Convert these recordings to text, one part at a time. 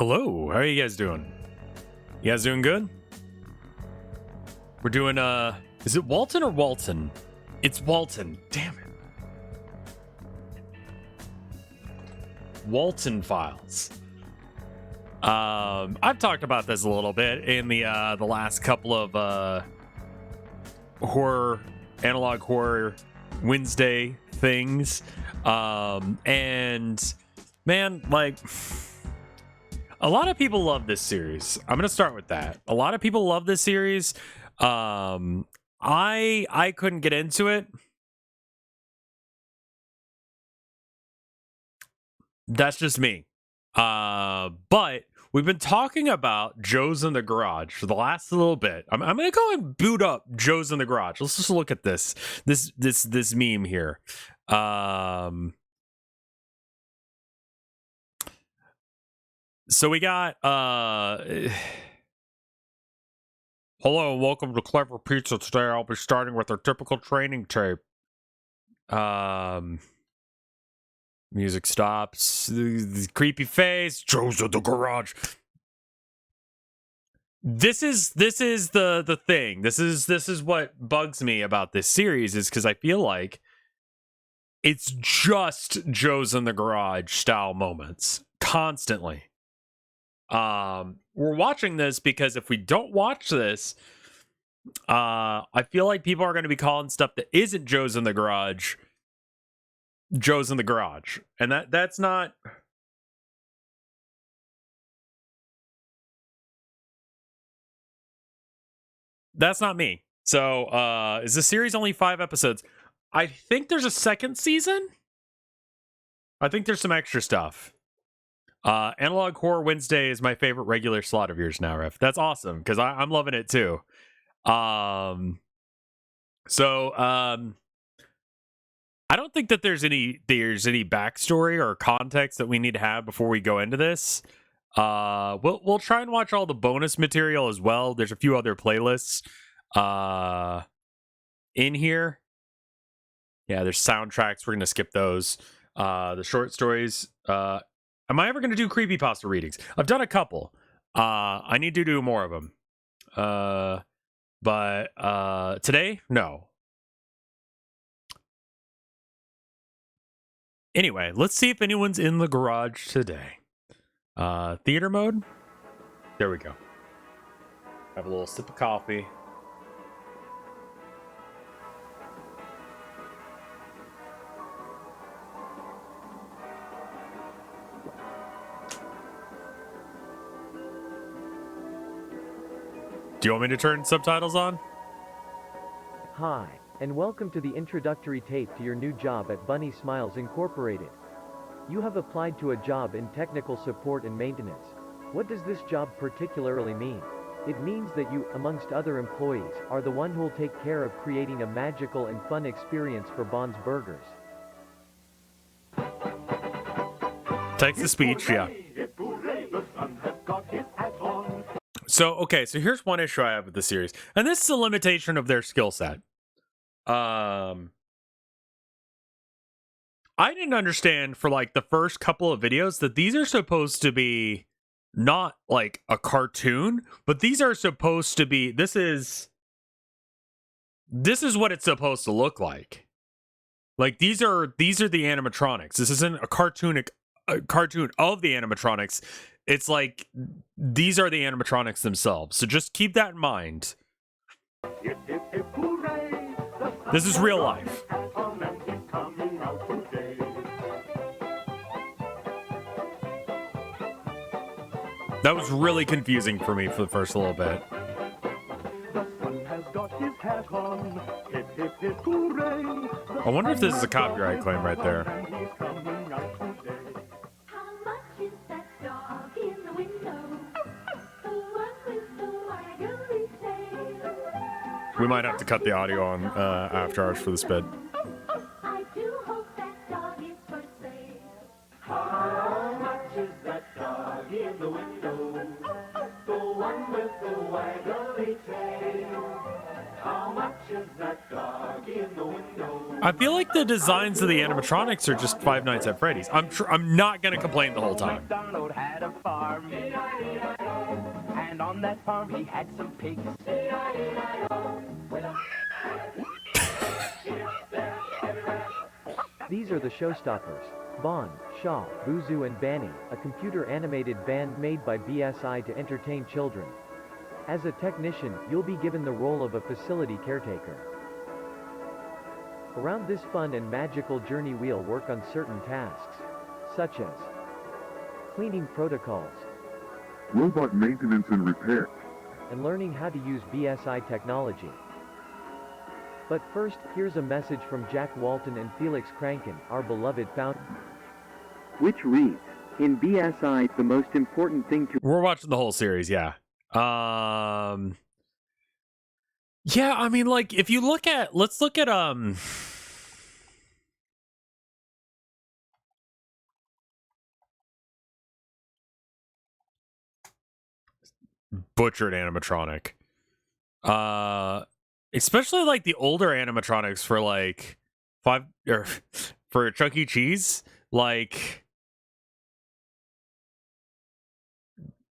Hello, how are you guys doing? You guys doing good? We're doing, is it Walten or Walten? It's Walten, damn it. Walten files. I've talked about this a little bit in the last couple of, analog horror Wednesday things. And man, like, a lot of people love this series. I'm going to start with that. A lot of people love this series. I couldn't get into it. That's just me. But we've been talking about Joe's in the Garage for the last little bit. I'm going to go and boot up Joe's in the Garage. Let's just look at this meme here. So we got hello and welcome to Clever Pizza. Today I'll be starting with our typical training tape. Music stops. The creepy face. Joe's in the Garage. This is the thing. This is what bugs me about this series, is because I feel like it's just Joe's in the Garage style moments constantly. We're watching this because if we don't watch this, I feel like people are going to be calling stuff that isn't Joe's in the Garage Joe's in the Garage, and that's not me. So is the series only 5 episodes? I think there's a second season. I think there's some extra stuff. Analog Horror Wednesday is my favorite regular slot of yours now, Rev. That's awesome, because I'm loving it too. I don't think that there's any backstory or context that we need to have before we go into this. We'll try and watch all the bonus material as well. There's a few other playlists in here. Yeah, there's soundtracks. We're gonna skip those. The short stories. Am I ever gonna do creepypasta readings? I've done a couple. I need to do more of them. But today, no. Anyway, let's see if anyone's in the garage today. Theater mode. There we go. Have a little sip of coffee. Do you want me to turn subtitles on? Hi, and welcome to the introductory tape to your new job at Bunny Smiles Incorporated. You have applied to a job in technical support and maintenance. What does this job particularly mean? It means that you, amongst other employees, are the one who will take care of creating a magical and fun experience for Bond's Burgers. Text to speech, yeah. So here's one issue I have with the series, and this is a limitation of their skill set. I didn't understand for like the first couple of videos that these are supposed to be not like a cartoon, but these are supposed to be, this is what it's supposed to look like. Like these are the animatronics. This isn't a cartoon of the animatronics. It's like these are the animatronics themselves. So just keep that in mind. This is real life. That was really confusing for me for the first little bit. I wonder if this is a copyright claim right there. We might have to cut the audio on after ours for this bit. I do hope that dog is for sale. How much is that dog in the window? The one with the waggly tail. How much is that dog in the window? I feel like the designs of the animatronics are just Five Nights at Freddy's. I'm not gonna complain the whole time. MacDonald had a farm, and on that farm he had some pigs. These are the showstoppers. Bon, Shaw, Boozoo and Banny, a computer-animated band made by BSI to entertain children. As a technician, you'll be given the role of a facility caretaker. Around this fun and magical journey we'll work on certain tasks, such as cleaning protocols, robot maintenance and repair, and learning how to use BSI technology. But first, here's a message from Jack Walten and Felix Kranken, our beloved founder. Which reads, in BSI, the most important thing to... We're watching the whole series, yeah. Yeah, I mean, like, if you look at, let's look at, butchered animatronic. Especially, like, the older animatronics for, like, for Chuck E. Cheese, like,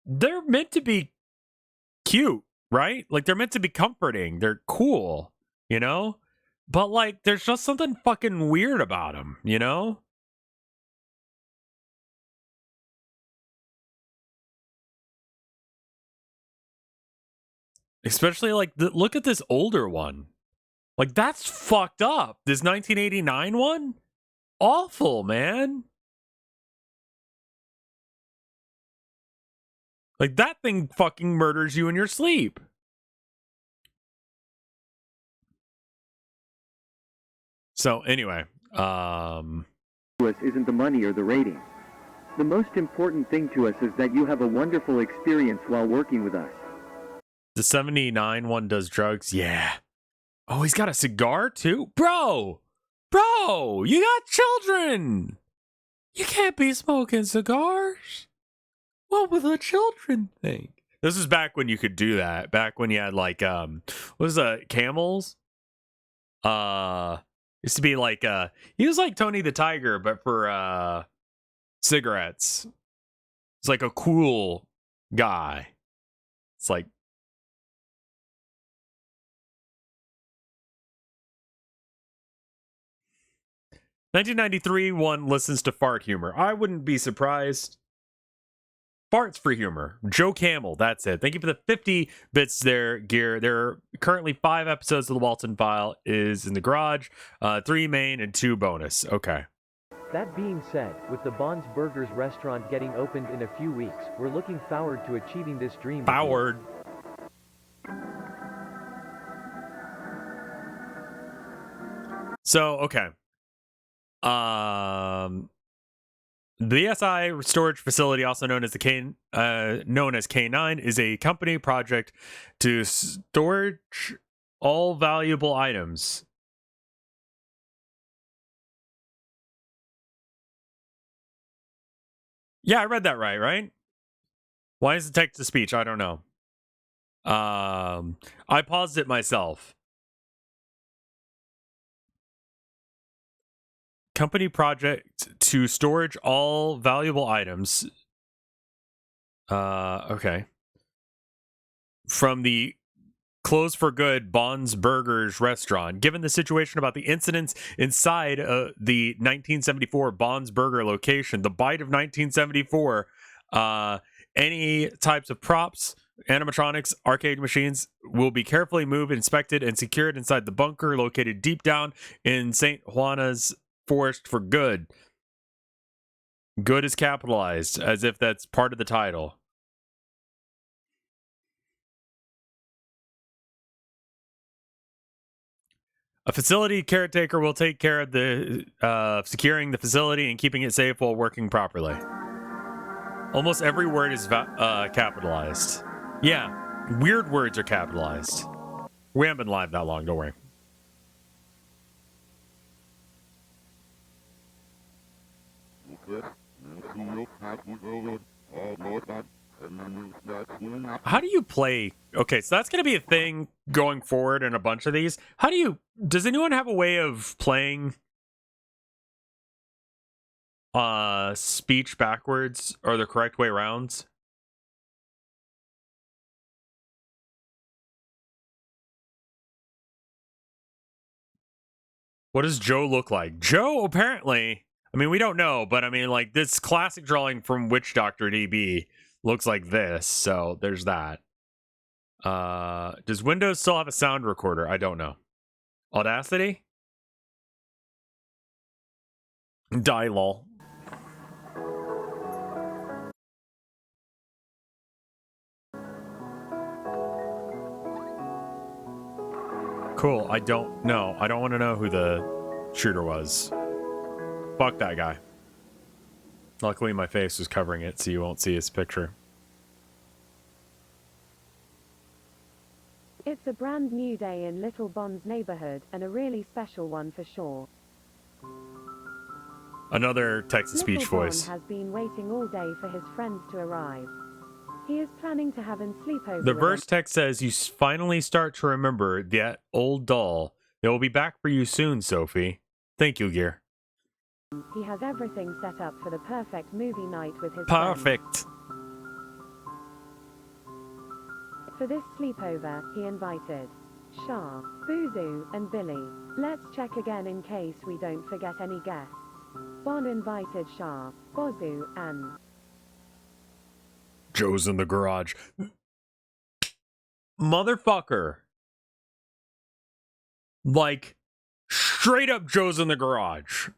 they're meant to be cute, right? Like, they're meant to be comforting. They're cool, you know? But, like, there's just something fucking weird about them, you know? Especially, like, look at this older one. Like, that's fucked up. This 1989 one? Awful, man. Like, that thing fucking murders you in your sleep. So, anyway, isn't the money or the ratings. The most important thing to us is that you have a wonderful experience while working with us. the 79 one does drugs. Yeah. Oh, he's got a cigar too? Bro, you got children. You can't be smoking cigars. What would the children think? This is back when you could do that. Back when you had like what was Camels? Used to be like he was like Tony the Tiger, but for cigarettes. It's like a cool guy. It's like 1993 one listens to fart humor. I wouldn't be surprised. Farts for humor. Joe Camel, that's it. Thank you for the 50 bits there, Gear. There are currently 5 episodes of the Walten File is in the garage, 3 main and 2 bonus. Okay. That being said, with the Bon's Burgers restaurant getting opened in a few weeks, we're looking forward to achieving this dream. Forward. So, okay. The SI storage facility, also known as K9, is a company project to storage all valuable items. Yeah, I read that right? Why is the text to speech? I don't know. I paused it myself. Company project to storage all valuable items. Okay. From the closed for good Bon's Burgers restaurant. Given the situation about the incidents inside the 1974 Bon's Burger location, the bite of 1974, any types of props, animatronics, arcade machines will be carefully moved, inspected, and secured inside the bunker located deep down in St. Juana's Forest for good. Good is capitalized, as if that's part of the title. A facility caretaker will take care of the securing the facility and keeping it safe while working properly. Almost every word is capitalized. Yeah, weird words are capitalized. We haven't been live that long, don't worry. How do you play? Okay, so that's going to be a thing going forward in a bunch of these. Does anyone have a way of playing speech backwards or the correct way around? What does Joe look like? Joe, apparently, I mean, we don't know, but I mean, like, this classic drawing from Witch Doctor DB looks like this, so there's that. Does Windows still have a sound recorder? I don't know. Audacity? Die lol. Cool, I don't know. I don't want to know who the shooter was. Fuck that guy. Luckily, my face was covering it, so you won't see his picture. It's a brand new day in Little Bond's neighborhood, and a really special one for sure. Another text-to-speech voice. Bond has been waiting all day for his friends to arrive. He is planning to have a sleepover. The verse text says, "You finally start to remember that old doll. They will be back for you soon, Sophie. Thank you, Gear." He has everything set up for the perfect movie night with his Perfect. friends. For this sleepover, he invited Shah, Boozoo, and Billy. Let's check again in case we don't forget any guests. Bond invited Shah, Bozu, and Joe's in the garage. Motherfucker. Like, straight up Joe's in the garage.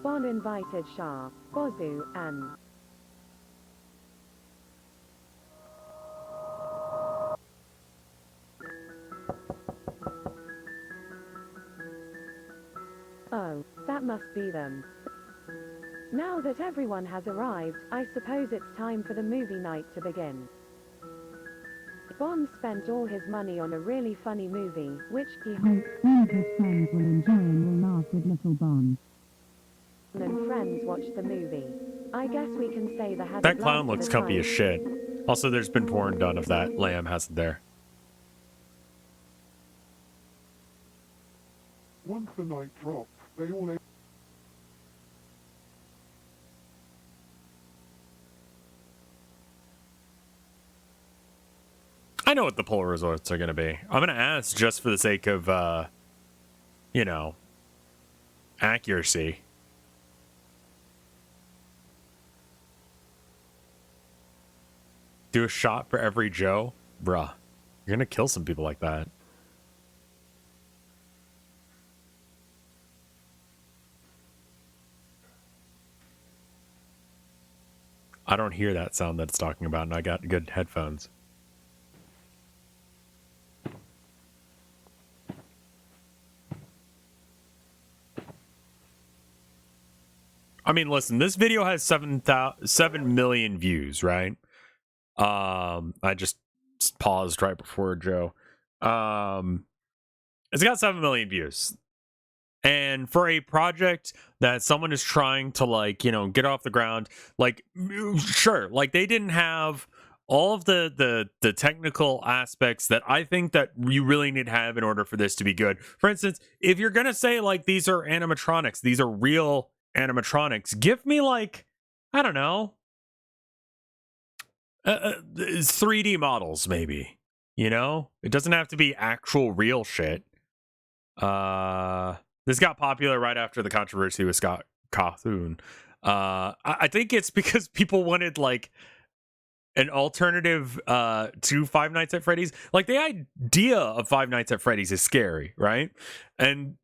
Bond invited Shah, Bozu, and oh, that must be them. Now that everyone has arrived, I suppose it's time for the movie night to begin. Bond spent all his money on a really funny movie, which he hopes all of his friends will enjoy and will laugh with Little Bond. And friends watched the movie. I guess we can say that clown looks comfy as shit. Also, there's been porn done of that lamb, hasn't there? Once the night drops, they all I know what the poll results are going to be. I'm going to ask just for the sake of, you know, accuracy. Do a shot for every Joe? Bruh. You're going to kill some people like that. I don't hear that sound that it's talking about, and I got good headphones. I mean, listen, this video has 7 million views, right? I just paused right before Joe. It's got 7 million views. And for a project that someone is trying to, like, you know, get off the ground, like, sure, like, they didn't have all of the technical aspects that I think that you really need to have in order for this to be good. For instance, if you're gonna say, like, these are animatronics, these are real animatronics, give me, like, I don't know, 3D models, maybe, you know? It doesn't have to be actual real shit. This got popular right after the controversy with Scott Cawthon. I think it's because people wanted, like, an alternative to Five Nights at Freddy's. Like, the idea of Five Nights at Freddy's is scary, right?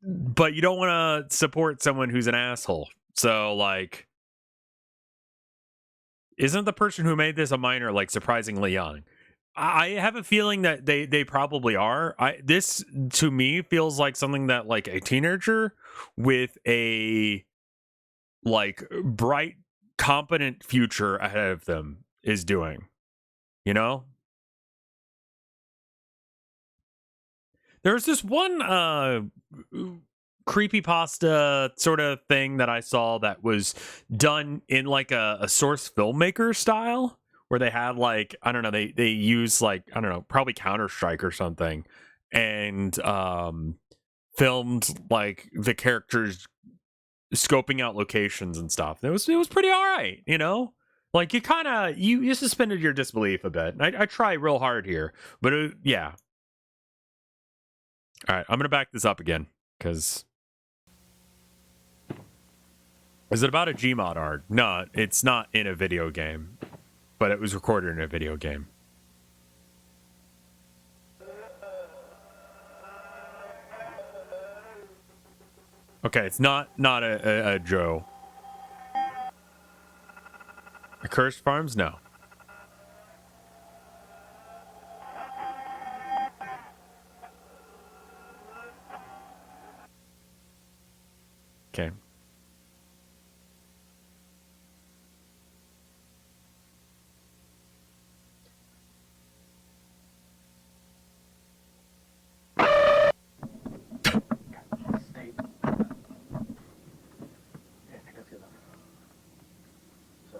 But you don't want to support someone who's an asshole. So, like, isn't the person who made this a minor, like, surprisingly young? I have a feeling that they probably are. This, to me, feels like something that, like, a teenager with a, like, bright, competent future ahead of them is doing, you know? There's this one creepypasta sort of thing that I saw that was done in like a source filmmaker style, where they had like, I don't know, they use like, I don't know, probably Counter-Strike or something, and filmed like the characters scoping out locations and stuff. It was pretty all right, you know. Like you kind of you suspended your disbelief a bit. I try real hard here, but yeah. All right, I'm gonna back this up again because. Is it about a Gmod art? No, it's not in a video game, but it was recorded in a video game. Okay, it's not a Joe. Accursed Farms? No. Okay.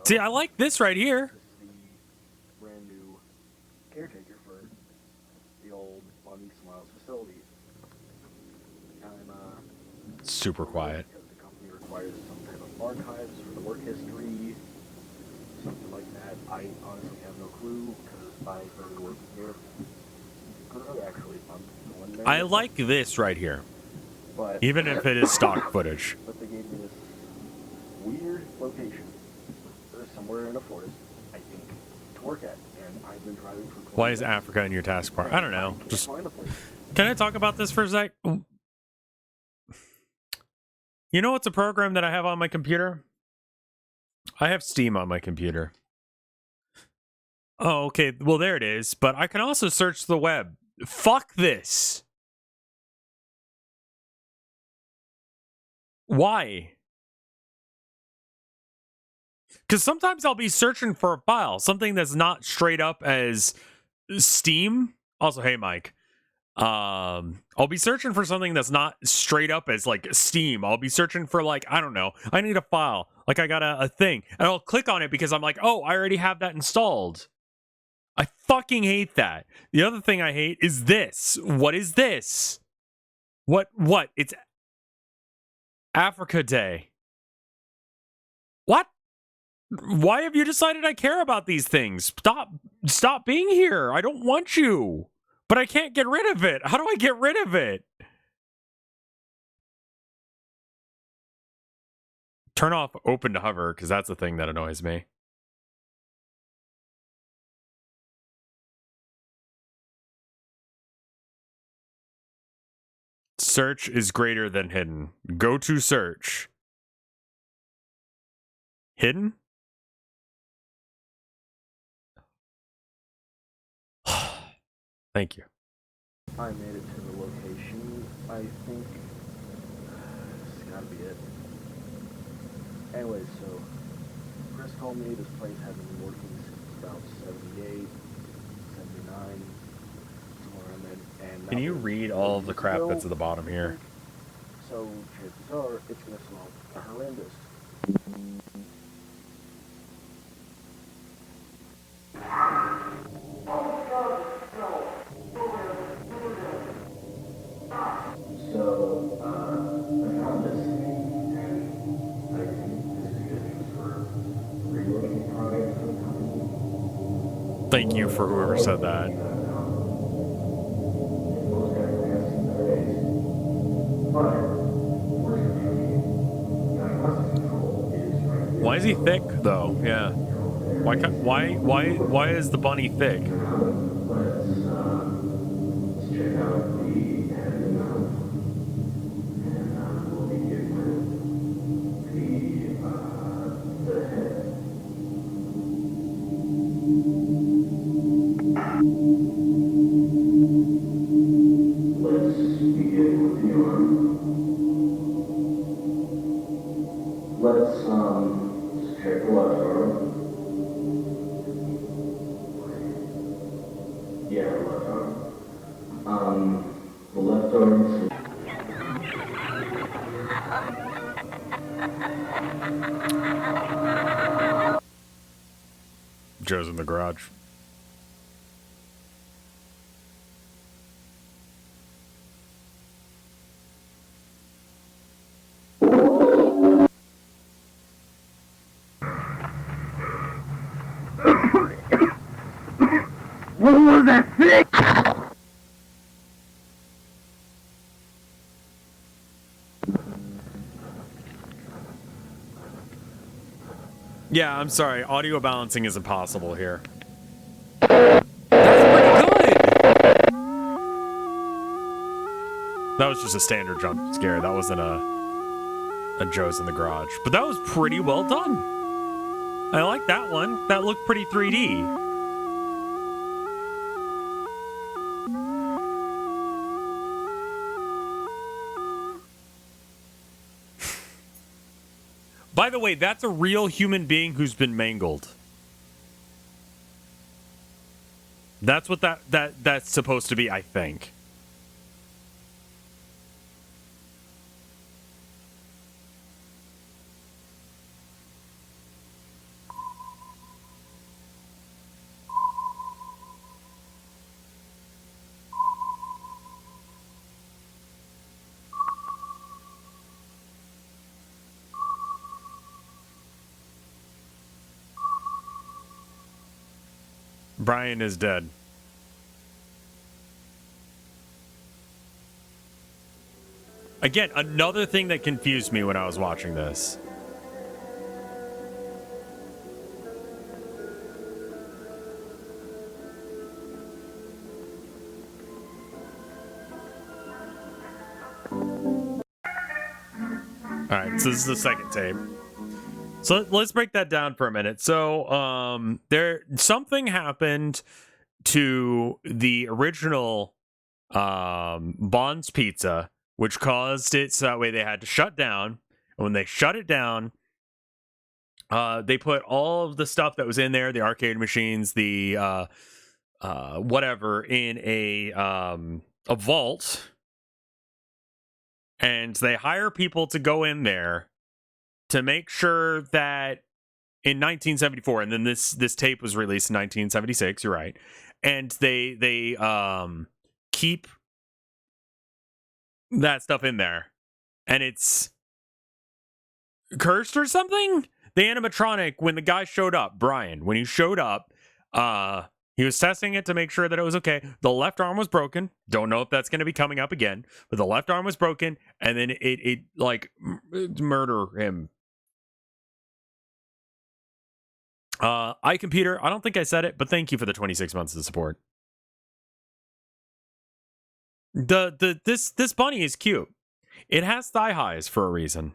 See, I like this right here. This is the brand new caretaker for the old Bunny Smiles facility. Super quiet. Because the company requires some type of archives for the work history, something like that. I honestly have no clue because I started working here. Actually, I'm going there. I like this right here, but, even if it is stock footage. But they gave me this weird location. Somewhere in a forest, I think, to work at, and I've been driving for. Why is Africa in your taskbar? I don't know. Just can I talk about this for a sec? You know what's a program that I have on my computer? I have Steam on my computer. Oh, okay. Well, there it is. But I can also search the web. Fuck this. Why? Because sometimes I'll be searching for a file, something that's not straight up as Steam. Also, hey, Mike. I'll be searching for something that's not straight up as like Steam. I'll be searching for like, I don't know. I need a file. Like I got a thing. And I'll click on it because I'm like, oh, I already have that installed. I fucking hate that. The other thing I hate is this. What is this? What? It's Africa Day. What? Why have you decided I care about these things? Stop being here. I don't want you. But I can't get rid of it. How do I get rid of it? Turn off open to hover, because that's the thing that annoys me. Search is greater than hidden. Go to search. Hidden? Thank you. I made it to the location. I think this has gotta be it. Anyways, so Chris told me this place hasn't been working since about 78, 79, somewhere around then. And Can you read all of the crap that's at the bottom here? So chances are it's gonna smell horrendous. So, I found this, and I think this is good for relocating products for the company. Thank you for whoever said that. Most guys have seen their days. But, diagnostic control is right there. Why is he thick though? Yeah. Why is the bunny thick? Let's check out the head now. And we'll begin with the head. Let's begin with the arm. Let's check the left arm. Yeah, the left arm. The left arm. Joe's in the garage. What was that thing? Yeah, I'm sorry. Audio balancing is impossible here. That's pretty good! That was just a standard jump scare. That wasn't a Joe's in the garage. But that was pretty well done. I like that one. That looked pretty 3D. By the way, that's a real human being who's been mangled. That's what that's supposed to be, I think. Brian is dead. Again, another thing that confused me when I was watching this. Alright, so this is the second tape. So let's break that down for a minute. So something happened to the original Bond's Pizza, which caused it so that way they had to shut down. And when they shut it down, they put all of the stuff that was in there, the arcade machines, the whatever, in a vault. And they hire people to go in there to make sure that in 1974, and then this tape was released in 1976, you're right, and they keep that stuff in there, and it's cursed or something. The animatronic, when the guy showed up, Brian, when he showed up, he was testing it to make sure that it was okay. The left arm was broken. Don't know if that's going to be coming up again, but the left arm was broken, and then it like murder him. iComputer, I don't think I said it, but thank you for the 26 months of support. This bunny is cute. It has thigh highs for a reason.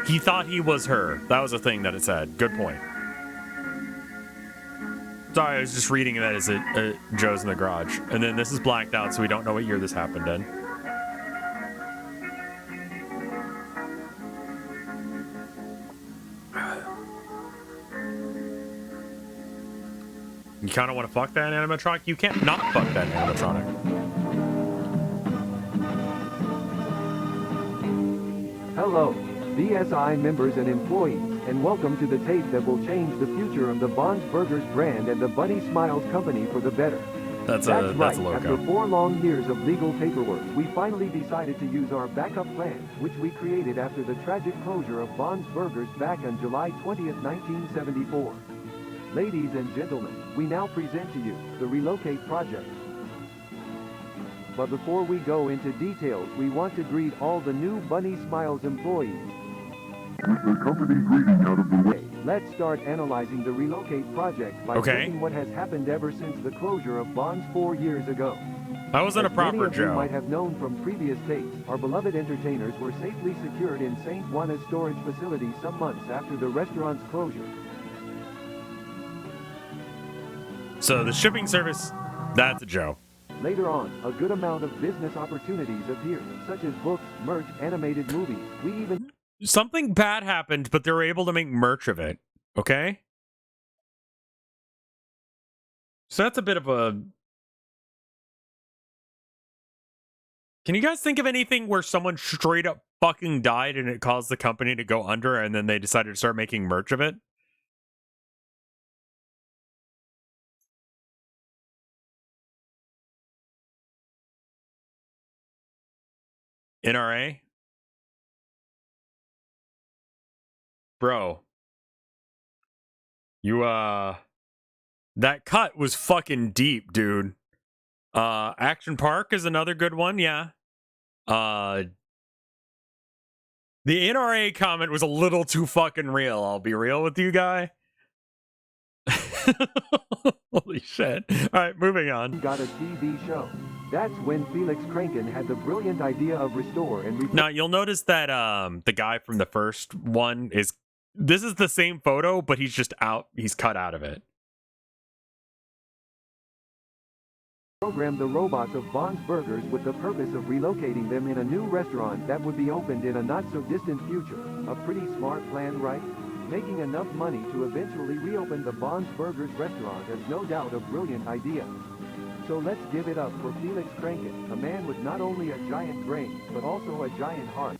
He thought he was her. That was a thing that it said. Good point. Sorry, I was just reading that as a Joe's in the garage. And then this is blacked out, so we don't know what year this happened in. You kind of want to fuck that animatronic? You can't not fuck that animatronic. Hello, BSI members and employees, and welcome to the tape that will change the future of the Bond's Burgers brand and the Bunny Smiles Company for the better. That's right. a logo. After 4 long years of legal paperwork, we finally decided to use our backup plan, which we created after the tragic closure of Bond's Burgers back on July 20th, 1974. Ladies and gentlemen, we now present to you the Relocate project. But before we go into details, we want to greet all the new Bunny Smiles employees. With the company greeting out of the way. Let's start analyzing the Relocate project by looking what has happened ever since the closure of Bonds 4 years ago. That wasn't a proper many of you Joe. might have known from previous tapes, our beloved entertainers were safely secured in St. Juana's storage facility some months after the restaurant's closure. So the shipping service, that's a Joe. Later on, a good amount of business opportunities appeared, such as books, merch, animated movies. We even... Something bad happened, but they were able to make merch of it. Okay? So that's a bit of a Can you guys think of anything where someone straight up fucking died and it caused the company to go under and then they decided to start making merch of it? NRA? Bro. You, that cut was fucking deep, dude. Action Park is another good one, yeah. The NRA comment was a little too fucking real, I'll be real with you, guy. Holy shit. Alright, moving on. Got a TV show. That's when Felix Kranken had the brilliant idea of restore and Now, you'll notice that the guy from the first one is... This is the same photo, but he's just out. He's cut out of it. program the robots of Bond's Burgers with the purpose of relocating them in a new restaurant that would be opened in a not-so-distant future. A pretty smart plan, right? Making enough money to eventually reopen the Bond's Burgers restaurant is no doubt a brilliant idea. So let's give it up for Felix Kranken, a man with not only a giant brain, but also a giant heart.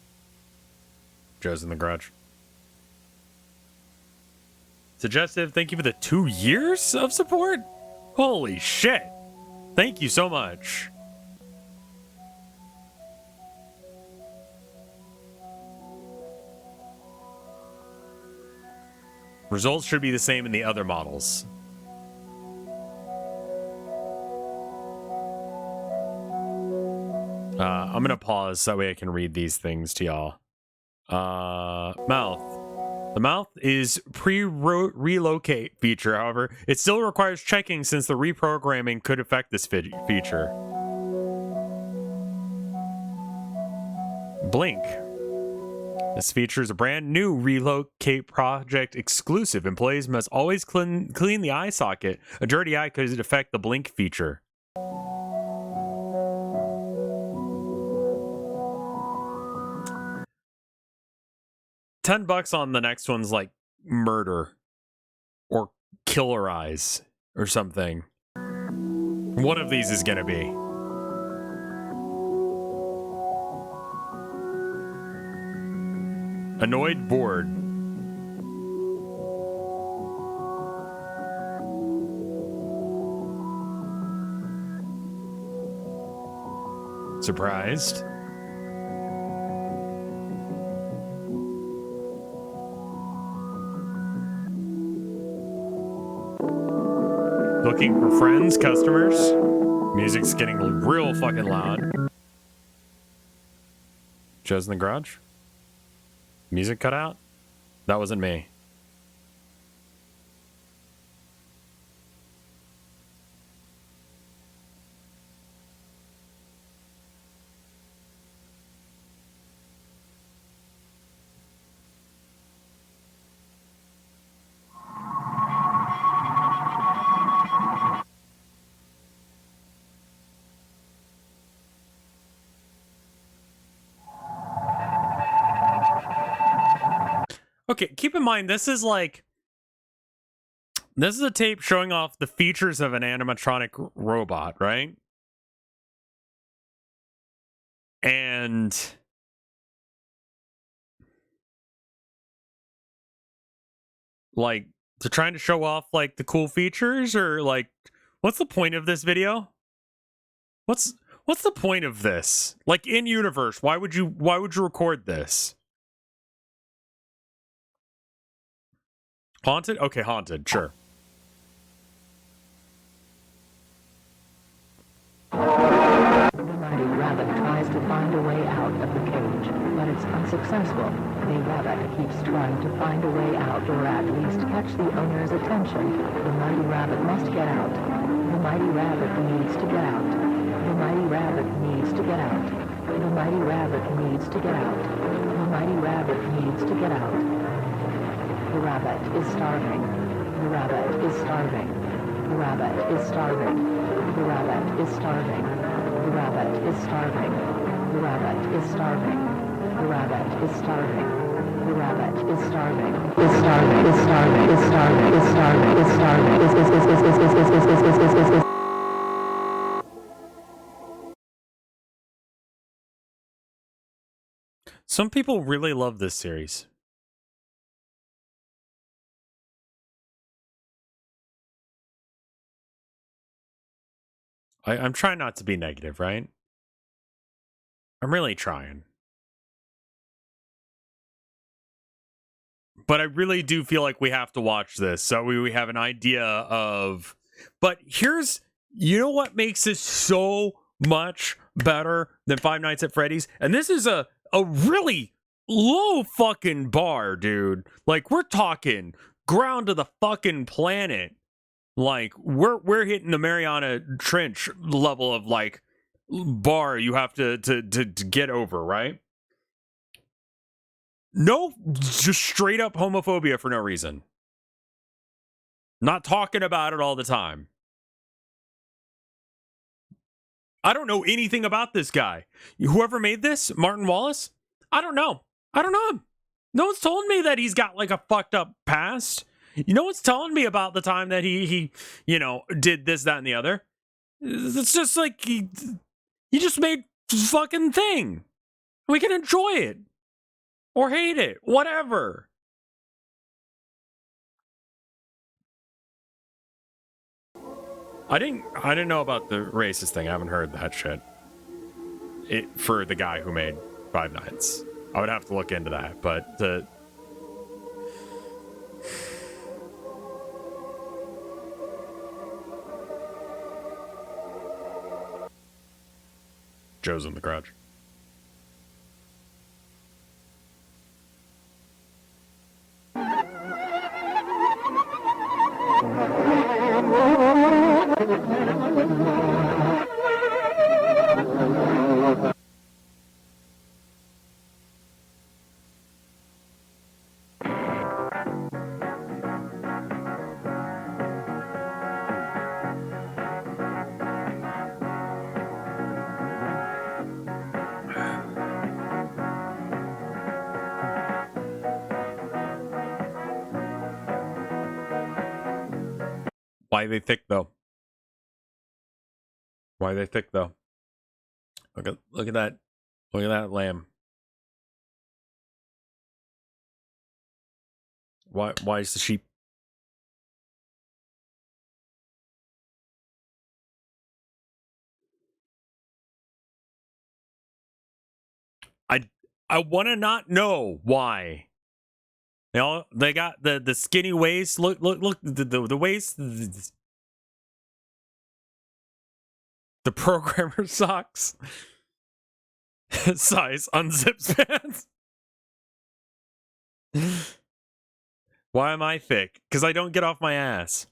Joe's in the garage. Suggestive, thank you for the 2 years of support? Holy shit. Thank you so much. Results should be the same in the other models. I'm gonna pause so that way I can read these things to y'all. Mouth. The mouth is pre-relocate feature, however, it still requires checking since the reprogramming could affect this feature. Blink. This feature is a brand new Relocate project exclusive. Employees must always clean the eye socket. A dirty eye could affect the blink feature. $10 on the next one's like murder or killer eyes or something. One of these is gonna be. Annoyed, bored. Surprised. Looking for friends, customers. Music's getting real fucking loud. Joe's in the garage. Music cut out? That wasn't me. Okay, keep in mind, this is a tape showing off the features of an animatronic robot, right? And like, they're trying to show off like the cool features, or like, what's the point of this video? What's the point of this? Like, in universe, why would you record this? Haunted? Okay, haunted, sure. The mighty rabbit tries to find a way out of the cage, but it's unsuccessful. The rabbit keeps trying to find a way out, or at least catch the owner's attention. The mighty rabbit must get out. The mighty rabbit needs to get out. The mighty rabbit needs to get out. The mighty rabbit needs to get out. The mighty rabbit needs to get out. The rabbit is starving. The rabbit is starving. The rabbit is starving. The rabbit is starving. The rabbit is starving. The rabbit is starving. The rabbit is starving. The rabbit is starving. Is starving. Is starving. Is starving. Is starving. Is starving. Is starving. Some people really love this series. I'm trying not to be negative, right? I'm really trying. But I really do feel like we have to watch this so we have an idea of... But here's... You know what makes this so much better than Five Nights at Freddy's? And this is a really low fucking bar, dude. Like, we're talking ground to the fucking planet. Like, we're hitting the Mariana Trench level of, like, bar you have to get over, right? No, just straight up homophobia for no reason. Not talking about it all the time. I don't know anything about this guy. Whoever made this, Martin Wallace, I don't know. I don't know him. No one's told me that he's got like a fucked up past. You know what's telling me about the time that he did this, that, and the other? It's just like he just made fucking thing. We can enjoy it. Or hate it. Whatever. I didn't know about the racist thing. I haven't heard that shit. For the guy who made Five Nights. I would have to look into that, but the... Joe's in the garage. Why are they thick though? Why are they thick though? Look at that. Look at that lamb. Why is the sheep? I want to not know why. You know, they got the skinny waist. Look the waist. The programmer socks. Size unzips pants. Why am I thick? Because I don't get off my ass.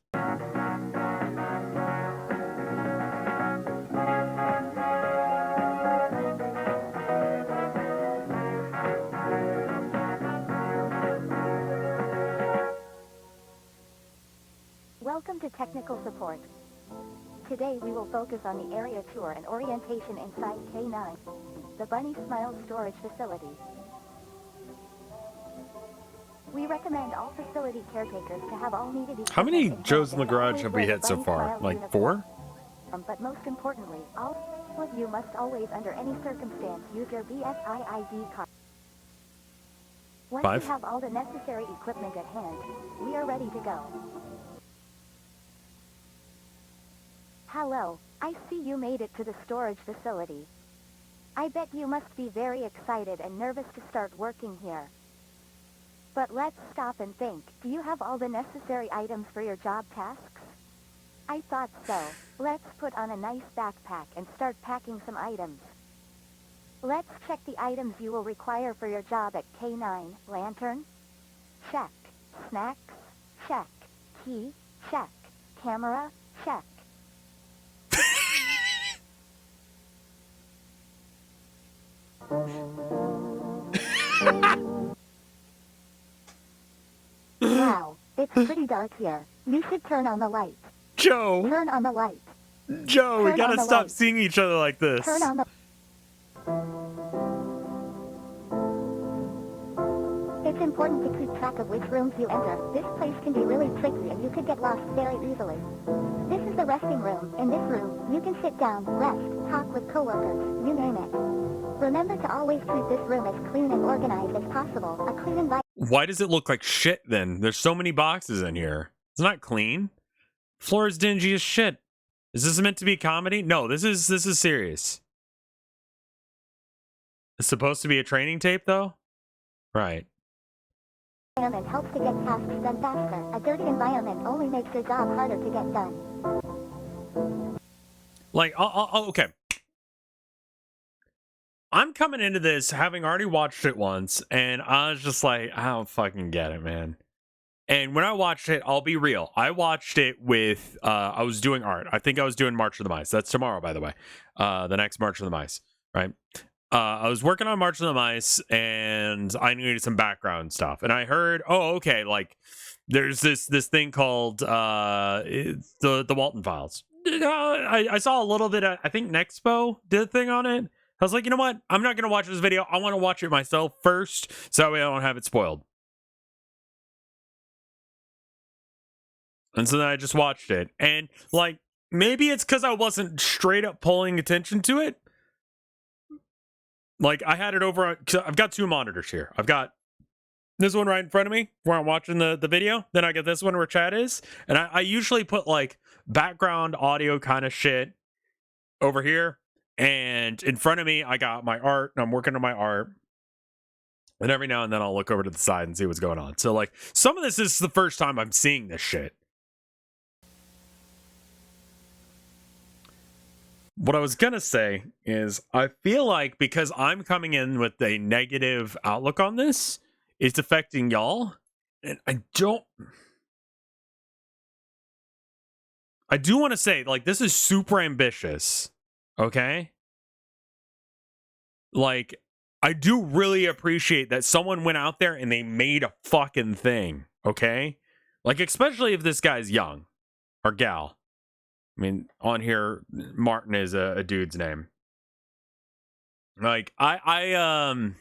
Welcome to technical support. Today we will focus on the area tour and orientation inside K9, the Bunny Smiles storage facility. We recommend all facility caretakers to have all needed equipment. How many Joes in the garage have we hit so far? Like 4? But most importantly, all of you must always, under any circumstance, use your BSIID card. Once 5? you have all the necessary equipment at hand, we are ready to go. Hello, I see you made it to the storage facility. I bet you must be very excited and nervous to start working here. But let's stop and think. Do you have all the necessary items for your job tasks? I thought so. Let's put on a nice backpack and start packing some items. Let's check the items you will require for your job at K9. Lantern? Check. Snacks? Check. Key? Check. Camera? Check. Wow, it's pretty dark here. You should turn on the light. Joe! Turn on the light. Joe, we Turn gotta on the stop light. seeing each other like this. Turn on the... It's important to keep track of which rooms you enter. This place can be really tricky and you could get lost very easily. This is the resting room. In this room, you can sit down, rest, talk with coworkers, you name it. Remember to always keep this room as clean and organized as possible. A clean environment. Why does it look like shit then? There's so many boxes in here. It's not clean. Floor is dingy as shit. Is this meant to be a comedy? No, this is serious. It's supposed to be a training tape though? Right. Environment helps to get tasks done faster. A dirty environment only makes your job harder to get done. Like, okay. I'm coming into this having already watched it once, and I was just like, I don't fucking get it, man. And when I watched it, I'll be real. I watched it with, I was doing art. I think I was doing March of the Mice. That's tomorrow, by the way. The next March of the Mice, right? I was working on March of the Mice, and I needed some background stuff. And I heard, oh, okay, like, there's this thing called the Walten files. I saw a little bit of, I think Nexpo did a thing on it. I was like, you know what? I'm not going to watch this video. I want to watch it myself first, so that way I don't have it spoiled. And so then I just watched it. And, like, maybe it's because I wasn't straight up paying attention to it. Like, I had it over, I've got two monitors here. I've got this one right in front of me where I'm watching the video. Then I get this one where chat is. And I usually put, like, background audio kind of shit over here. And in front of me, I got my art, and I'm working on my art. And every now and then I'll look over to the side and see what's going on. So, like, some of this is the first time I'm seeing this shit. What I was going to say is I feel like because I'm coming in with a negative outlook on this, it's affecting y'all. And I do want to say, like, this is super ambitious. Okay? Like, I do really appreciate that someone went out there and they made a fucking thing. Okay? Like, especially if this guy's young or gal. I mean, on here, Martin is a dude's name. Like, I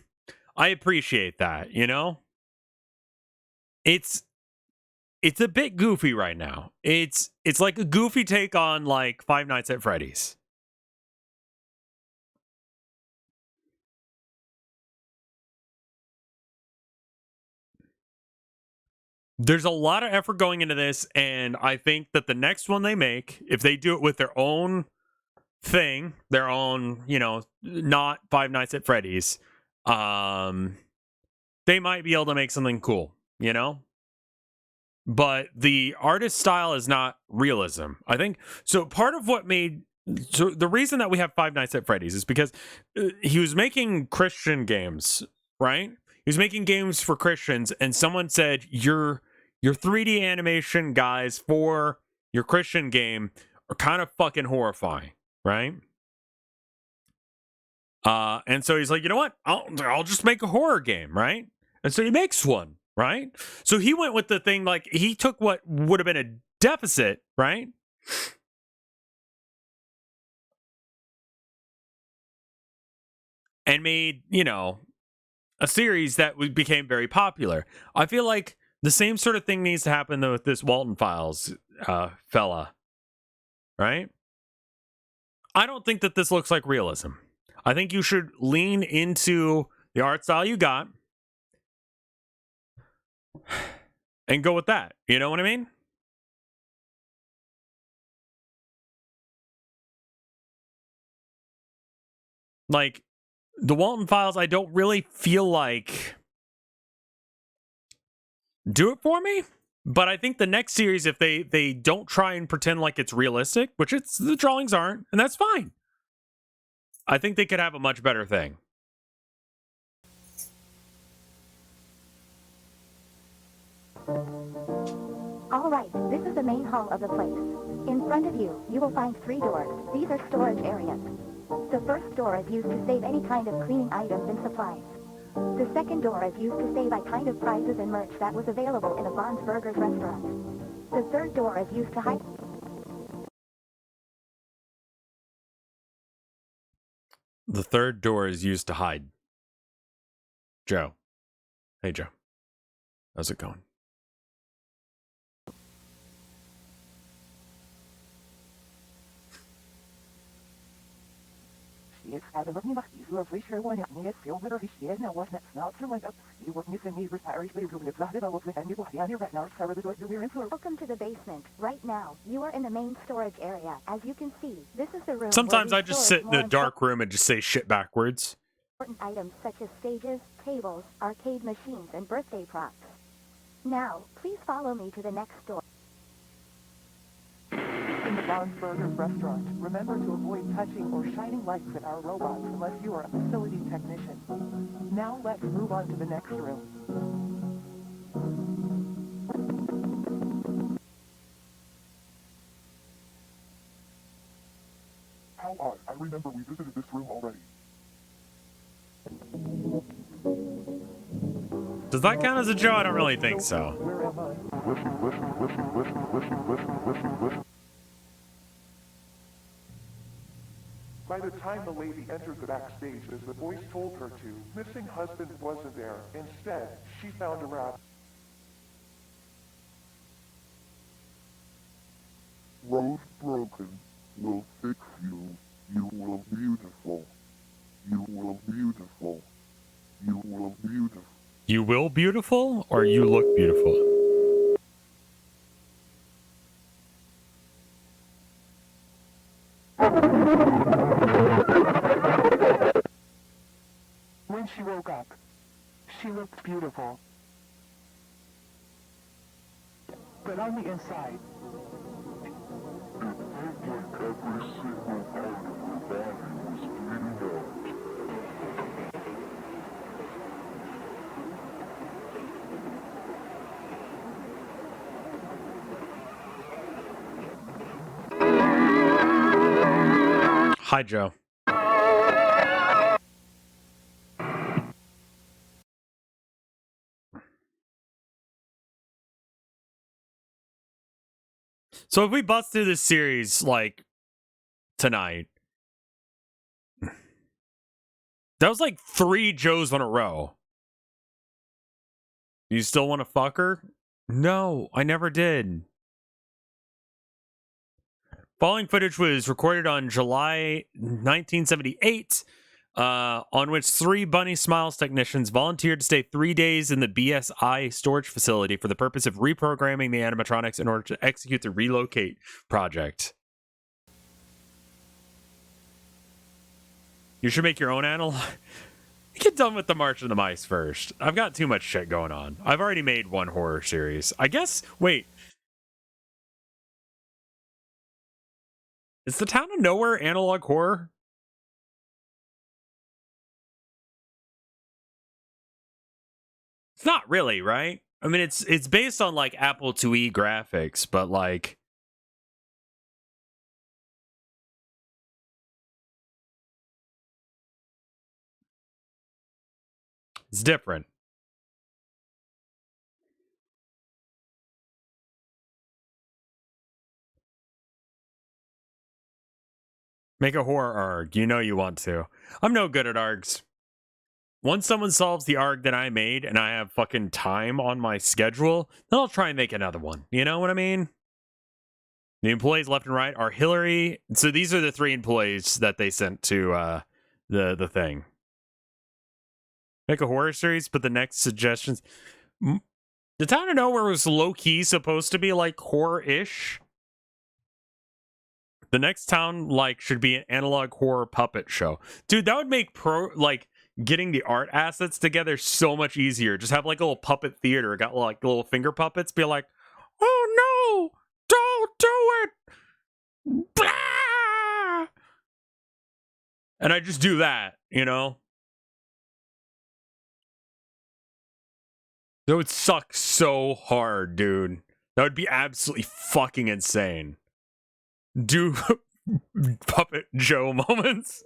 appreciate that, you know? It's a bit goofy right now. It's like a goofy take on, like, Five Nights at Freddy's. There's a lot of effort going into this, and I think that the next one they make, if they do it with their own thing, their own, you know, not Five Nights at Freddy's, they might be able to make something cool, you know? But the artist style is not realism. I think, so part of what made, so the reason that we have Five Nights at Freddy's is because he was making Christian games, right? He was making games for Christians, and someone said, your 3D animation guys for your Christian game are kind of fucking horrifying, right? And so he's like, you know what? I'll just make a horror game, right? And so he makes one, right? So he went with the thing, like, he took what would have been a deficit, right? And made, you know, a series that became very popular. I feel like the same sort of thing needs to happen though with this Walten Files fella, right? I don't think that this looks like realism. I think you should lean into the art style you got and go with that. You know what I mean? Like, the Walten Files, I don't really feel like do it for me. But I think the next series, if they don't try and pretend like it's realistic, which the drawings aren't, and that's fine. I think they could have a much better thing. All right, this is the main hall of the place. In front of you, you will find 3 doors. These are storage areas. The first door is used to save any kind of cleaning items and supplies. The second door is used to save any kind of prizes and merch that was available in a Bon's Burgers restaurant. The third door is used to hide... The third door is used to hide. Joe. Hey, Joe. How's it going? Welcome to the basement. Right now, you are in the main storage area. As you can see, this is the room. Sometimes where I we just store sit in a more dark room and just say shit backwards. important items such as stages, tables, arcade machines, and birthday props. Now, please follow me to the next door. In the Bond's Burgers restaurant, remember to avoid touching or shining lights at our robots unless you are a facility technician. Now let's move on to the next room. How odd. I remember we visited this room already. Does that count as a Joe? I don't really think so. By the time the lady entered the backstage, as the voice told her to, missing husband wasn't there. Instead, she found a rabbit. Rose broken will fix you. You will beautiful. You will beautiful. You will beautiful. You will beautiful or you look beautiful? When she woke up, she looked beautiful. But on the inside, Every single part of her body was bleeding out. Hi, Joe. So if we bust through this series, like, tonight, that was like 3 Joes in a row. You still want to fuck her? No, I never did. Following footage was recorded on July 1978, on which 3 Bunny Smiles technicians volunteered to stay 3 days in the BSI storage facility for the purpose of reprogramming the animatronics in order to execute the Relocate project. You should make your own analog. Get done with the March of the Mice first. I've got too much shit going on. I've already made 1 horror series. I guess, wait. Is the Town of Nowhere analog horror? It's not really, right? I mean, it's based on like Apple IIe graphics, but like it's different. Make a horror ARG. You know you want to. I'm no good at ARGs. Once someone solves the ARG that I made and I have fucking time on my schedule, then I'll try and make another one. You know what I mean? The employees left and right are Hillary. So these are the 3 employees that they sent to the thing. Make a horror series, but the next suggestions. The Town of Nowhere was low-key supposed to be like horror-ish. The next town, like, should be an analog horror puppet show. Dude, that would make getting the art assets together so much easier. Just have like a little puppet theater. Got like little finger puppets. Be like, oh no, don't do it. Blah! And I just do that, you know? That would suck so hard, dude. That would be absolutely fucking insane. Do Puppet Joe moments.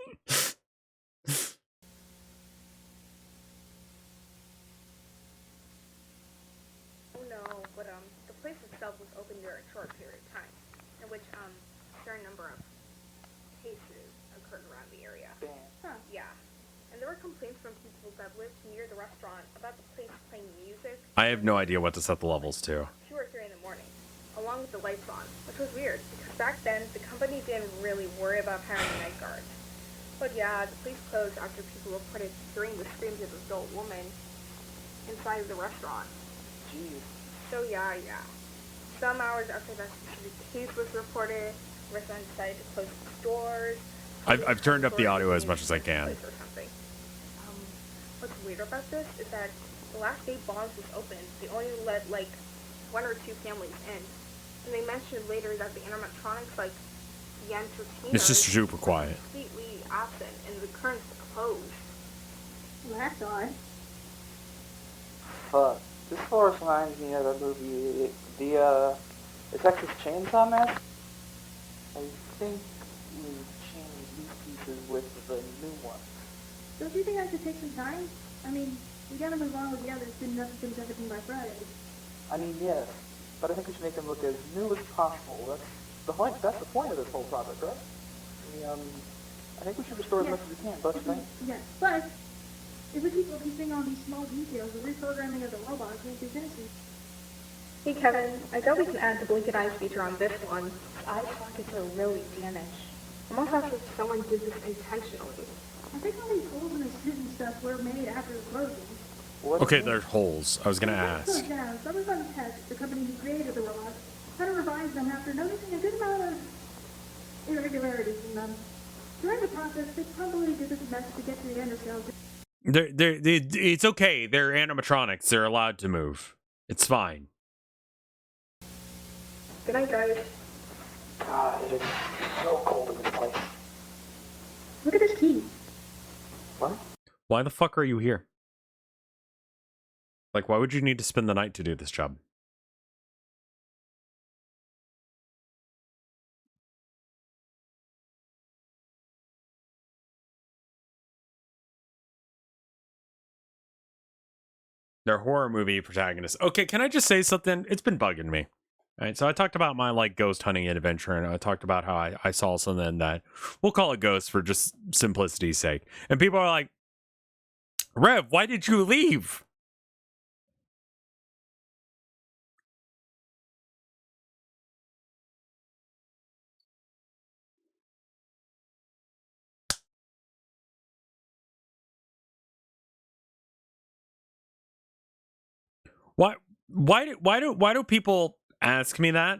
Oh no, but the place itself was open during a short period of time, in which a certain number of cases occurred around the area. Huh. Yeah. And there were complaints from people that lived near the restaurant about the place playing music. I have no idea what to set the levels to. 2 or 3 in the morning, along with the lights on, which was weird, because back then, the company didn't really worry about hiring night guards. But yeah, the place closed after people reported hearing the screams of an adult woman inside of the restaurant. Jeez. So yeah. Some hours after that specific case was reported, restaurants decided to close its doors. I've turned up the audio as much as I can. Or something. What's weird about this is that the last day Bonds was open, they only let like 1 or 2 families in. And they mentioned later that the animatronics, like the entertainers, It's just super quiet. completely absent and the current's closed. Well, that's odd. Fuck. This forest reminds me of a movie, the Texas Chainsaw Massacre. I think we changed these pieces with the new one. Don't you think I should take some time? I mean, we gotta move on with the others, didn't have to finish everything by Friday. I mean, yes, but I think we should make them look as new as possible. That's the point of this whole project, right? I think we should restore as much as we can, don't you think? Yes, but if we keep focusing on these small details, the reprogramming of the robots won't be finished. Hey Kevin, I bet we can add the blinking eyes feature on this one. The eye sockets are really damaged. I'm almost as if someone did this intentionally. I think all these holes in the suit and stuff were made after the closing. Okay, there's holes. I was gonna ask. Yeah, Summerfun Tech, the company who created the robots, had to revise them after noticing a good amount of irregularities in them. During the process, they probably did this mess to get to the undershells. It's okay. They're animatronics. They're allowed to move. It's fine. Good night, guys. God, it is so cold in this place. Look at this key. What? Why the fuck are you here? Like, why would you need to spend the night to do this job? They're horror movie protagonists. Okay, can I just say something? It's been bugging me. All right, so I talked about my like ghost hunting adventure, and I talked about how I saw something that we'll call it ghost for just simplicity's sake. And people are like, Rev, why did you leave? Why do people ask me that?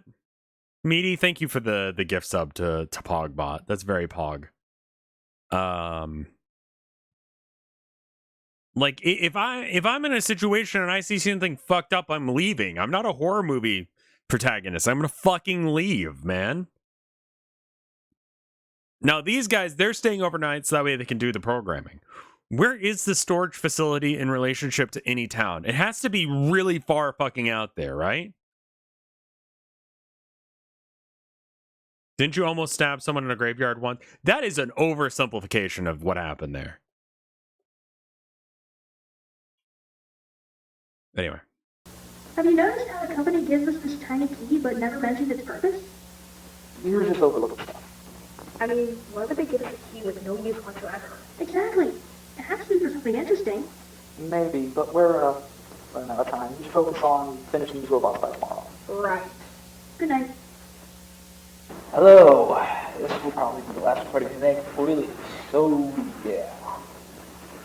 Meaty, thank you for the gift sub to Pogbot. That's very Pog. Like if I'm in a situation and I see something fucked up, I'm leaving. I'm not a horror movie protagonist. I'm gonna fucking leave, man. Now these guys, they're staying overnight so that way they can do the programming. Where is the storage facility in relationship to any town? It has to be really far fucking out there, right? Didn't you almost stab someone in a graveyard once? That is an oversimplification of what happened there. Anyway. Have you noticed how the company gives us this tiny key but never mentioned its purpose? You're just overlooking stuff. I mean, why would they give us a key with no use whatsoever? Exactly. It has to be for something interesting. Maybe, but we're running out of time. We should focus on finishing these robots by tomorrow. Right. Good night. Hello. This will probably be the last recording today before we leave. So, yeah.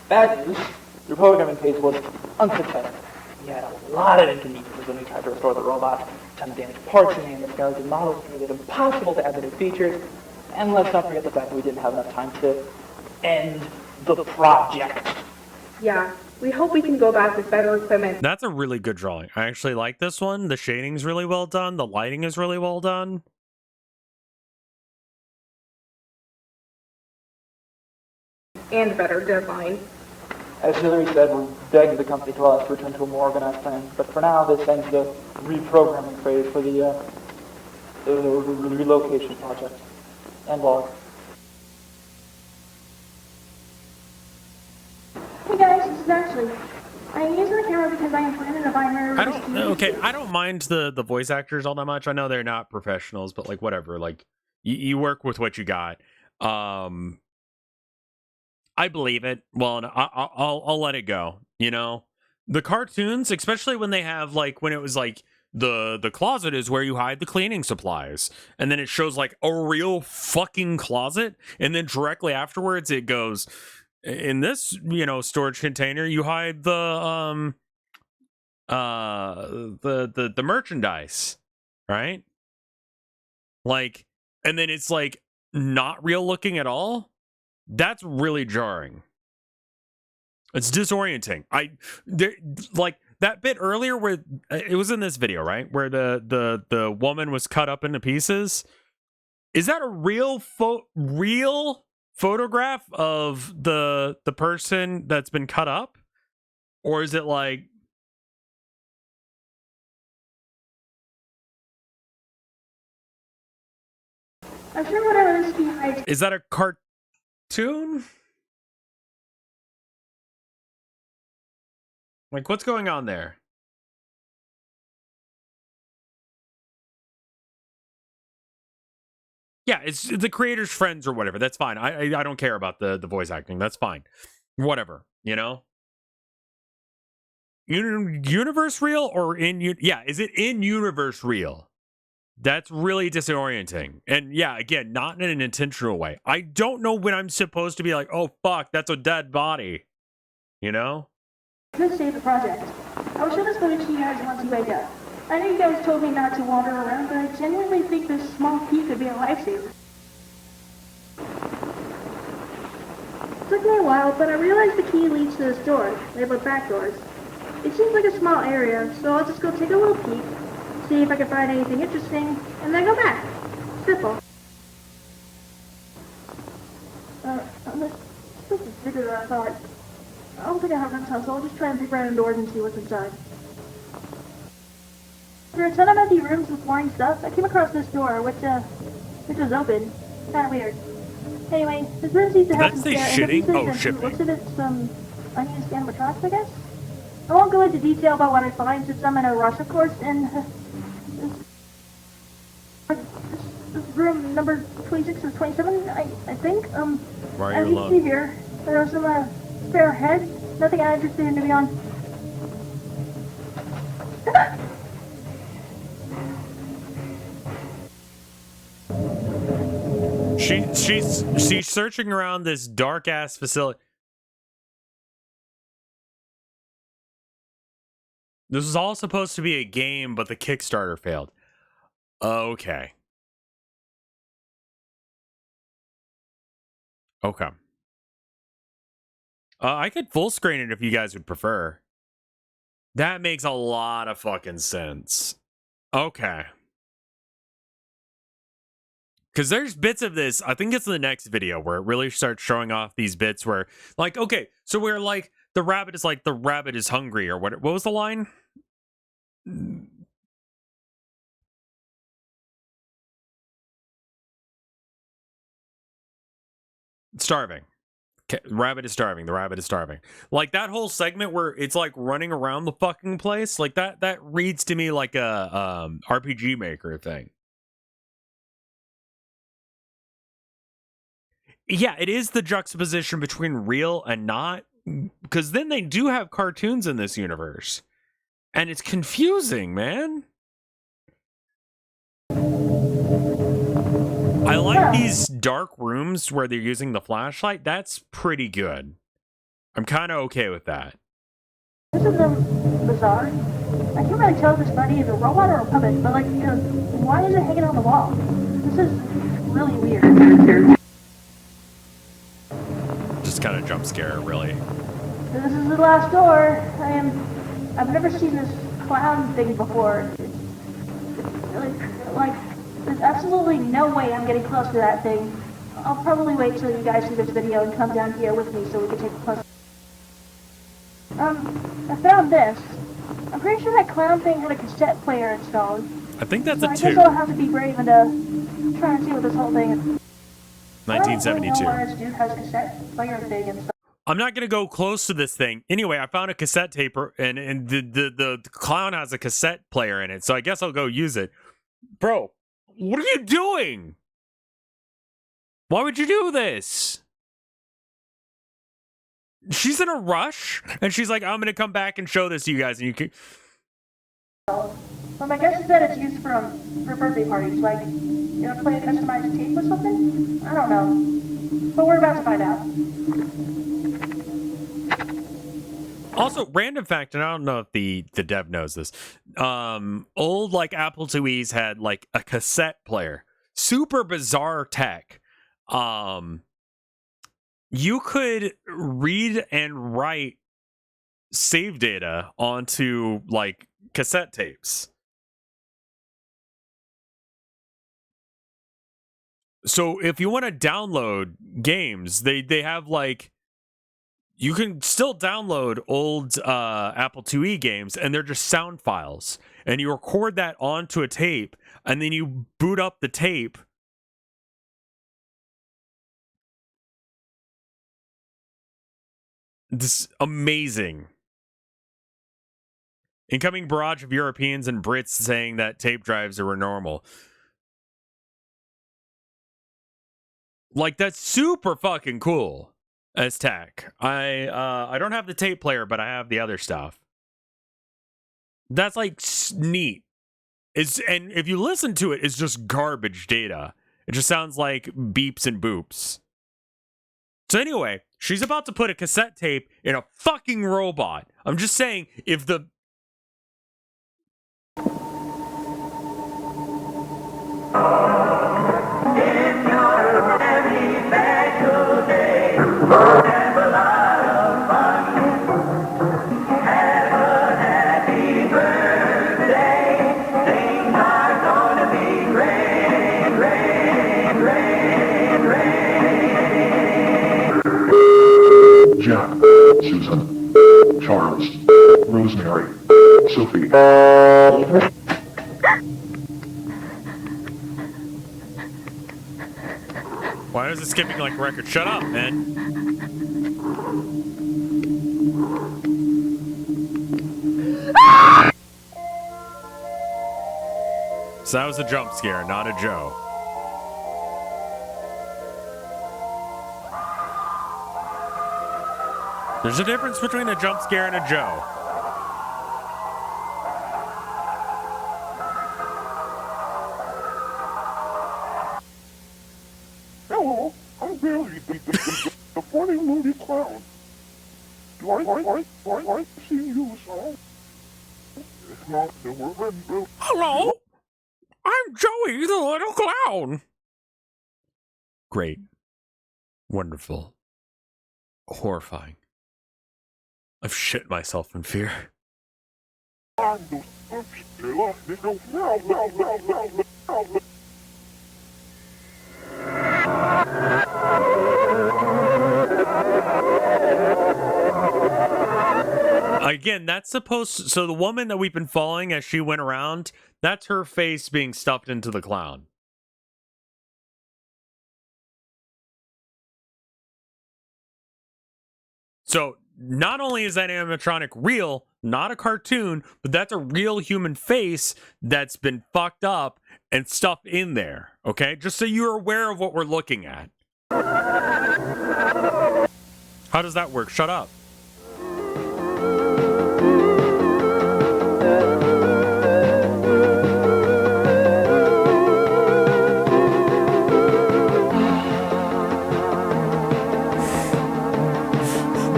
Bad news. The programming phase was unsuccessful. We had a lot of inconveniences when we tried to restore the robot. A ton of damaged parts and the skeleton models made it impossible to add the new features. And let's not forget the fact that we didn't have enough time to end the project. Yeah, we hope we can go back with better equipment. That's a really good drawing. I actually like this one. The shading's really well done. The lighting is really well done. And better deadline. As Hillary said, we begged the company to allow us to return to a more organized plan. But for now, this ends the reprogramming phase for the relocation project. And log. Hey guys, this is Ashley. I'm using the camera because I am planning to buy her. I don't mind the voice actors all that much. I know they're not professionals, but like whatever. Like you work with what you got. I believe it. Well, I'll let it go. You know, the cartoons, especially when they have like when it was like the closet is where you hide the cleaning supplies. And then it shows like a real fucking closet, and then directly afterwards it goes, in this, you know, storage container you hide the merchandise, right? Like, and then it's like not real looking at all. That's really jarring. It's disorienting. Like that bit earlier where it was in this video, right? Where the woman was cut up into pieces. Is that a real photograph of the person that's been cut up? Or is it like, I'm sure whatever this key hides. is that a cartoon? Like, what's going on there? Yeah, it's the creator's friends or whatever. That's fine. I don't care about the voice acting. That's fine. Whatever, you know? Universe real or yeah, is it in universe real? That's really disorienting. And yeah, again, not in an intentional way. I don't know when I'm supposed to be like, oh fuck, that's a dead body. You know? Could save the project. I will show this footage to you guys once you wake up. I know you guys told me not to wander around, but I genuinely think this small key could be a lifesaver. It took me a while, but I realized the key leads to this door, labeled back doors. It seems like a small area, so I'll just go take a little peek, see if I can find anything interesting, and then go back. Simple. This is bigger than I thought. I don't think I have enough time, so I'll just try and peek right indoors and see what's inside. There are a ton of empty rooms with boring stuff. I came across this door, which was open. Kinda weird. Anyway, this room seems to have some shitting? Oh, shipping. Looks at it, some unused animatronics, I guess? I won't go into detail about what I find since I'm in a rush, of course, and this room number 26 or 27, I think. Why are as you you can see here, there are some spare heads. Nothing I'm interested in, to be honest. She's searching around this dark ass facility. This was all supposed to be a game, but the Kickstarter failed. Okay. Okay. I could full screen it if you guys would prefer. That makes a lot of fucking sense. Okay. Because there's bits of this, I think it's in the next video, where it really starts showing off these bits where, like, okay, so where, like, the rabbit is hungry, or what was the line? Starving. Rabbit is starving. The rabbit is starving. Like, that whole segment where it's, like, running around the fucking place, like, that reads to me like a RPG Maker thing. Yeah, it is the juxtaposition between real and not, because then they do have cartoons in this universe. And it's confusing, man. I like these dark rooms where they're using the flashlight. That's pretty good. I'm kind of okay with that. This is bizarre. I can't really tell if this buddy is a robot or a puppet, but, like, why is it hanging on the wall? This is really weird. Just kind of jump scare, really. This is the last door. I've never seen this clown thing before. It's really, like, there's absolutely no way I'm getting close to that thing. I'll probably wait till you guys see this video and come down here with me so we can take a close. I found this. I'm pretty sure that clown thing had a cassette player installed. I think that's so a I 2. guess I'll have to be brave and try and see what this whole thing is. 1972. This dude has a cassette player thing and stuff. I'm not gonna go close to this thing. Anyway, I found a cassette tape, and the clown has a cassette player in it, so I guess I'll go use it. Bro, what are you doing? Why would you do this? She's in a rush, and she's like, I'm gonna come back and show this to you guys, and you can... But my guess is that it's used for birthday parties, like, you know, play a customized tape or something? I don't know. But we're about to find out. Also, random fact, and I don't know if the dev knows this. Old like Apple IIes had like a cassette player. Super bizarre tech. You could read and write save data onto like cassette tapes. So if you want to download games, they have like, you can still download old Apple IIe games, and they're just sound files. And you record that onto a tape, and then you boot up the tape. This is amazing. Incoming barrage of Europeans and Brits saying that tape drives are normal. Like, that's super fucking cool as tech. I don't have the tape player, but I have the other stuff. That's like neat. And if you listen to it, it's just garbage data. It just sounds like beeps and boops. So anyway, she's about to put a cassette tape in a fucking robot. I'm just saying, if the... Jack, Susan, Charles, Rosemary, Sophie. Why is it skipping like a record? Shut up, man. So that was a jump scare, not a Joe. There's a difference between a jump scare and a Joe. Hello, I'm Billy, the funny loony clown. Do I see you, song? If not, then we're ready, Bill. Hello, I'm Joey, the little clown. Great. Wonderful. Horrifying. I've shit myself in fear. Again, that's supposed to, so the woman that we've been following as she went around, that's her face being stuffed into the clown. So not only is that animatronic real, not a cartoon, but that's a real human face that's been fucked up and stuffed in there. Okay? Just so you're aware of what we're looking at. How does that work? Shut up.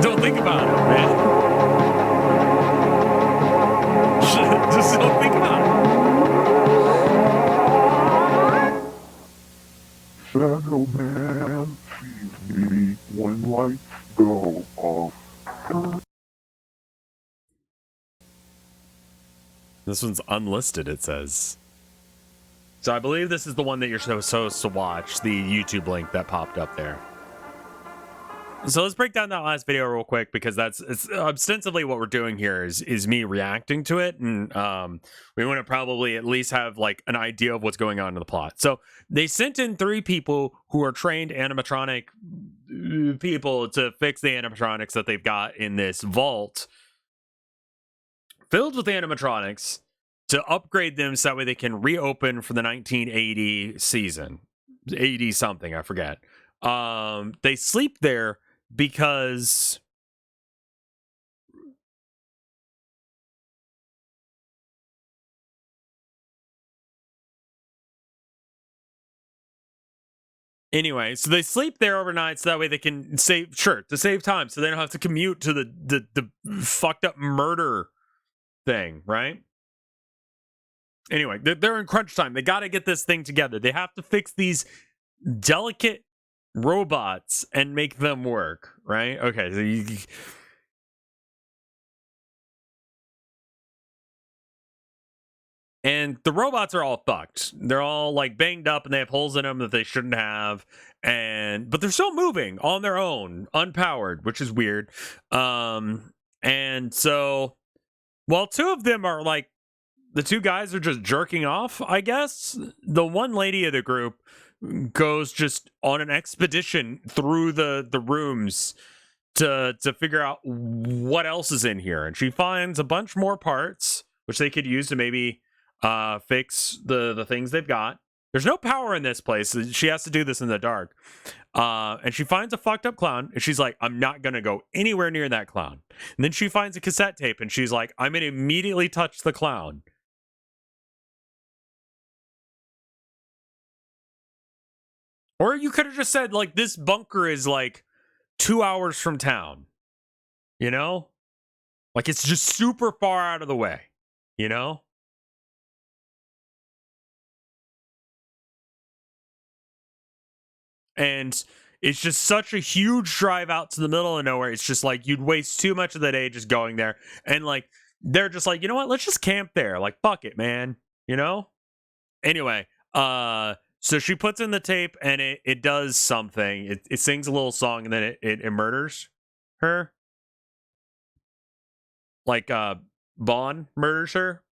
Don't think about it, man. Just don't think about it. Shadow Man sees me when lights go off. This one's unlisted, it says. So I believe this is the one that you're supposed to watch, the YouTube link that popped up there. So let's break down that last video real quick, because it's ostensibly what we're doing here is me reacting to it, and we want to probably at least have like an idea of what's going on in the plot. So they sent in 3 people who are trained animatronic people to fix the animatronics that they've got in this vault filled with animatronics to upgrade them so that way they can reopen for the 1980 season. 80 something, I forget. They sleep there because Anyway, so they sleep there overnight so that way they can to save time so they don't have to commute to the fucked up murder thing, right? Anyway, they're in crunch time. They got to get this thing together. They have to fix these delicate robots and make them work, right? Okay, so and the robots are all fucked. They're all like banged up and they have holes in them that they shouldn't have. But they're still moving on their own, unpowered, which is weird. And so while two of them are like, the two guys are just jerking off, I guess, the one lady of the group goes just on an expedition through the rooms to figure out what else is in here. And she finds a bunch more parts, which they could use to maybe fix the things they've got. There's no power in this place. She has to do this in the dark. And she finds a fucked up clown, and she's like, I'm not going to go anywhere near that clown. And then she finds a cassette tape, and she's like, I'm going to immediately touch the clown. Or you could have just said, like, this bunker is, like, 2 hours from town. You know? Like, it's just super far out of the way. You know? And it's just such a huge drive out to the middle of nowhere. It's just like, you'd waste too much of the day just going there. And, like, they're just like, you know what? Let's just camp there. Like, fuck it, man. You know? Anyway, so she puts in the tape and it does something. It sings a little song and then it murders her. Like Bond murders her.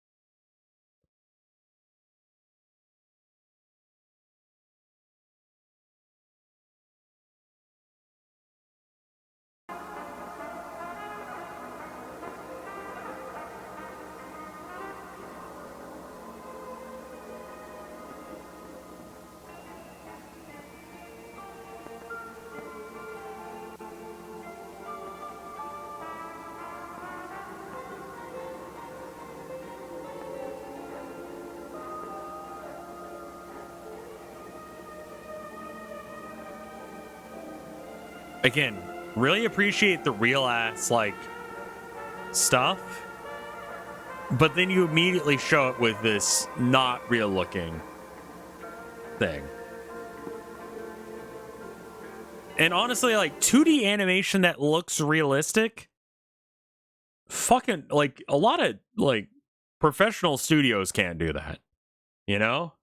Again, really appreciate the real ass like stuff, but then you immediately show it with this not real looking thing. And honestly, like 2D animation that looks realistic, fucking like a lot of like professional studios can't do that, you know?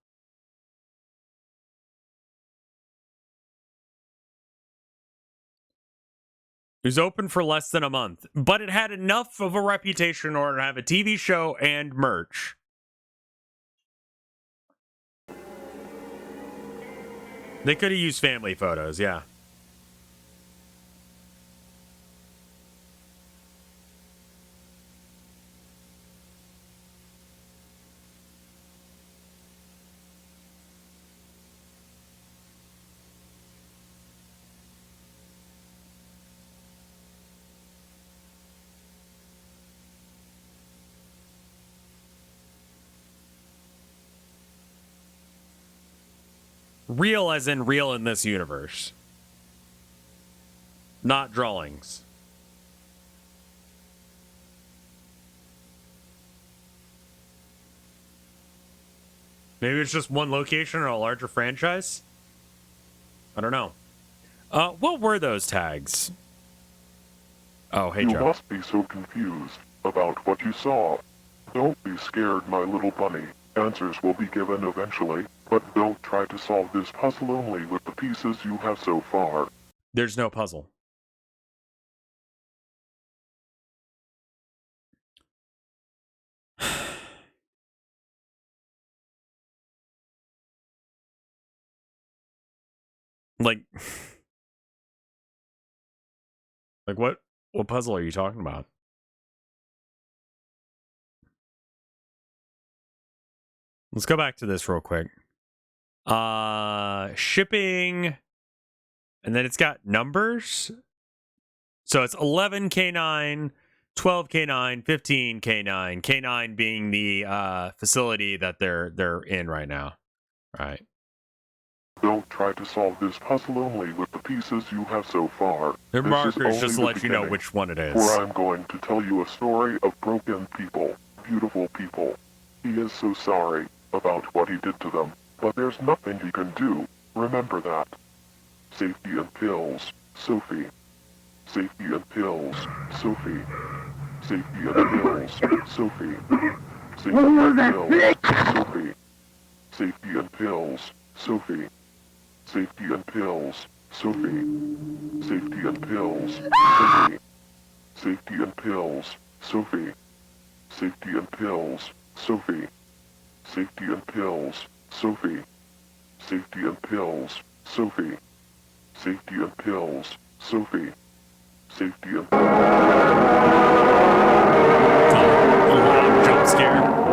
It was open for less than a month, but it had enough of a reputation in order to have a TV show and merch. They could have used family photos, yeah. Real as in real in this universe. Not drawings. Maybe it's just one location or a larger franchise? I don't know. What were those tags? Oh, hey, Joe. You must be so confused about what you saw. Don't be scared, my little bunny. Answers will be given eventually, but don't try to solve this puzzle only with the pieces you have so far. There's no puzzle. Like what puzzle are you talking about? Let's go back to this real quick. Shipping, and then it's got numbers. So it's 11K9, 12K9, 15K9. K9 being the facility that they're in right now. Right. Don't try to solve this puzzle only with the pieces you have so far. Their This is markers just to only the let you know beginning, which one it is. For I'm going to tell you a story of broken people, beautiful people. He is so sorry about what he did to them, but there's nothing he can do. Remember that. Safety and pills, Sophie. Safety and pills, Sophie. Safety and pills, Sophie. Safety and pills, Sophie. Safety and pills, Sophie. Safety and pills, Sophie. Safety and pills, Sophie. Safety and pills, Sophie. Safety and pills, Sophie. Safety and pills, Sophie. Safety and pills, Sophie. Safety and pills, Sophie. Safety and loud jump scare.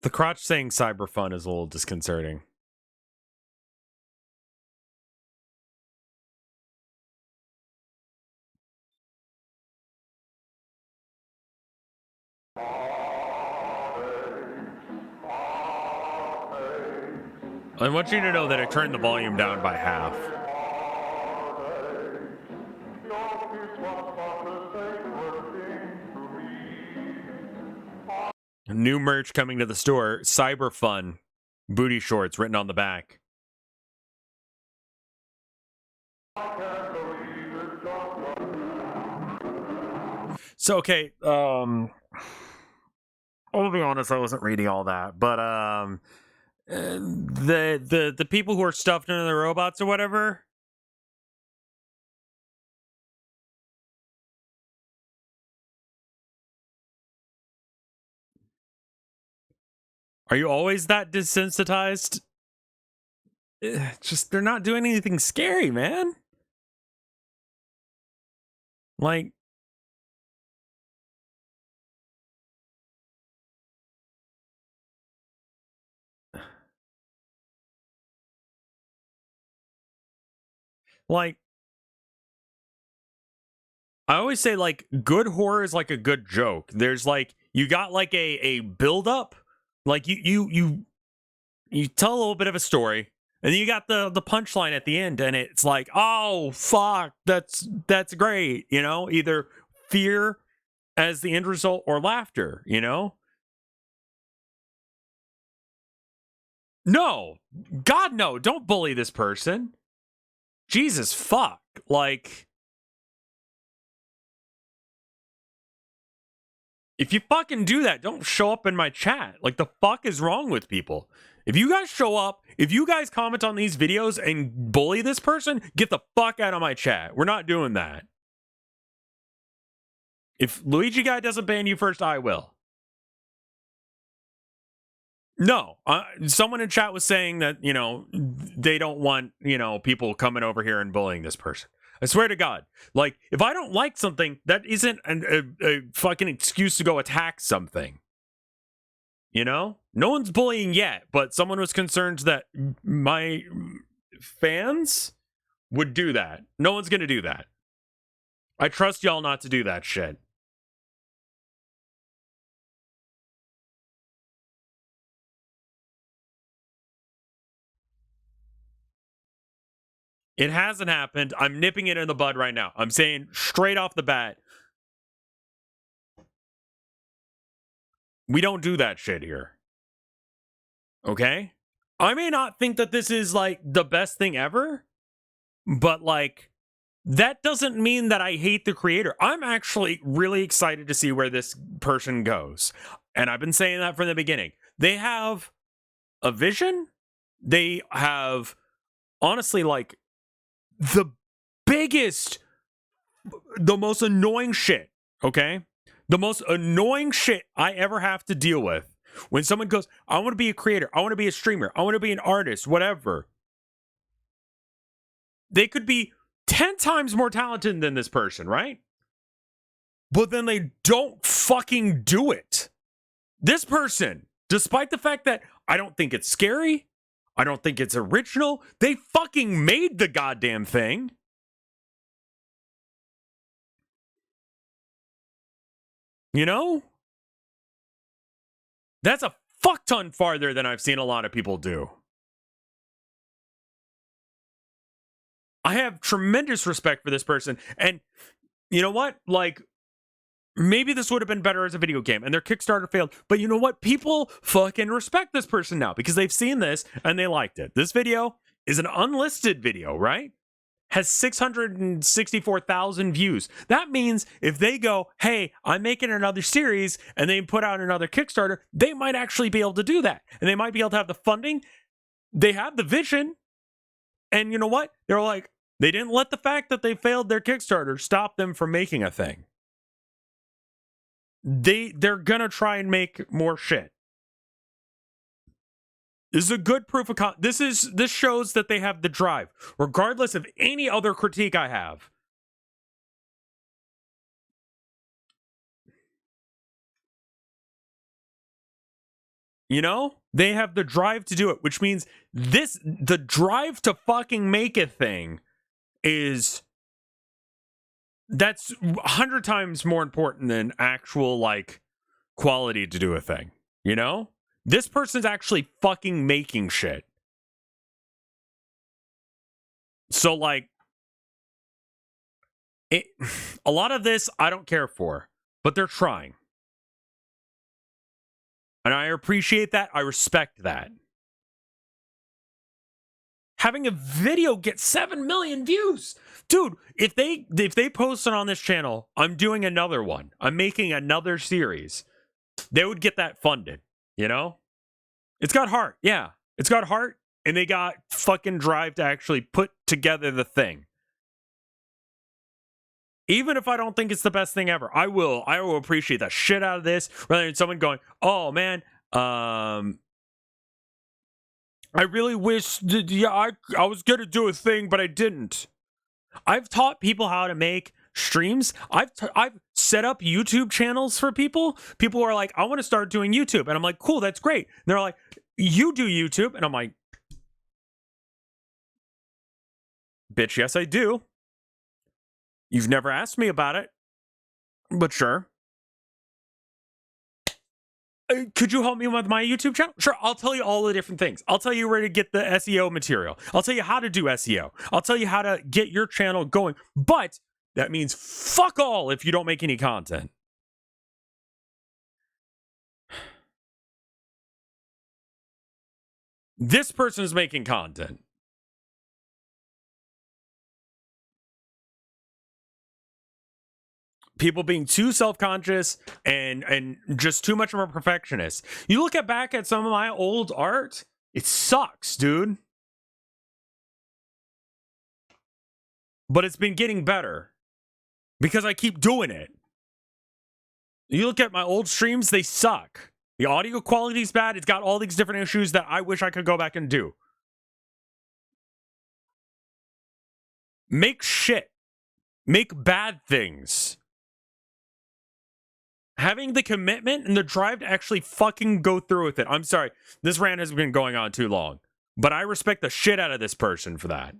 The crotch saying cyber fun is a little disconcerting. I want you to know that I turned the volume down by half. New merch coming to the store. Cyber fun. Booty shorts written on the back. So, okay, I'll be honest, I wasn't reading all that, but the people who are stuffed into the robots or whatever, are you always that desensitized? Just, they're not doing anything scary, man. Like, I always say, like, good horror is like a good joke. There's like, you got like a build up, like you tell a little bit of a story, and then you got the punchline at the end, and it's like, oh fuck, that's great, you know, either fear as the end result or laughter, you know. No, God, no, don't bully this person. Jesus fuck, like, if you fucking do that, don't show up in my chat. Like, the fuck is wrong with people? If you guys show up, if you guys comment on these videos and bully this person, get the fuck out of my chat. We're not doing that. If Luigi guy doesn't ban you first, I will. No, someone in chat was saying that, you know, they don't want, you know, people coming over here and bullying this person. I swear to God, like, if I don't like something, that isn't a fucking excuse to go attack something. You know? No one's bullying yet, but someone was concerned that my fans would do that. No one's gonna do that. I trust y'all not to do that shit. It hasn't happened. I'm nipping it in the bud right now. I'm saying straight off the bat, we don't do that shit here. Okay? I may not think that this is like the best thing ever, but like, that doesn't mean that I hate the creator. I'm actually really excited to see where this person goes. And I've been saying that from the beginning. They have a vision. They have, honestly, like, the biggest, the most annoying shit, okay? The most annoying shit I ever have to deal with when someone goes, I want to be a creator, I want to be a streamer, I want to be an artist, whatever. They could be 10 times more talented than this person, right? But then they don't fucking do it. This person, despite the fact that I don't think it's scary, I don't think it's original, they fucking made the goddamn thing. You know? That's a fuck ton farther than I've seen a lot of people do. I have tremendous respect for this person. And you know what? Like, maybe this would have been better as a video game and their Kickstarter failed. But you know what? People fucking respect this person now because they've seen this and they liked it. This video is an unlisted video, right? Has 664,000 views. That means if they go, hey, I'm making another series, and they put out another Kickstarter, they might actually be able to do that. And they might be able to have the funding. They have the vision. And you know what? They're like, they didn't let the fact that they failed their Kickstarter stop them from making a thing. They're gonna try and make more shit. This is a good proof of this shows that they have the drive, regardless of any other critique I have. You know, they have the drive to do it, which means the drive to fucking make a thing that's 100 times more important than actual like quality to do a thing, you know? This person's actually fucking making shit. So, like, a lot of this I don't care for, but they're trying. And I appreciate that. I respect that. Having a video get 7 million views. Dude, if they post it on this channel, I'm doing another one. I'm making another series. They would get that funded. You know? It's got heart. Yeah. It's got heart. And they got fucking drive to actually put together the thing. Even if I don't think it's the best thing ever, I will appreciate the shit out of this rather than someone going, oh man, I really wish that, yeah, I was gonna do a thing, but I didn't. I've taught people how to make streams. I've set up YouTube channels for people. People are like, I want to start doing YouTube. And I'm like, cool, that's great. And they're like, you do YouTube? And I'm like, bitch, yes, I do. You've never asked me about it, but sure. Could you help me with my YouTube channel? Sure, I'll tell you all the different things. I'll tell you where to get the SEO material. I'll tell you how to do SEO. I'll tell you how to get your channel going. But that means fuck all if you don't make any content. This person is making content. People being too self-conscious and just too much of a perfectionist. You look back at some of my old art, it sucks, dude. But it's been getting better because I keep doing it. You look at my old streams, they suck. The audio quality is bad. It's got all these different issues that I wish I could go back and do. Make shit. Make bad things. Having the commitment and the drive to actually fucking go through with it. I'm sorry, this rant has been going on too long, but I respect the shit out of this person for that.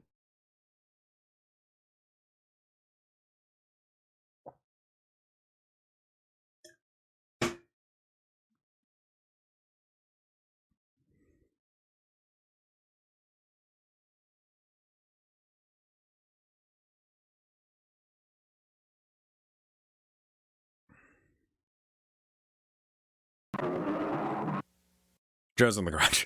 Joe's in the garage.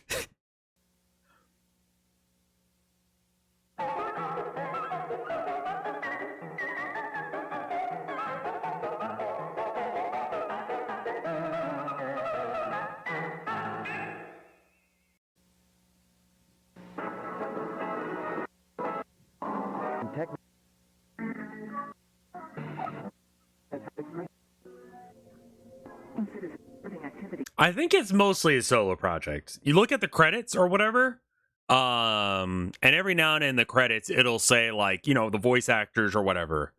I think it's mostly a solo project. You look at the credits or whatever, and every now and then in the credits it'll say like, you know, the voice actors or whatever.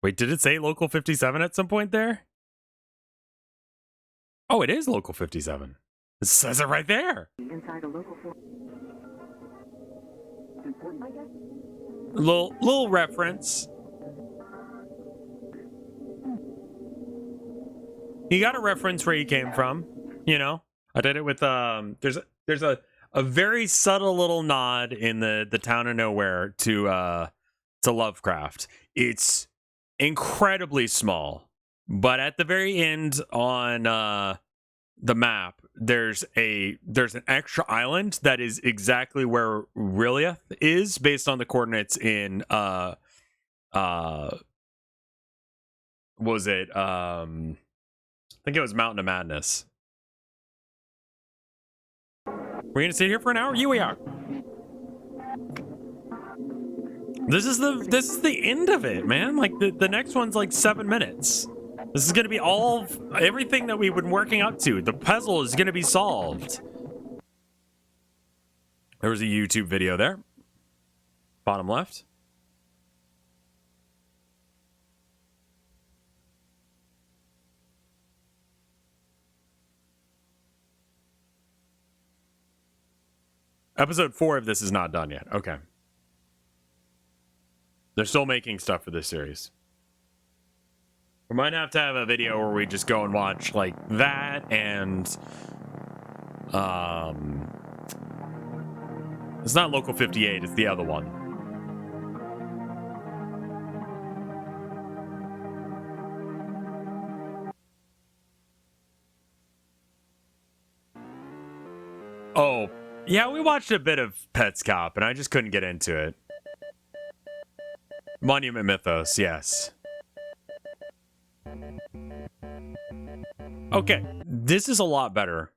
Wait, did it say Local 57 at some point there? Oh, it is Local 57. It says it right there. Inside a local Little reference. You got a reference where you came from, you know. I did it with there's a very subtle little nod in the town of nowhere to Lovecraft. It's incredibly small, but at the very end on the map, there's an extra island that is exactly where Rilliath is based on the coordinates in was it I think it was Mountain of Madness. We're gonna sit here for an hour? Yeah, we are. This is the end of it, man. Like the next one's like 7 minutes. This is gonna be everything that we've been working up to. The puzzle is gonna be solved. There was a YouTube video there. Bottom left. Episode 4 of this is not done yet. Okay. They're still making stuff for this series. We might have to have a video where we just go and watch like that and it's not Local 58, it's the other one. Oh, yeah, we watched a bit of Pets Cop and I just couldn't get into it. Monument Mythos, yes. Okay, this is a lot better.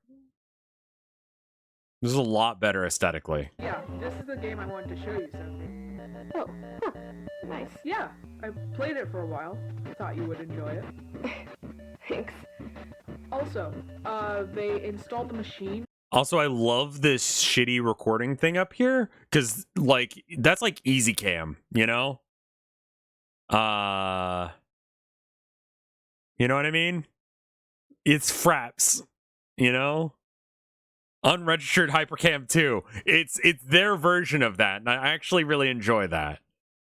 This is a lot better aesthetically. Yeah, this is the game I wanted to show you something. Oh, huh. Nice. Yeah, I played it for a while. Thought you would enjoy it. Thanks. Also, they installed the machine. Also, I love this shitty recording thing up here, because, like, that's like easy cam, you know? You know what I mean? It's Fraps, you know? Unregistered Hypercam 2. It's their version of that, and I actually really enjoy that.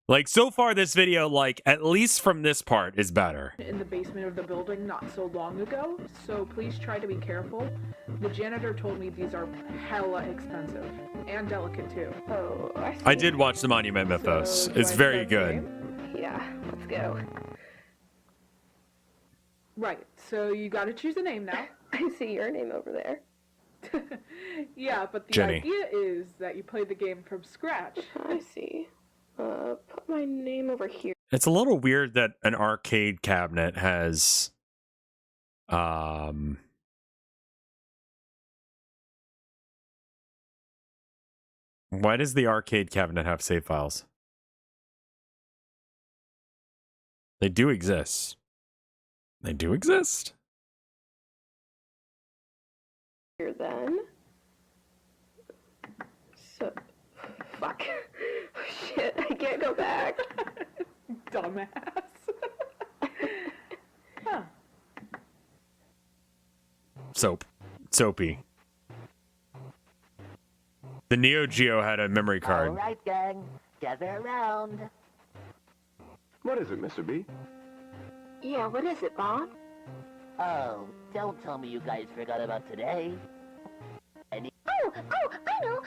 Like, so far this video, like, at least from this part, is better. In the basement of the building not so long ago, so please try to be careful. The janitor told me these are hella expensive. And delicate, too. Oh, I see. I did watch the Monument Mythos. It's very good. Yeah, let's go. Right, so you gotta choose a name now. I see your name over there. Yeah, but the Jenny. idea is that you play the game from scratch. I see. Put my name over here. It's a little weird that an arcade cabinet has why does the arcade cabinet have save files? They do exist. They do exist. Here then. So, fuck. Shit, I can't go back. Dumbass. Huh. Soapy. The Neo Geo had a memory card. All right, gang, gather around. What is it, Mr. B? Yeah, what is it, Bob? Oh, don't tell me you guys forgot about today. Oh, I know.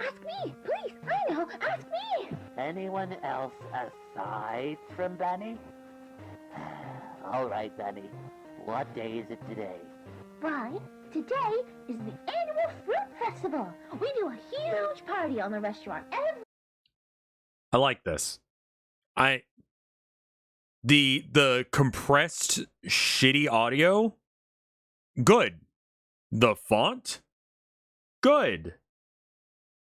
Ask me, please. I know, ask me. Anyone else aside from Benny? All right, Benny. What day is it today? Right, today is the annual fruit festival. We do a huge party on the restaurant every... I like this. The compressed shitty audio, good. The font, good.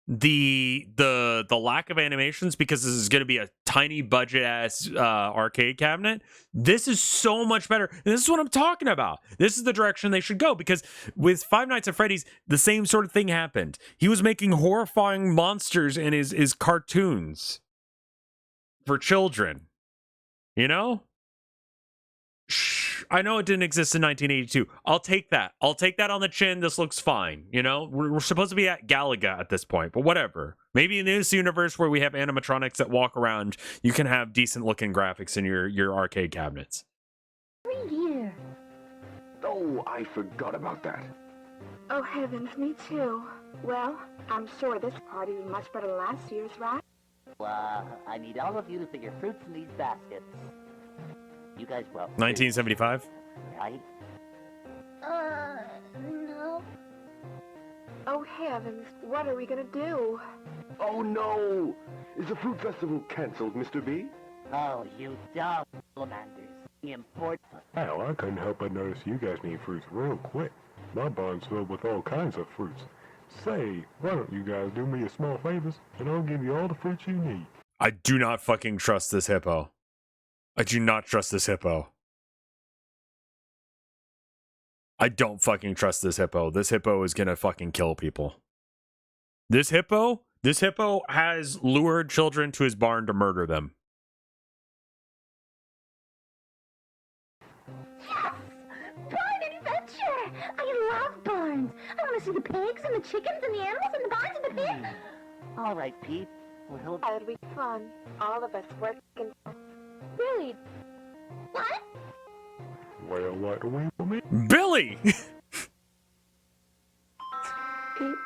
The lack of animations, because this is going to be a tiny budget ass arcade cabinet. This is so much better. And this is what I'm talking about. This is the direction they should go, because with Five Nights at Freddy's, the same sort of thing happened. He was making horrifying monsters in his cartoons for children. You know? Shh, I know it didn't exist in 1982. I'll take that. I'll take that on the chin. This looks fine. You know, we're supposed to be at Galaga at this point, but whatever. Maybe in this universe where we have animatronics that walk around, you can have decent looking graphics in your arcade cabinets. Here. Oh, I forgot about that. Oh heavens, me too. Well, I'm sure this party was much better than last year's, right? I need all of you to put your fruits in these baskets. You guys will. 1975? Right? No. Oh heavens, what are we gonna do? Oh no! Is the fruit festival cancelled, Mr. B? Oh, you dumb salamanders. The important... Hell, I couldn't help but notice you guys need fruits real quick. My barn's filled with all kinds of fruits. Say, why don't you guys do me a small favors, and I'll give you all the fruits you need. I do not fucking trust this hippo. I do not trust this hippo. I don't fucking trust this hippo. This hippo is gonna fucking kill people. This hippo has lured children to his barn to murder them. Yes! Barn adventure! I love barns. I want to see the pigs and the chickens and the animals and the barns and the pigs. All right, Pete. Well, It'll be fun. All of us working. Really? What? Well, what do we for me? Billy! Pete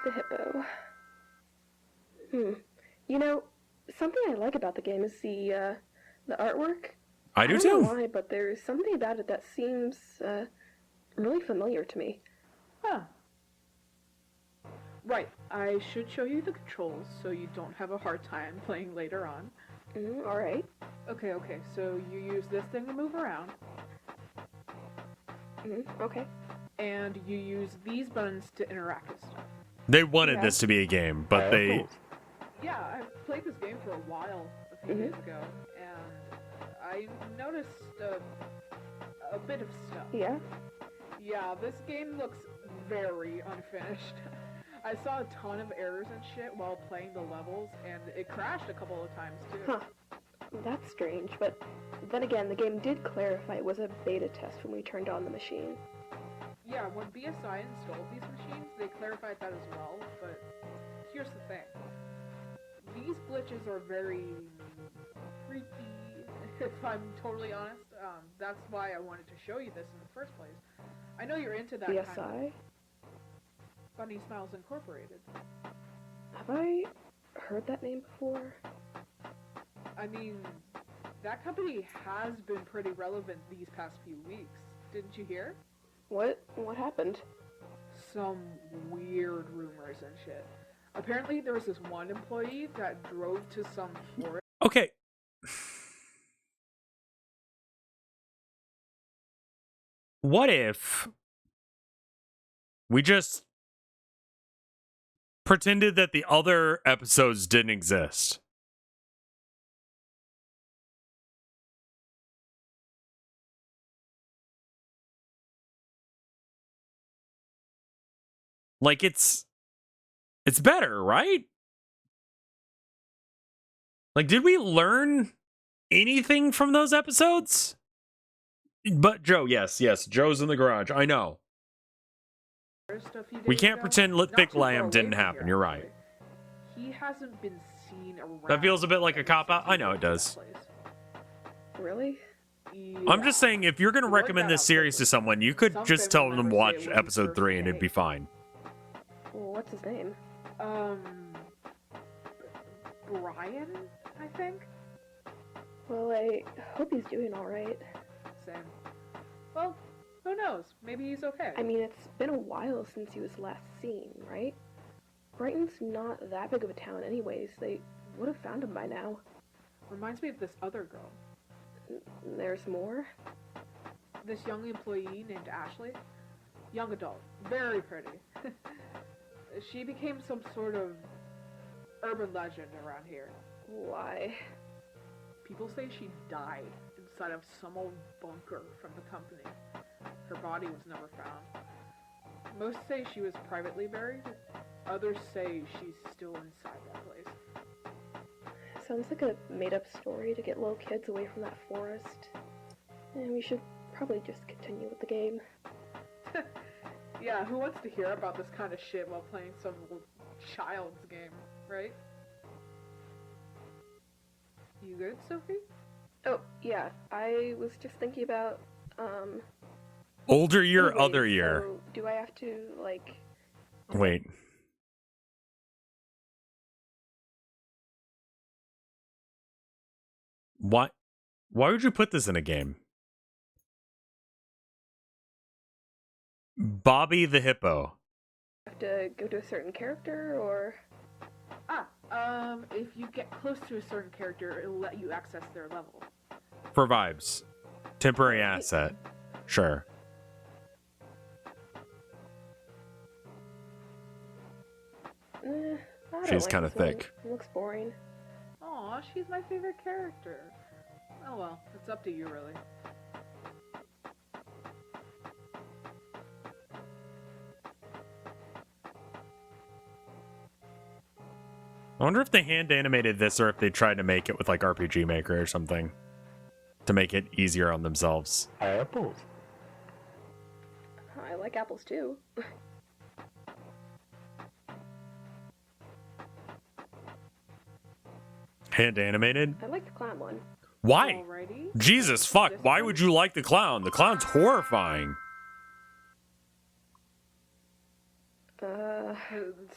the hippo. You know, something I like about the game is the artwork. I do don't too. know why, but there's something about it that seems really familiar to me. Huh. Right, I should show you the controls so you don't have a hard time playing later on. Alright. Okay, so you use this thing to move around. Okay. And you use these buttons to interact with stuff. They wanted this to be a game, but they... Yeah, I played this game for a while a few days ago, and I noticed a bit of stuff. Yeah? Yeah, this game looks very unfinished. I saw a ton of errors and shit while playing the levels, and it crashed a couple of times too. Huh. That's strange, but then again, the game did clarify it was a beta test when we turned on the machine. Yeah, when BSI installed these machines, they clarified that as well, but here's the thing. These glitches are very creepy, if I'm totally honest. That's why I wanted to show you this in the first place. I know you're into that BSI? kind of... Funny Smiles Incorporated. Have I heard that name before? I mean, that company has been pretty relevant these past few weeks. Didn't you hear? What happened? Some weird rumors and shit. Apparently there was this one employee that drove to some forest. Okay. What if we just pretended that the other episodes didn't exist? Like, it's better, right? Like, did we learn anything from those episodes? But Joe, yes, Joe's in the garage. I know. We can't pretend Thick Lamb didn't happen. You're right. He hasn't been seen around. That feels a bit like a cop-out. I know it does. Really? Yeah. I'm just saying, if you're going to recommend this series to someone, you could just tell them to watch episode 3 and it'd be fine. Well, what's his name? Brian, I think? Well, I hope he's doing alright. Same. Well, who knows? Maybe he's okay. I mean, it's been a while since he was last seen, right? Brighton's not that big of a town anyways. They would have found him by now. Reminds me of this other girl. There's more? This young employee named Ashley. Young adult. Very pretty. She became some sort of urban legend around here. Why? People say she died inside of some old bunker from the company. Her body was never found. Most say she was privately buried. Others say she's still inside that place. Sounds like a made-up story to get little kids away from that forest. And we should probably just continue with the game. Yeah, who wants to hear about this kind of shit while playing some child's game, right? You good, Sophie? Oh, yeah. I was just thinking about, Older year, anyway, other year. So do I have to, like... Wait. What? Why would you put this in a game? Bobby the Hippo. Have to go to a certain character, or... If you get close to a certain character, it'll let you access their level. For vibes. Temporary asset. Sure. I don't She's like kind of this one. thick. It looks boring. Aw, she's my favorite character. Oh well, it's up to you, really. I wonder if they hand animated this or if they tried to make it with like RPG Maker or something to make it easier on themselves. Apples. I like apples too. Hand animated? I like the clown one. Why? Alrighty. Jesus fuck, why would you like the clown? The clown's horrifying.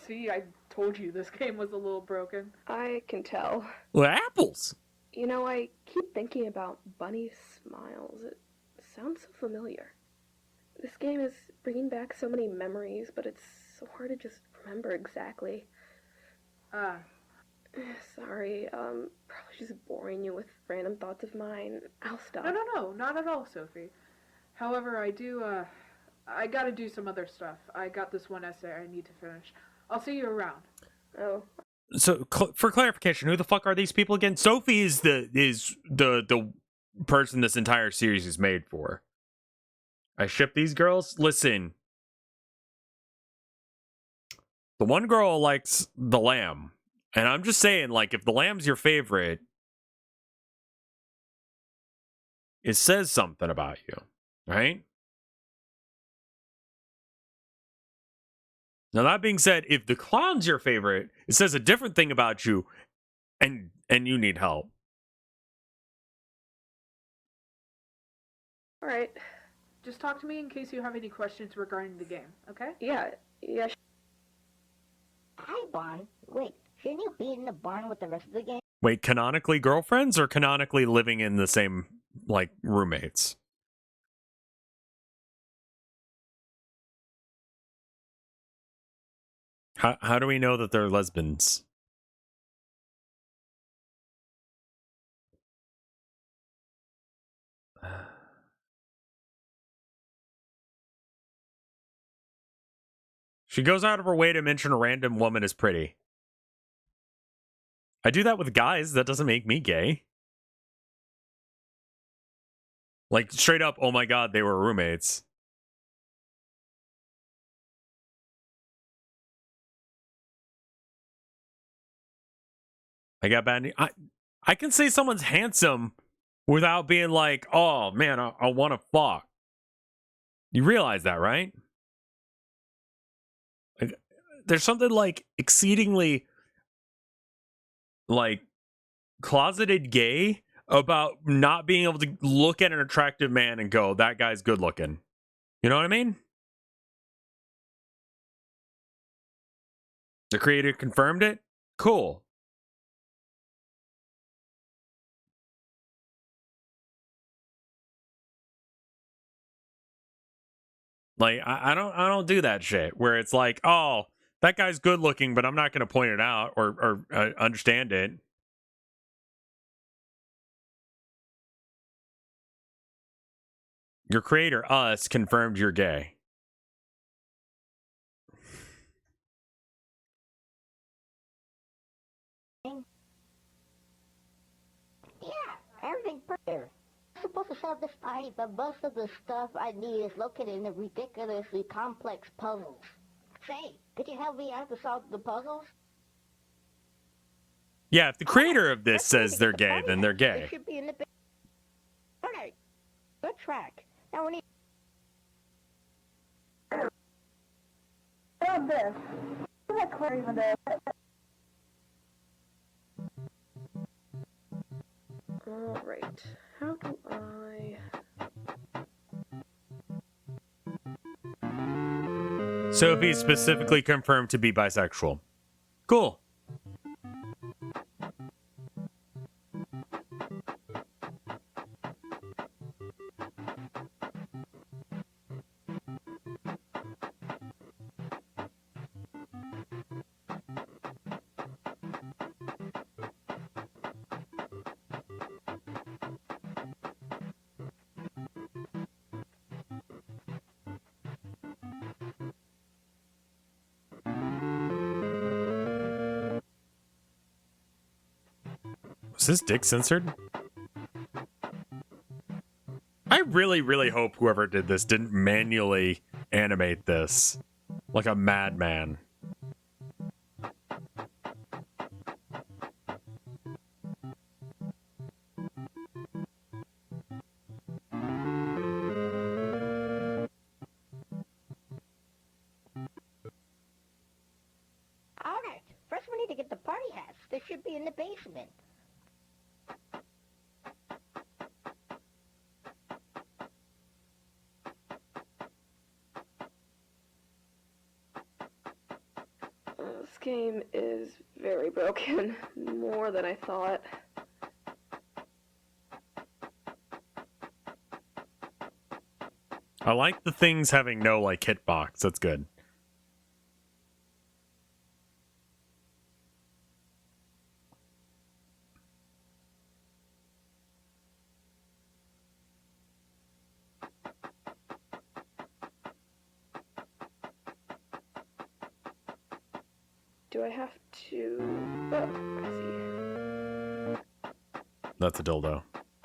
See, I told you this game was a little broken. I can tell. Well, apples. You know, I keep thinking about Bunny Smiles. It sounds so familiar. This game is bringing back so many memories, but it's so hard to just remember exactly. Sorry, probably just boring you with random thoughts of mine. I'll stop. No, not at all, Sophie. However, I gotta do some other stuff. I got this one essay I need to finish. I'll see you around. Oh. So for clarification, who the fuck are these people again? Sophie is the person this entire series is made for. I ship these girls. Listen, the one girl likes the lamb, and I'm just saying, like, if the lamb's your favorite, it says something about you, right? Now, that being said, if the clown's your favorite, it says a different thing about you, and you need help. All right. Just talk to me in case you have any questions regarding the game, okay? Yeah. Hi, Barn. Wait, shouldn't you be in the barn with the rest of the gang? Wait, canonically girlfriends or canonically living in the same, like, roommates? How do we know that they're lesbians? She goes out of her way to mention a random woman as pretty. I do that with guys. That doesn't make me gay. Like, straight up, oh my god, they were roommates. I got bad news. I can say someone's handsome without being like, oh man, I want to fuck. You realize that, right? Like, there's something like exceedingly like closeted gay about not being able to look at an attractive man and go, that guy's good looking. You know what I mean? The creator confirmed it? Cool. Like, I don't do that shit where it's like, oh, that guy's good looking, but I'm not going to point it out or understand it. Your creator, us, confirmed you're gay. Yeah, Everything prepared. I'm supposed to solve this party, but most of the stuff I need is located in the ridiculously complex puzzles. Say, could you help me out to solve the puzzles? Yeah, if the creator of this says they're gay, then they're It gay. should be in the... Alright, good track. Now we need... Grab this. What's that clear even there? Alright, how do I... Sophie specifically confirmed to be bisexual. Cool. Was his dick censored? I really, really hope whoever did this didn't manually animate this like a madman. Alright, first we need to get the party hats. They should be in the basement. This game is very broken. More than I thought. I like the things having no, like, hitbox. That's good. Do I have to... Oh, I see. That's a dildo.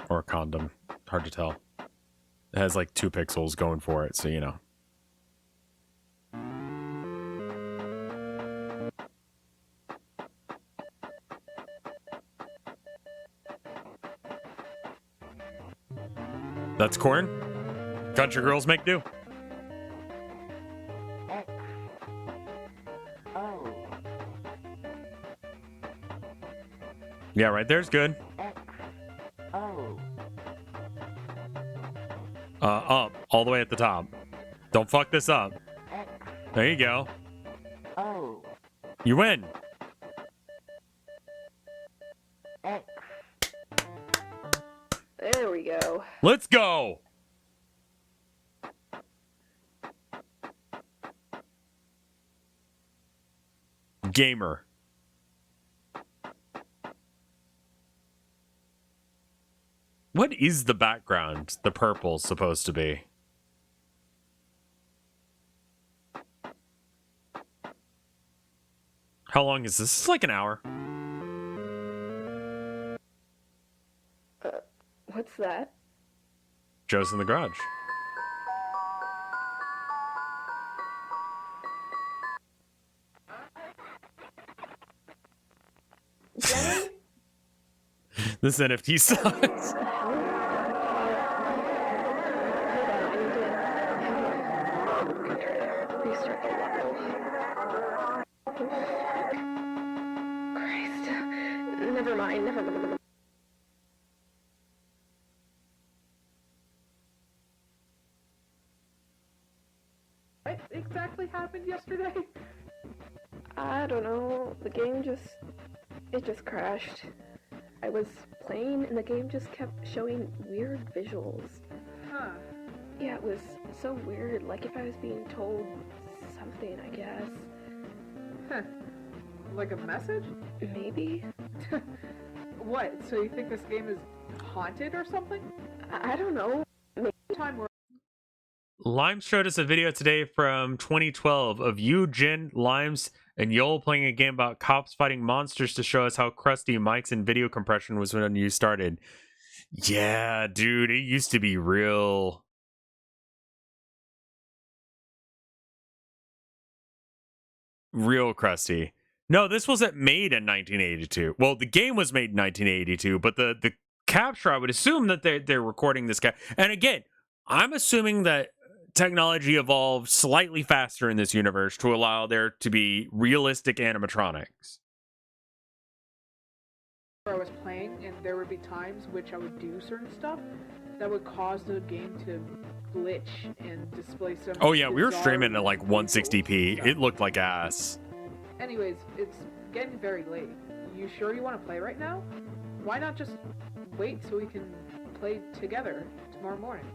Or a condom. Hard to tell. It has like 2 pixels going for it, so you know. That's corn. Country girls make do. Yeah, right there's good. Up. All the way at the top. Don't fuck this up. There you go. You win. There we go. Let's go. Gamer. What is the background the purple's supposed to be? How long is this? It's like an hour. What's that? Joe's in the garage. This NFT sucks. Christ. Never mind, never mind. What exactly happened yesterday? I don't know. The game it just crashed. I was playing and the game just kept showing weird visuals. Huh. Yeah, it was so weird, like if I was being told something, I guess. Huh. Like a message? Maybe? What? So you think this game is haunted or something? I don't know. Maybe. Time where Limes showed us a video today from 2012 of you, Jin, Limes, and Yol playing a game about cops fighting monsters to show us how crusty mics and video compression was when you started. Yeah, dude, it used to be real crusty. No, this wasn't made in 1982. Well, the game was made in 1982, but the capture, I would assume that they're recording this guy. And again, I'm assuming that technology evolved slightly faster in this universe to allow there to be realistic animatronics. I was playing, and there would be times which I would do certain stuff that would cause the game to glitch and display some. Oh yeah, we were bizarre streaming at like 160p. It looked like ass. Anyways, it's getting very late. You sure you want to play right now? Why not just wait so we can play together tomorrow morning?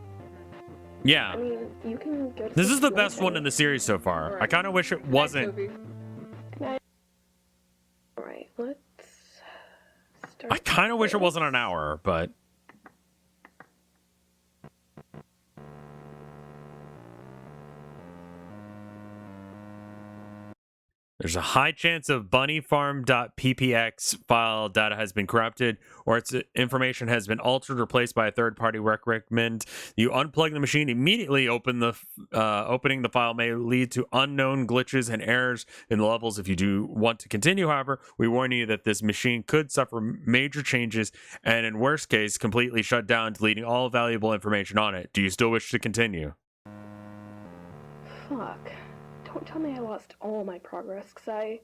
Yeah. I mean, you can go to This is the sleep best now. one in the series so far. I kind of wish it wasn't. Alright, let's start. I kind of wish it wasn't an hour, but there's a high chance of bunnyfarm.ppx file data has been corrupted or its information has been altered or replaced by a third-party recommend. You unplug the machine immediately. Opening the file may lead to unknown glitches and errors in the levels. If you do want to continue, however, we warn you that this machine could suffer major changes and, in worst case, completely shut down, deleting all valuable information on it. Do you still wish to continue? Fuck. Don't tell me I lost all my progress, because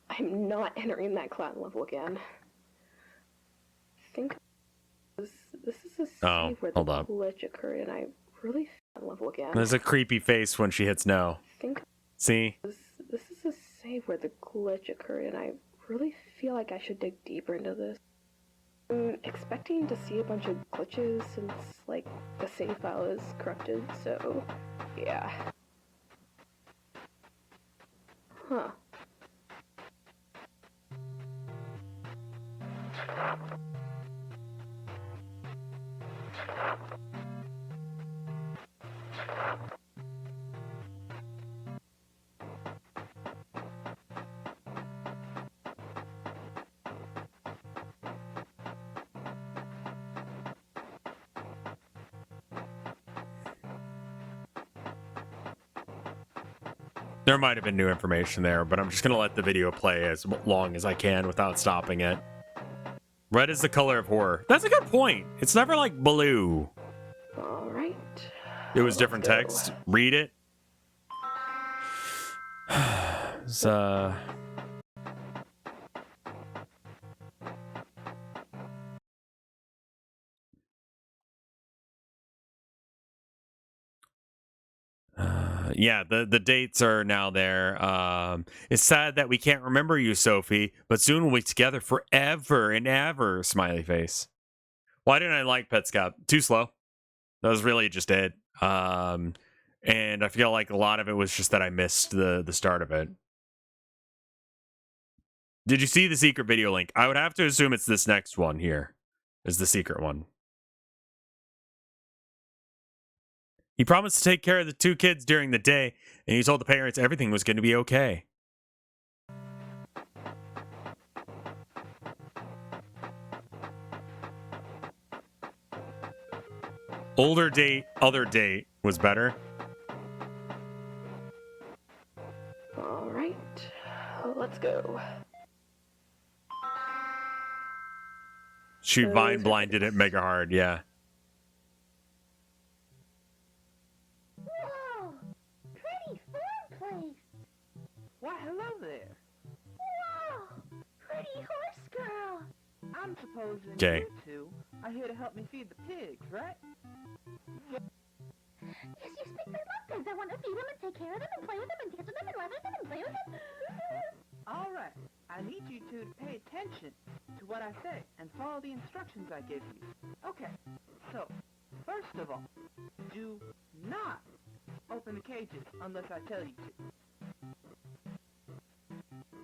I'm not entering that clown level again. I think this is a save where the hold up. glitch occurred, and I really that level again. There's a creepy face when she hits no. See? This is a save where the glitch occurred, and I really feel like I should dig deeper into this. I'm expecting to see a bunch of glitches since, like, the save file is corrupted, so yeah. Huh. There might have been new information there, but I'm just going to let the video play as long as I can without stopping it. Red is the color of horror. That's a good point. It's never like blue. All right. It was different text. Read it. It's, yeah, the dates are now there. It's sad that we can't remember you, Sophie, but soon we'll be together forever and ever, smiley face. Why didn't I like Petscap? Too slow. That was really just it. And I feel like a lot of it was just that I missed the start of it. Did you see the secret video link? I would have to assume it's this next one here. Is the secret one. He promised to take care of the two kids during the day, and he told the parents everything was going to be okay. Older date, other date was better. All right, let's go. She vine blinded it mega hard, yeah. Whoa! Pretty fun place! Why, hello there. Whoa! Pretty horse girl! I'm supposing Okay. you two are here to help me feed the pigs, right? Yes, you speak my love, I want to feed them and take care of them and play with them and dance with them and run with them and play with them. All right. I need you two to pay attention to what I say and follow the instructions I give you. Okay. So, first of all, do not open the cages unless I tell you to.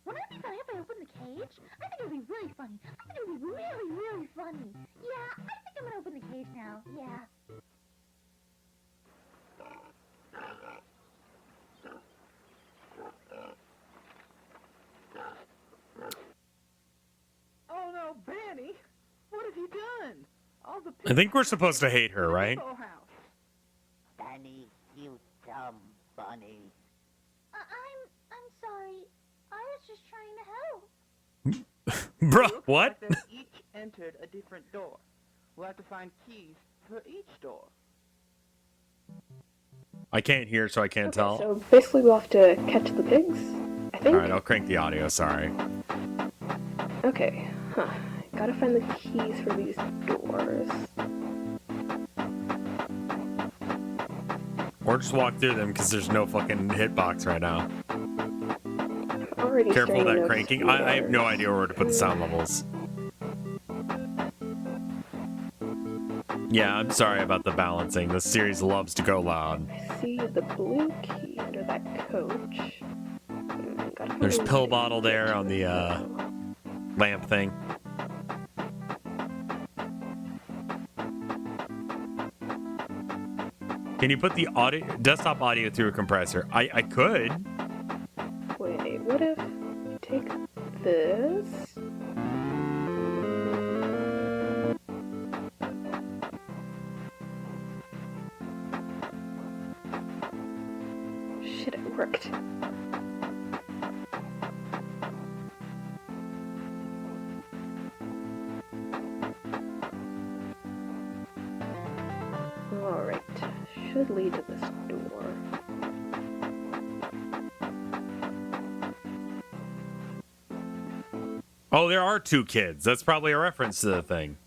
Wouldn't it be funny if I opened the cage? I think it would be really funny. I think it would be really, really funny. Yeah, I think I'm gonna open the cage now. Yeah. Oh no, Benny! What have you done? All I think we're supposed to hate her, right? Danny, you dumb bunny. I'm sorry. I was just trying to help. Bruh, what? They've each entered a different door. We'll have to find keys for each door. I can't hear, so I can't tell. So basically we'll have to catch the pigs, I think? Alright, I'll crank the audio, sorry. Okay, gotta find the keys for these doors. Or just walk through them, because there's no fucking hitbox right now. Already Careful of that starting to cranking. notice I have no idea where to put the sound levels. Yeah, I'm sorry about the balancing. This series loves to go loud. I see the blue key under that coach. There's pill bottle there on the lamp thing. Can you put the audio, desktop audio through a compressor? I could. Wait, what if I take this? Shit, it worked. Alright, should lead to this door. Oh, there are two kids. That's probably a reference to the thing.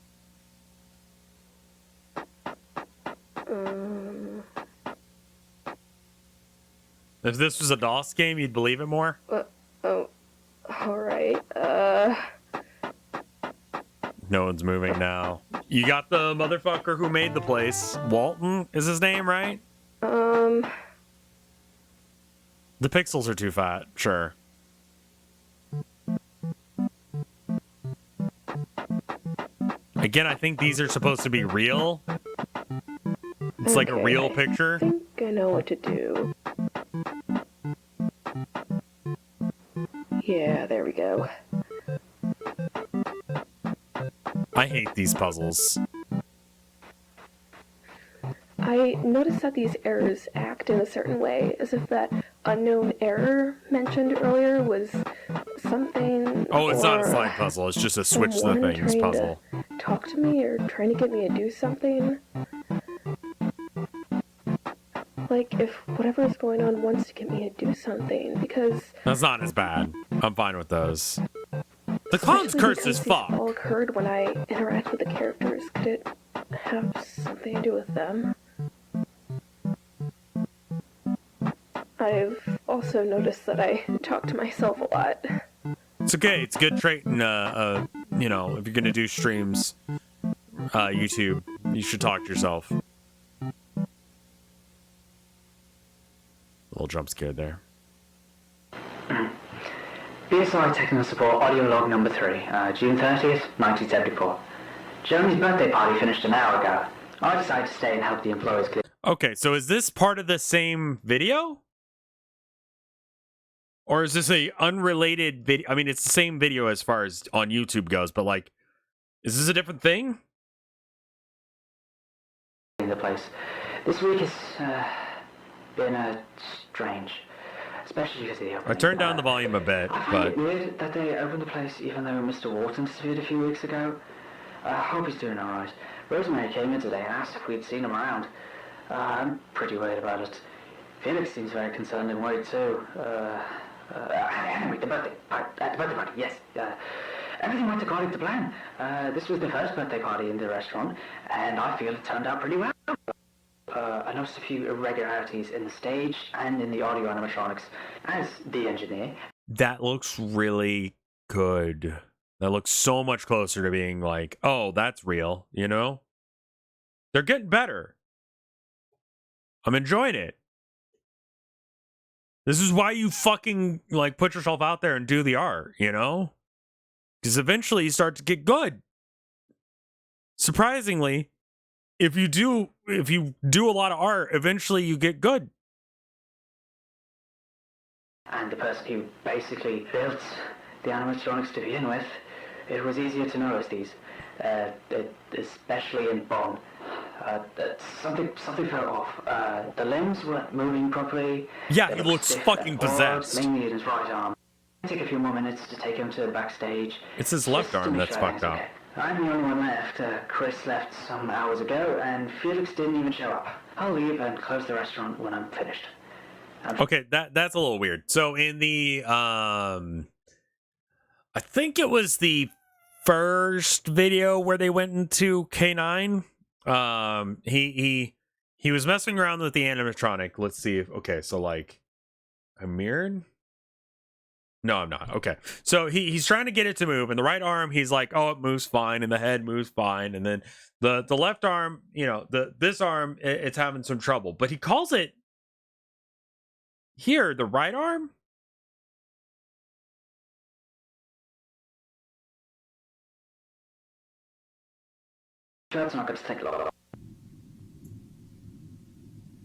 If this was a DOS game, you'd believe it more? Oh, alright, No one's moving now. You got the motherfucker who made the place. Walten is his name, right? The pixels are too fat, sure. Again, I think these are supposed to be real. It's like a real picture. I think I know what to do. Yeah, there we go. I hate these puzzles. I noticed that these errors act in a certain way, as if that unknown error mentioned earlier was something. Oh, it's not a slide puzzle. It's just a switch the things puzzle. Talk to me or trying to get me to do something. Like if whatever is going on wants to get me to do something, because That's not as bad. I'm fine with those. The clown's cursed as fuck. All occurred when I interact with the characters. Could it have something to do with them? I've also noticed that I talk to myself a lot. It's okay. It's a good trait in, you know, if you're gonna do streams, YouTube, you should talk to yourself. A little jump scared there. BSI Technical Support Audio Log Number 3, June 30th, 1974. Jeremy's birthday party finished an hour ago. I decided to stay and help the employees clear. Okay, so is this part of the same video? Or is this a unrelated video? I mean, it's the same video as far as on YouTube goes, but like, is this a different thing? The place. This week has been strange, especially because of the opening. I turned down the volume a bit, I find but it weird that they opened the place even though Mr. Walten disappeared a few weeks ago. I hope he's doing alright. Rosemary came in today and asked if we'd seen him around. I'm pretty worried about it. Felix seems very concerned and worried too. Anyway, the birthday party, yes. Everything went according to plan. This was the first birthday party in the restaurant, and I feel it turned out pretty well. I noticed a few irregularities in the stage and in the audio animatronics. As the engineer, that looks really good. That looks so much closer to being like, oh, that's real, you know? They're getting better. I'm enjoying it. This is why you fucking, like, put yourself out there and do the art, you know? Because eventually you start to get good. Surprisingly, if you do a lot of art, eventually you get good. and the person who basically built the animatronics to begin with, it was easier to notice these. especially in Bonn. Something felt off. The limbs weren't moving properly. Yeah, They he looked looks stiff fucking and hard, possessed. mainly in his right arm. Take a few more minutes to take him to the backstage. It's his left just to arm make that's sure fucked everything's up. okay. I'm the only one left. Chris left some hours ago, and Felix didn't even show up. I'll leave and close the restaurant when I'm finished. Okay, that's a little weird. So in the I think it was the first video where they went into K9. He was messing around with the animatronic. Let's see if okay, so like I'm mirrored? No, I'm not. Okay. So he's trying to get it to move, and the right arm, he's like, oh, it moves fine, and the head moves fine, and then the left arm, you know, this arm, it's having some trouble. But he calls it here, the right arm? That's not going to take long.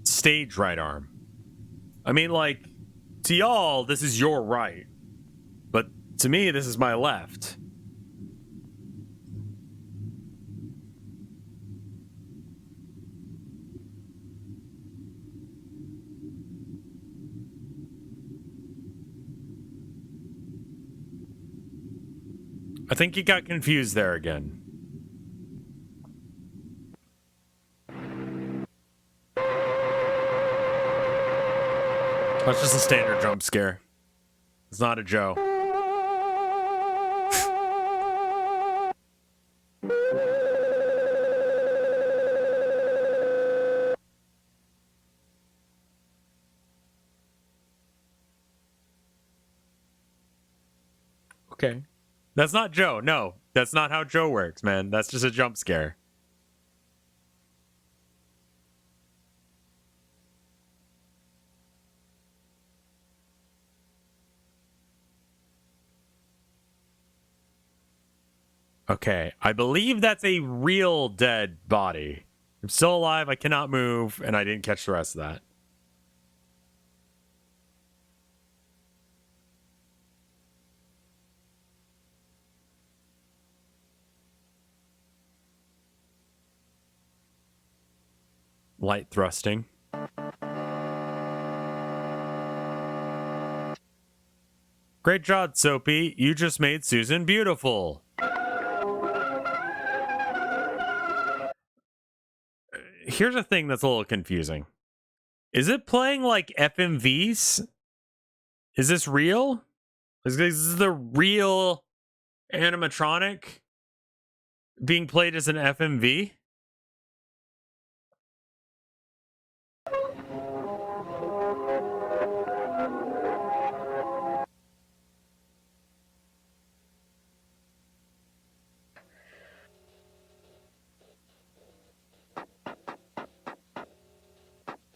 Stage right arm. I mean, like, to y'all, this is your right. But to me, this is my left. I think he got confused there again. That's just a standard jump scare. It's not a Joe. Okay. That's not Joe. No, that's not how Joe works, man. That's just a jump scare. Okay, I believe that's a real dead body. I'm still alive, I cannot move, and I didn't catch the rest of that. Light thrusting. Great job, Soapy. You just made Susan beautiful. Here's a thing that's a little confusing. Is it playing like FMVs? Is this real? Is this the real animatronic being played as an FMV?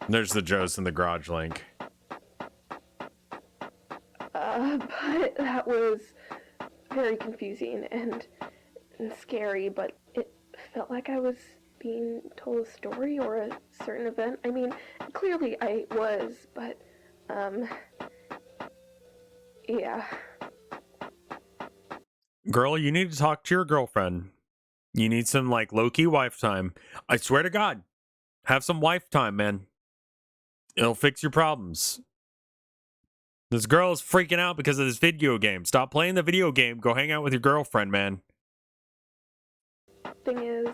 There's the Joes in the garage link. But that was very confusing and scary, but it felt like I was being told a story or a certain event. I mean, clearly I was, but, yeah. Girl, you need to talk to your girlfriend. You need some, like, low-key wife time. I swear to God. Have some wife time, man. It'll fix your problems. This girl is freaking out because of this video game. Stop playing the video game. Go hang out with your girlfriend, man. Thing is,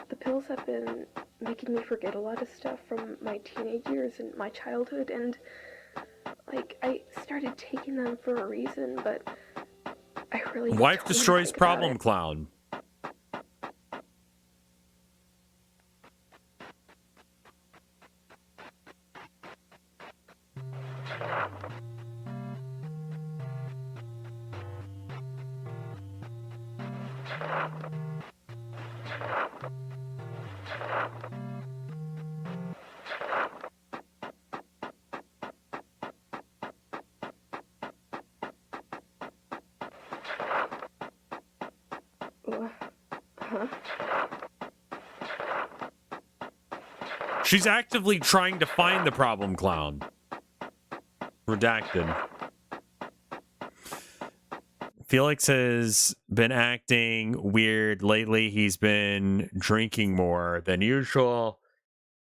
the pills have been making me forget a lot of stuff from my teenage years and my childhood, and, like, I started taking them for a reason, but I really Wife don't destroys think about problem it. clown. Huh? She's actively trying to find the problem clown. Redacted. Felix has been acting weird lately. He's been drinking more than usual,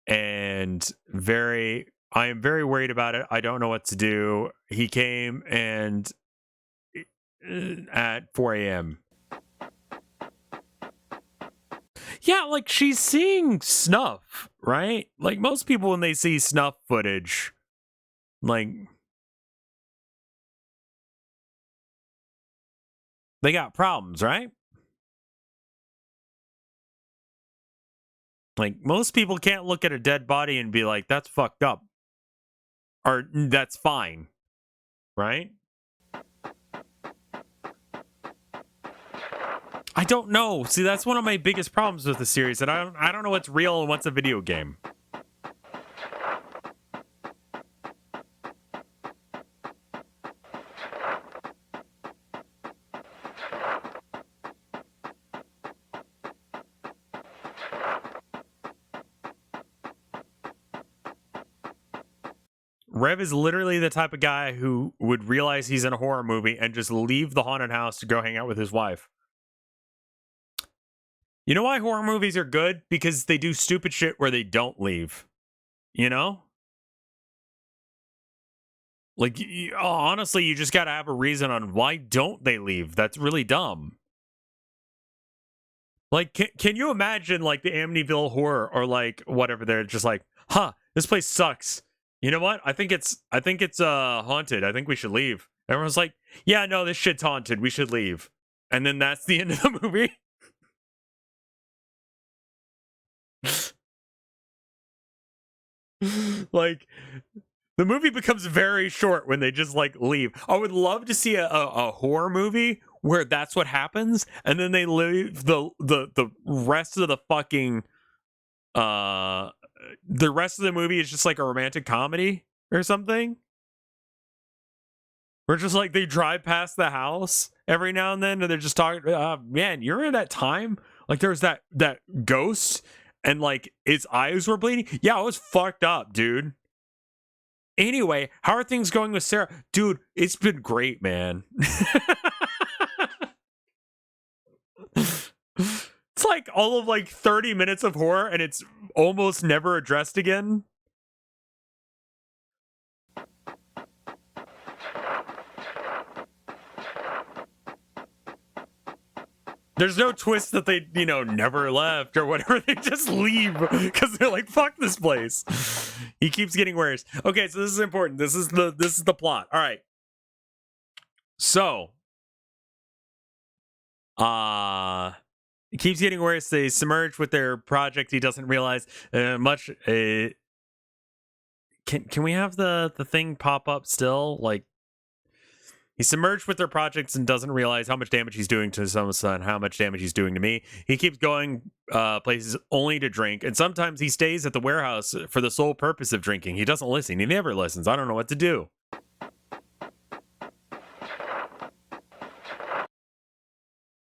and I am very worried about it. I don't know what to do. He came and at 4 a.m. Yeah, like she's seeing snuff, right? Like most people when they see snuff footage, like they got problems, right? Like most people can't look at a dead body and be like, that's fucked up. Or that's fine. Right? I don't know. See, that's one of my biggest problems with the series, that I don't know what's real and what's a video game. Rev is literally the type of guy who would realize he's in a horror movie and just leave the haunted house to go hang out with his wife. You know why horror movies are good? Because they do stupid shit where they don't leave. You know? Like, honestly, you just gotta have a reason on why don't they leave. That's really dumb. Like, can you imagine, like, the Amityville Horror or, like, whatever, they're just like, huh, this place sucks. You know what? I think it's haunted. I think we should leave. Everyone's like, yeah, no, this shit's haunted. We should leave. And then that's the end of the movie. Like, the movie becomes very short when they just like leave. I would love to see a horror movie where that's what happens, and then they leave the rest of the fucking the rest of the movie is just like a romantic comedy or something. Where just like they drive past the house every now and then, and they're just talking. Man, you're in that time. Like there was that ghost. And, like, its eyes were bleeding? Yeah, it was fucked up, dude. Anyway, how are things going with Sarah? Dude, it's been great, man. It's like all of, like, 30 minutes of horror, and it's almost never addressed again. There's no twist that they, you know, never left or whatever. They just leave because they're like, fuck this place. He keeps getting worse. Okay, so this is important. This is the plot. All right. So, it keeps getting worse. They submerge with their project. He doesn't realize much. Can we have the thing pop up still? Like, he's submerged with their projects and doesn't realize how much damage he's doing to his own son, how much damage he's doing to me. He keeps going places only to drink, and sometimes he stays at the warehouse for the sole purpose of drinking. He doesn't listen. He never listens. I don't know what to do.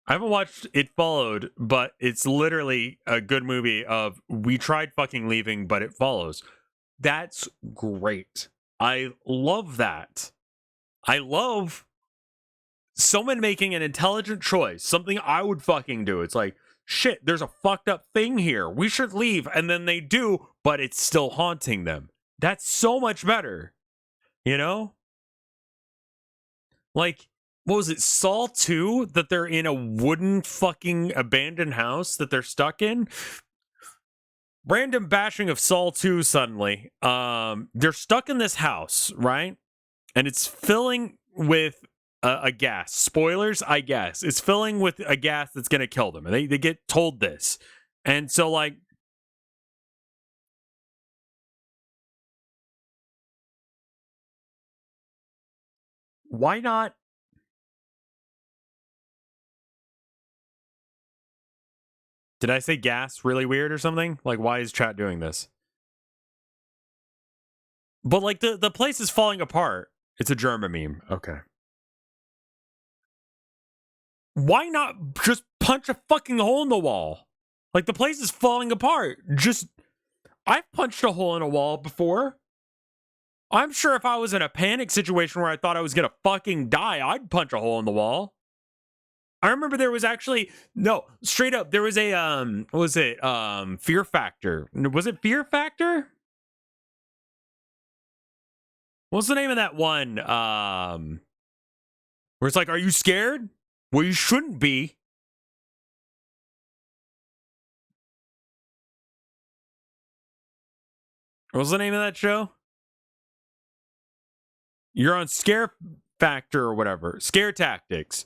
I haven't watched It Followed, but it's literally a good movie of we tried fucking leaving, but it follows. That's great. I love that. I love someone making an intelligent choice, something I would fucking do. It's like, shit, there's a fucked up thing here. We should leave. And then they do, but it's still haunting them. That's so much better. You know? Like, what was it, Saw 2? That they're in a wooden fucking abandoned house that they're stuck in? Random bashing of Saw 2 suddenly. They're stuck in this house, right? And it's filling with a gas. Spoilers, I guess. It's filling with a gas that's going to kill them. And they get told this. And so, like, why not? Did I say gas really weird or something? Like, why is chat doing this? But, like, the place is falling apart. It's a German meme. Okay. Why not just punch a fucking hole in the wall? Like, the place is falling apart. Just, I've punched a hole in a wall before. I'm sure if I was in a panic situation where I thought I was gonna fucking die, I'd punch a hole in the wall. I remember there was actually no straight up. There was a what was it Fear Factor? Was it Fear Factor? What's the name of that one? Where it's like, are you scared? Well, you shouldn't be. What was the name of that show? You're on Scare Factor or whatever. Scare Tactics.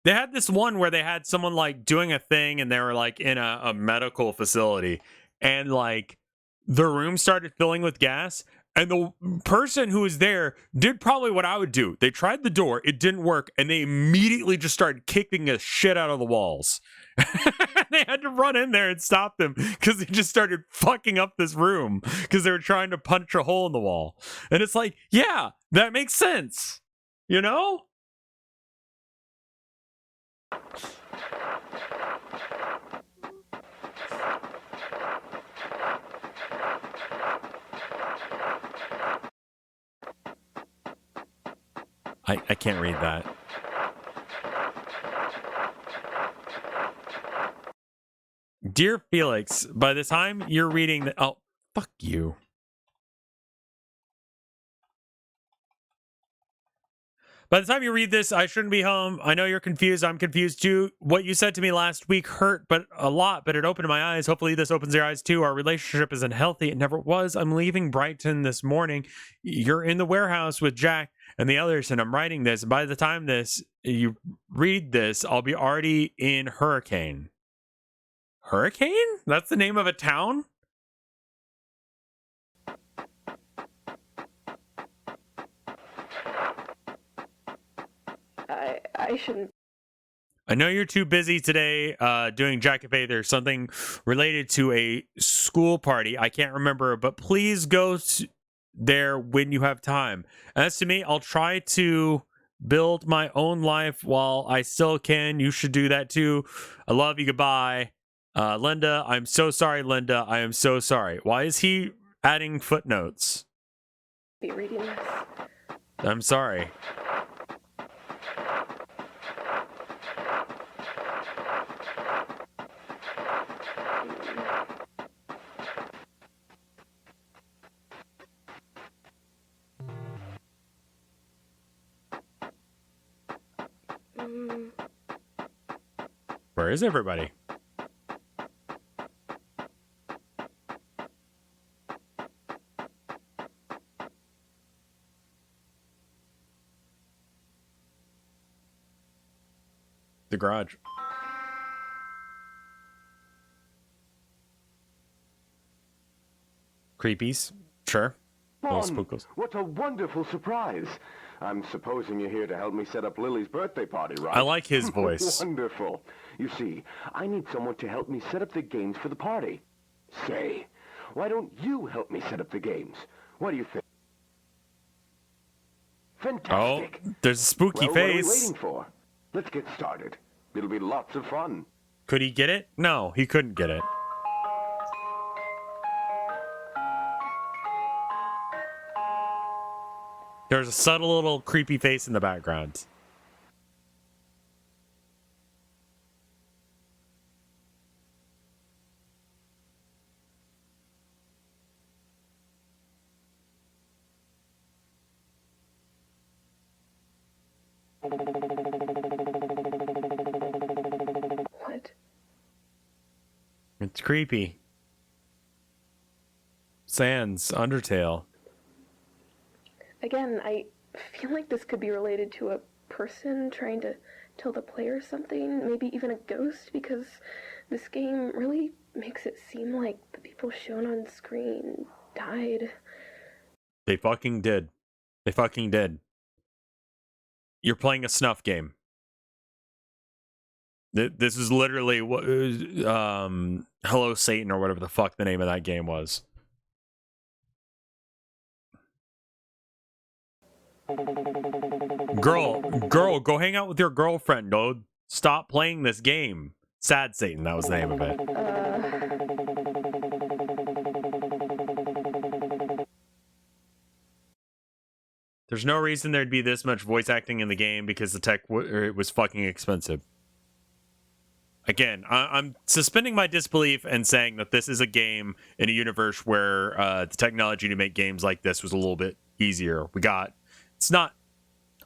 They had this one where they had someone like doing a thing and they were like in a medical facility and like the room started filling with gas and the person who was there did probably what I would do. They tried the door, it didn't work, and they immediately just started kicking the shit out of the walls. They had to run in there and stop them because they just started fucking up this room because they were trying to punch a hole in the wall. And it's like, yeah, that makes sense. You know? I can't read that. Dear Felix, by the time you're reading the... Oh, fuck you. By the time you read this, I shouldn't be home. I know you're confused. I'm confused too. What you said to me last week hurt a lot, but it opened my eyes. Hopefully this opens your eyes too. Our relationship isn't healthy. It never was. I'm leaving Brighton this morning. You're in the warehouse with Jack and the others, and I'm writing this. By the time you read this, I'll be already in Hurricane. Hurricane? That's the name of a town? I shouldn't. I know you're too busy today doing Jack Cafe. There's something related to a school party. I can't remember, but please go there when you have time. As to me, I'll try to build my own life while I still can. You should do that too. I love you. Goodbye. Linda, I'm so sorry, Linda. I am so sorry. Why is he adding footnotes? Be reading this. I'm sorry. Where is everybody? The garage. Creepies, sure. Little spookles. What a wonderful surprise. I'm supposing you're here to help me set up Lily's birthday party, right? I like his voice. Wonderful. You see, I need someone to help me set up the games for the party. Say, why don't you help me set up the games? What do you think? Fantastic. Oh, there's a spooky Well, face. What are we waiting for? Let's get started. It'll be lots of fun. Could he get it? No, he couldn't get it. There's a subtle little creepy face in the background. What? It's creepy. Sans, Undertale. Again, I feel like this could be related to a person trying to tell the player something, maybe even a ghost, because this game really makes it seem like the people shown on screen died. They fucking did. They fucking did. You're playing a snuff game. This is literally what Hello Satan or whatever the fuck the name of that game was. Girl, go hang out with your girlfriend, dude. Stop playing this game. Sad Satan, that was the name of it. There's no reason there'd be this much voice acting in the game because the tech it was fucking expensive. Again, I'm suspending my disbelief and saying that this is a game in a universe where the technology to make games like this was a little bit easier. It's not,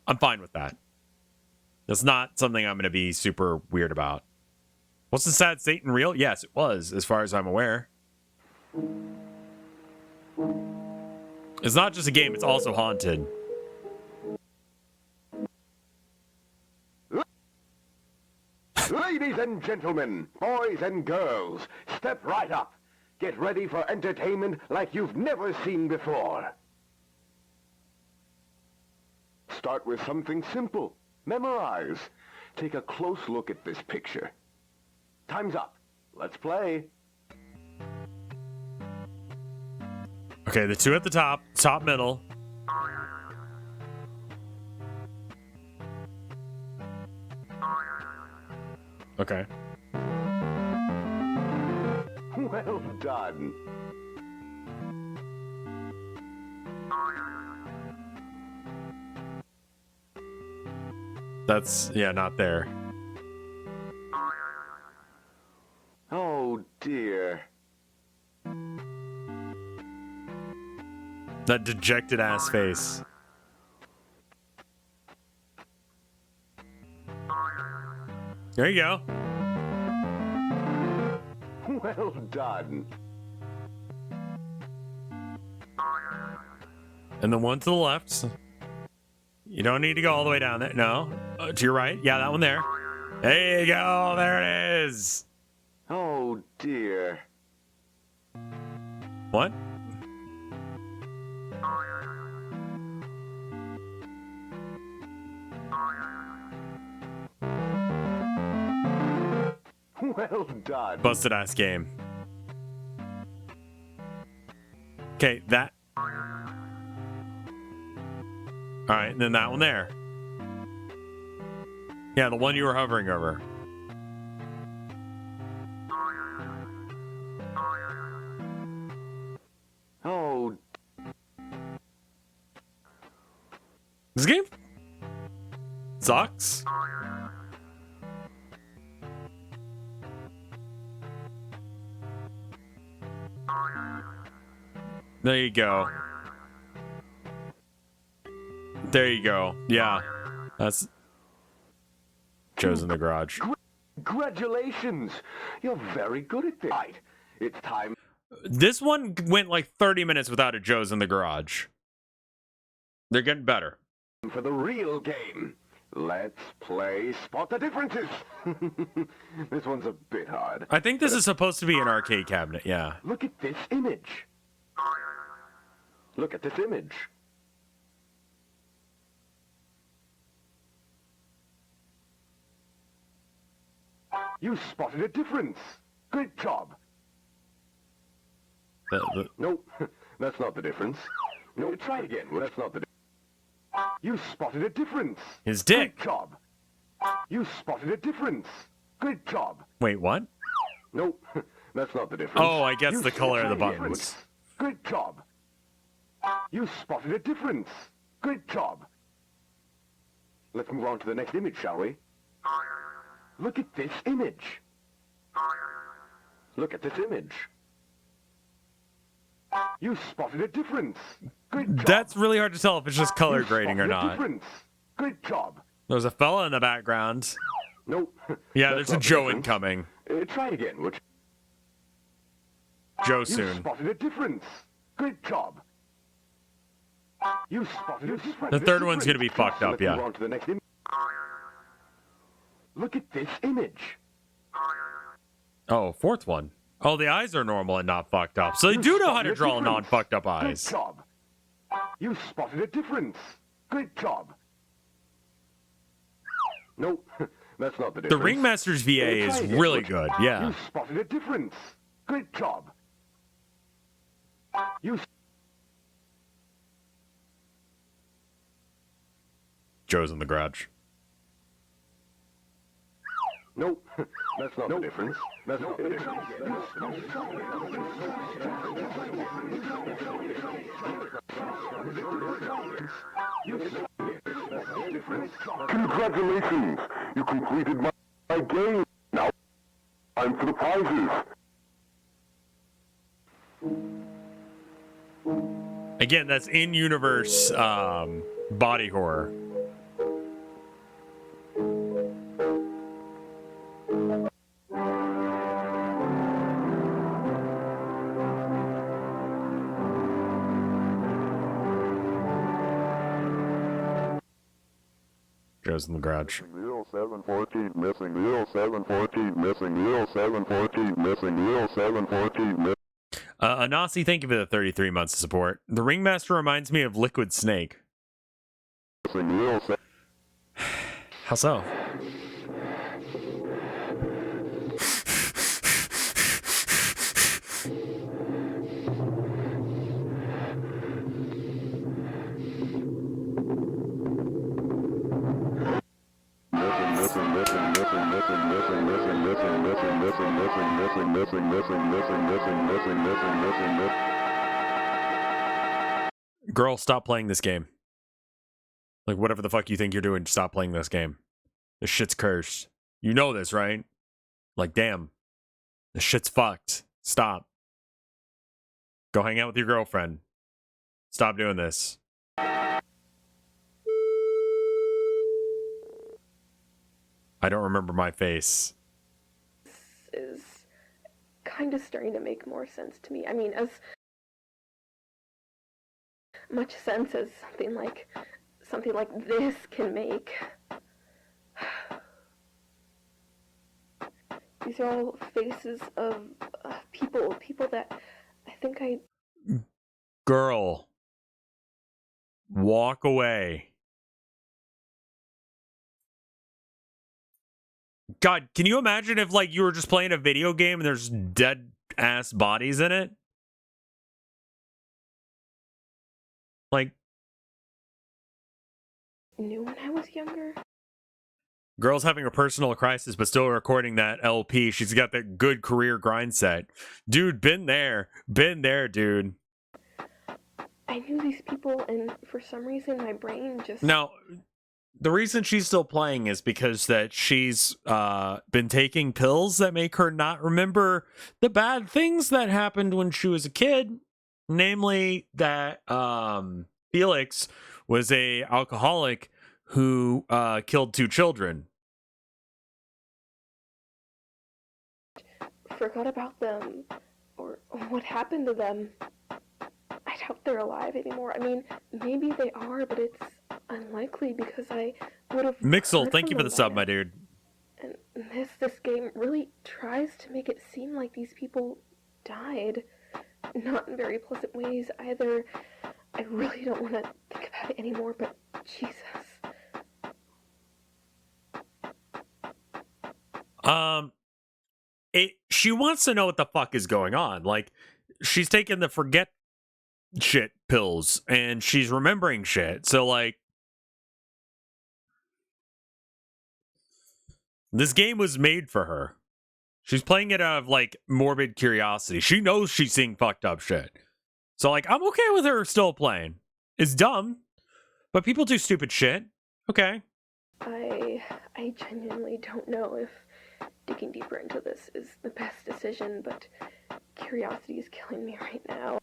I'm fine with that. That's not something I'm going to be super weird about. Was the sad Satan real? Yes, it was, as far as I'm aware. It's not just a game, it's also haunted. Ladies and gentlemen, boys and girls, step right up. Get ready for entertainment like you've never seen before. Start with something simple. Memorize. Take a close look at this picture. Time's up. Let's play. Okay, the two at the top middle. Okay. Well done. That's, yeah, not there. Oh, dear. That dejected ass face. There you go. Well done. And the one to the left. You don't need to go all the way down there. No. To your right. Yeah, that one there. There you go. There it is. Oh, dear. What? Well done. Busted ass game. Okay, that. Alright, and then that one there. Yeah, the one you were hovering over. Oh. This game sucks. There you go. There you go. Yeah. That's Joe's in the garage. Congratulations. You're very good at this. Right. It's time. This one went like 30 minutes without a Joe's in the garage. They're getting better. For the real game. Let's play Spot the Differences. This one's a bit hard. I think this is supposed to be an arcade cabinet, yeah. Look at this image. Look at this image. You spotted a difference. Good job. No, that's not the difference. No, try it again. That's not the difference. You spotted a difference. His dick. Good job. You spotted a difference. Good job. Wait, what? No, that's not the difference. Oh, I guess the color of the spotted a buttons. difference. Good job. You spotted a difference. Good job. Let's move on to the next image, shall we? Look at this image. Look at this image. You spotted a difference. Good job. That's really hard to tell if it's just color grading or spotted a not. difference. Good job. There's a fella in the background. Nope. Yeah, That's there's a not the Joe difference. incoming. Try it again, would you? Joe You soon. spotted a difference. Good job. You spotted a difference. The third one's gonna be fucked up, Let's move yeah. on to the next image. Look at this image. Oh, fourth one. Oh, the eyes are normal and not fucked up. So they do know how to draw non-fucked up eyes. Good job. You spotted a difference. Good job. Nope, that's not the The difference. Ringmaster's VA is Try again, really would you? good, yeah. You spotted a difference. Good job. You Joe's in the garage. Nope, that's not the difference. That's not the difference. Congratulations! You completed my game. Now, I'm for the prizes. Again, that's in-universe body horror. Joe's in the garage. Wheel 714 missing. Wheel 714 missing. Wheel 714 missing. Wheel 714 missing. Anasi, thank you for the 33 months of support. The Ringmaster reminds me of Liquid Snake. How so? Girl, stop playing this game. Like, whatever the fuck you think you're doing, stop playing this game. This shit's cursed. You know this, right? Like, damn. This shit's fucked. Stop. Go hang out with your girlfriend. Stop doing this. I don't remember my face. Is kind of starting to make more sense to me. I mean, as much sense as something like this can make. These are all faces of people that I think I... Girl. Walk away. God, can you imagine if, like, you were just playing a video game and there's dead-ass bodies in it? Like... knew when I was younger. Girl's having a personal crisis, but still recording that LP. She's got that good career grind set. Dude, been there. Been there, dude. I knew these people, and for some reason, my brain just... Now, the reason she's still playing is because that she's been taking pills that make her not remember the bad things that happened when she was a kid. Namely, that Felix was a alcoholic who killed 2 children. Forgot about them, or what happened to them. I doubt they're alive anymore. I mean, maybe they are, but it's unlikely because I would have... Mixel, thank you for the sub, my dude. And this game really tries to make it seem like these people died. Not in very pleasant ways either. I really don't want to think about it anymore, but Jesus. She wants to know what the fuck is going on. Like, she's taking the forget shit pills and she's remembering shit. So, like, this game was made for her. She's playing it out of, like, morbid curiosity. She knows she's seeing fucked up shit. So, like, I'm okay with her still playing. It's dumb, but people do stupid shit. Okay. I genuinely don't know if digging deeper into this is the best decision, but curiosity is killing me right now.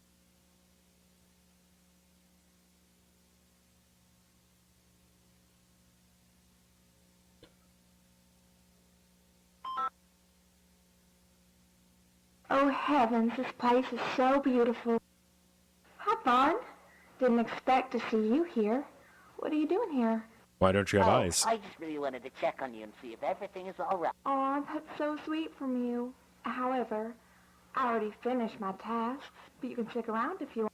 Oh heavens, this place is so beautiful. Hi, Vaughn. Didn't expect to see you here. What are you doing here? Why don't you have eyes? I just really wanted to check on you and see if everything is all right. Oh, that's so sweet from you. However, I already finished my tasks, but you can stick around if you want.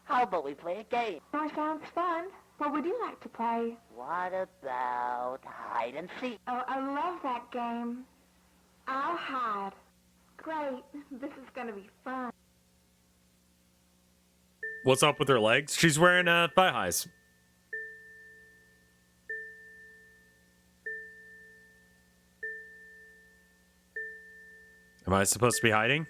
How about we play a game? That sounds fun. What would you like to play? What about hide and seek? Oh, I love that game. I'll hide. Great. This is gonna be fun. What's up with her legs? She's wearing thigh highs. Am I supposed to be hiding?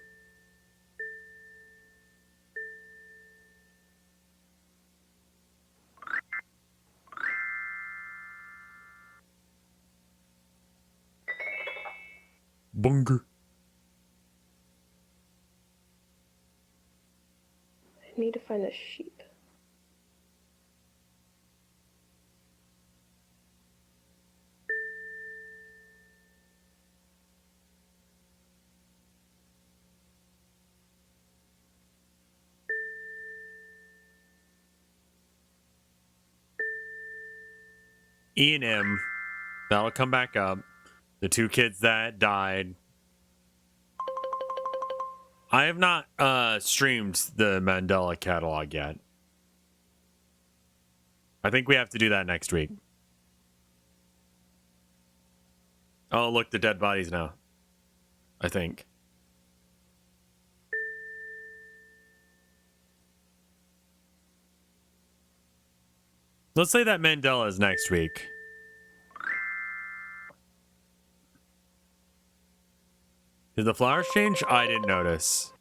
Bunger. sheep. E and M. That'll come back up. The two kids that died. I have not streamed the Mandela catalog yet. I think we have to do that next week. Oh, look, the dead bodies now. I think. Let's say that Mandela is next week. Did the flowers change? I didn't notice.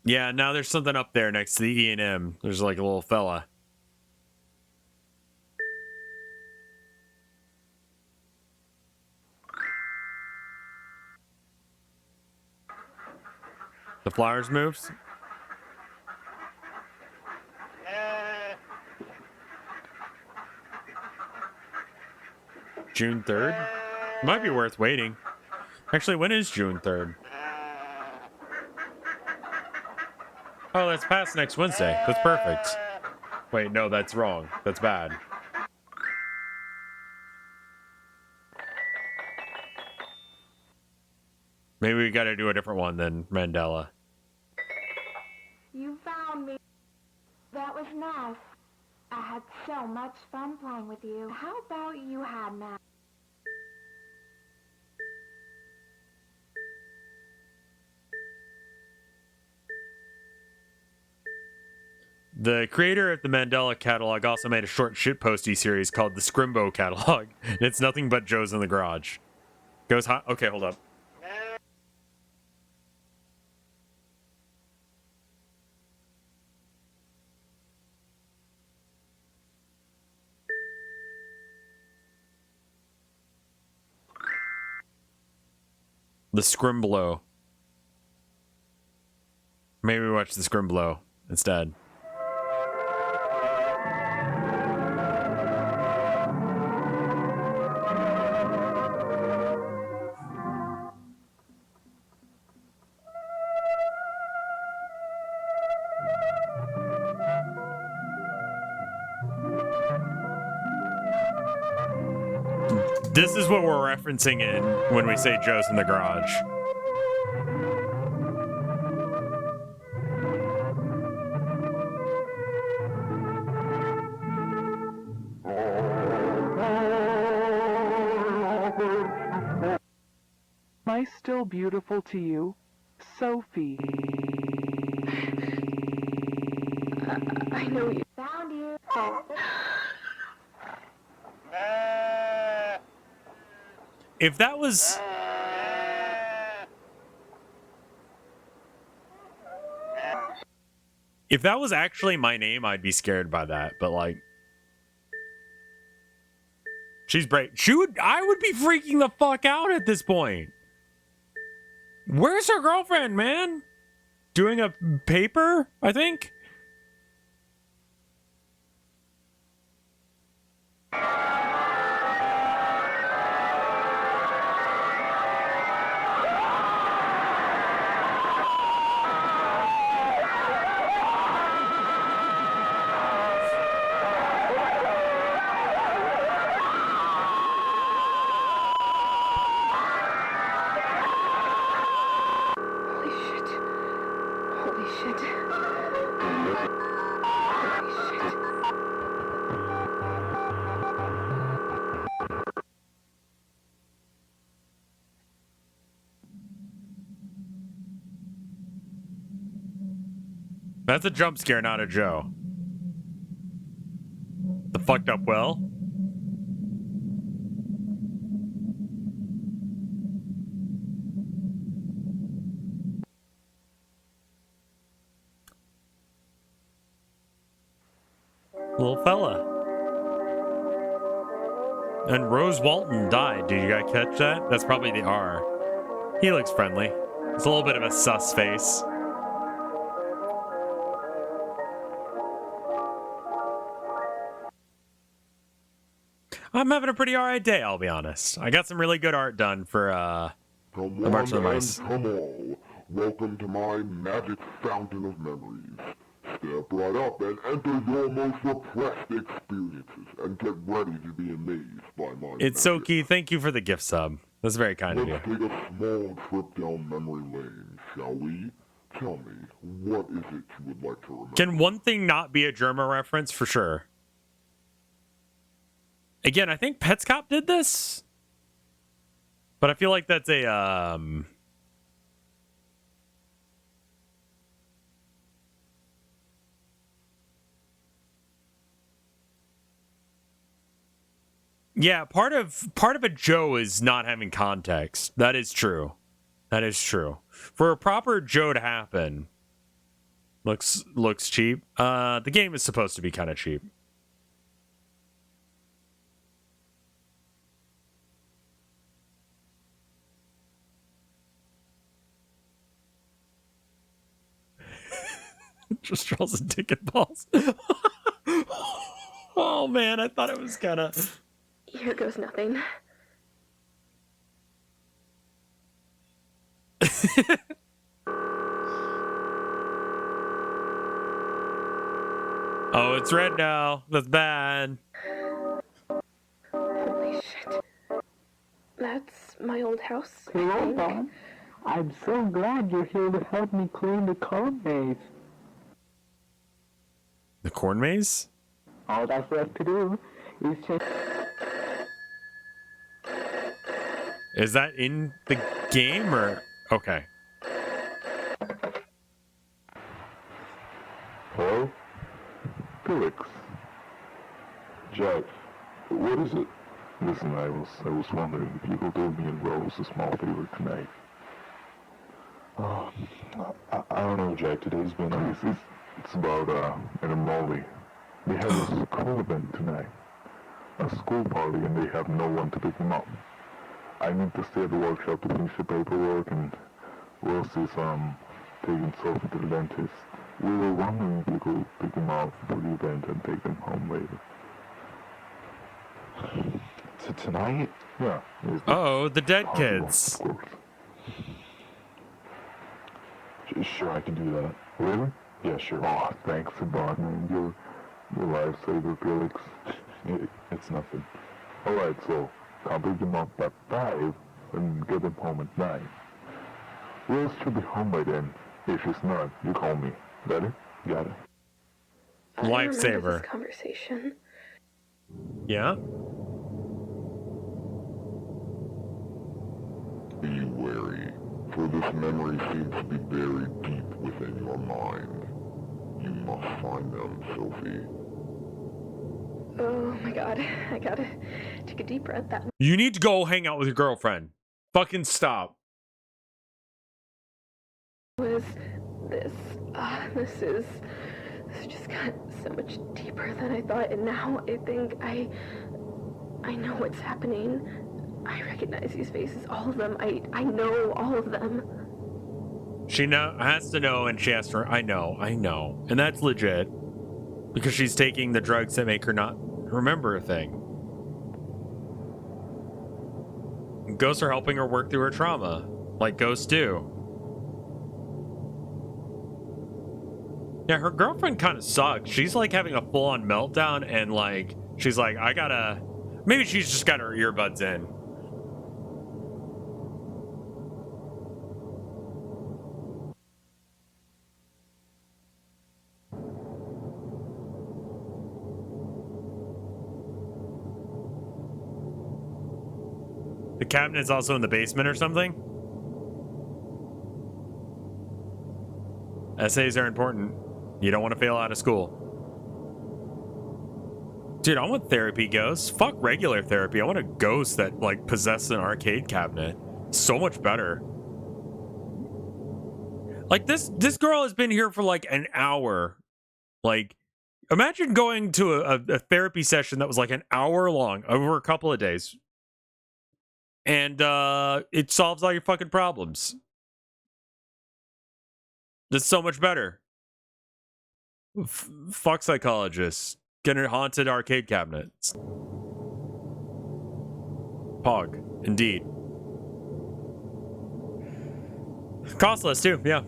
Yeah, now there's something up there next to the E&M. There's like a little fella. The flowers moves? June 3rd? Might be worth waiting. Actually, when is June 3rd? Oh, that's past next Wednesday. That's perfect. Wait, no, that's wrong. That's bad. Maybe we gotta do a different one than Mandela. You found me. That was nice. I had so much fun playing with you. How about you had now? The creator of the Mandela catalog also made a short shitposty series called the Scrimbo catalog. And it's nothing but Joe's in the garage. Goes hot. Okay, hold up. The Scrimblow. Maybe we watch the Scrimblow instead. This is what we're referencing in when we say Joe's in the garage. Am I still beautiful to you, Sophie? I know you. Found you. If that was... If that was actually my name, I'd be scared by that, but like... She's brave. I would be freaking the fuck out at this point. Where's her girlfriend, man? Doing a paper, I think? That's a jump scare, not a Joe. The fucked up well? Little fella. And Rose Walton died. Did you guys catch that? That's probably the R. He looks friendly. It's a little bit of a sus face. I'm having a pretty alright day, I'll be honest. I got some really good art done for Come the March of the one Mice. and come all. Welcome to my magic fountain of memories. Step right up and enter your most repressed experiences and get ready to be amazed by my It's Soki. Thank you for the gift sub. That's very kind of you. Let's take a small trip down memory lane, shall we? Tell me, what is it you would like to remember? Can one thing not be a Germa reference? For sure. Again, I think Petscop did this. But I feel like that's a, yeah, part of a Joe is not having context. That is true. That is true. For a proper Joe to happen, looks cheap. The game is supposed to be kind of cheap. Just draws a dick and balls. Oh man, I thought it was kind of. Here goes nothing. Oh, it's red now. That's bad. Holy shit. That's my old house. I Hello, think. Bon. I'm so glad you're here to help me clean the corn maze. The corn maze? All that's left to do is just... Is that in the game or okay? Hello? Felix. Jack, what is it? Listen, I was wondering if you could do me and Rose a small favor tonight. Oh, I don't know, Jack. Today's been... It's about an Molly. They have a school event tonight. A school party, and they have no one to pick them up. I need to stay at the workshop to finish the paperwork, and Rose is taking Sophie to the dentist. We were wondering if you could pick them up for the event and take them home later. Tonight? Yeah. Oh, the dead kids. Of course. Sure, I can do that. Really? Yeah, sure. Oh, thanks a lot, man. You're lifesaver, Felix. It's nothing. Alright, so come pick them up at 5 and get them home at 9. Rose should be home by then. If she's not, you call me. Got it? Got it. I remember Lifesaver. this conversation. Yeah? Be wary, for this memory seems to be buried deep within your mind. You must find them, Sophie. Oh my god, I gotta take a deep breath. That You need to go hang out with your girlfriend. Fucking stop. was this. This just got so much deeper than I thought, and now I think I know what's happening. I recognize these faces, all of them. I know all of them. She has to know, and she has to. I know, and that's legit because she's taking the drugs that make her not remember a thing. Ghosts are helping her work through her trauma, like ghosts do. Yeah, her girlfriend kind of sucks. She's like having a full-on meltdown, and like she's like, I gotta. Maybe she's just got her earbuds in. The cabinet's also in the basement or something? Essays are important. You don't want to fail out of school. Dude, I want therapy ghosts. Fuck regular therapy. I want a ghost that, like, possesses an arcade cabinet. So much better. Like, this girl has been here for, like, an hour. Like, Imagine going to a therapy session that was like an hour long over a couple of days. And it solves all your fucking problems. That's so much better. Fuck psychologists. Get a haunted arcade cabinet. Pog, indeed. Costless too, yeah.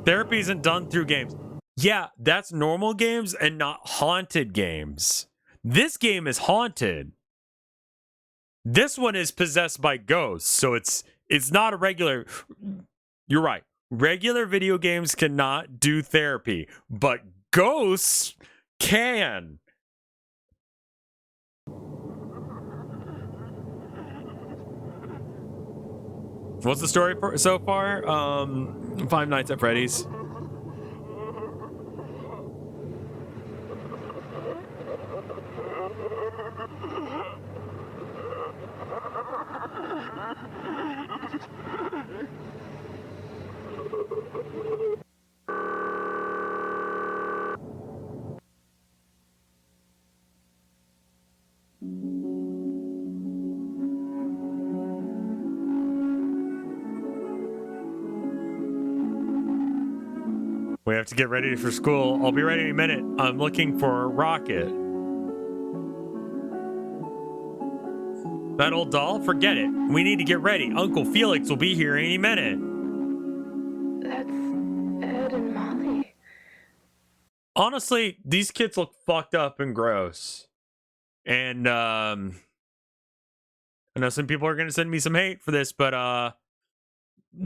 Therapy isn't done through games. Yeah, that's normal games and not haunted games. This game is haunted. This one is possessed by ghosts, so it's not a regular. You're right. Regular video games cannot do therapy, but ghosts can. What's the story so far? Five Nights at Freddy's. We have to get ready for school. I'll be ready in a minute. I'm looking for a rocket. That old doll? Forget it. We need to get ready. Uncle Felix will be here any minute. That's Ed and Molly. Honestly, these kids look fucked up and gross. And I know some people are going to send me some hate for this, but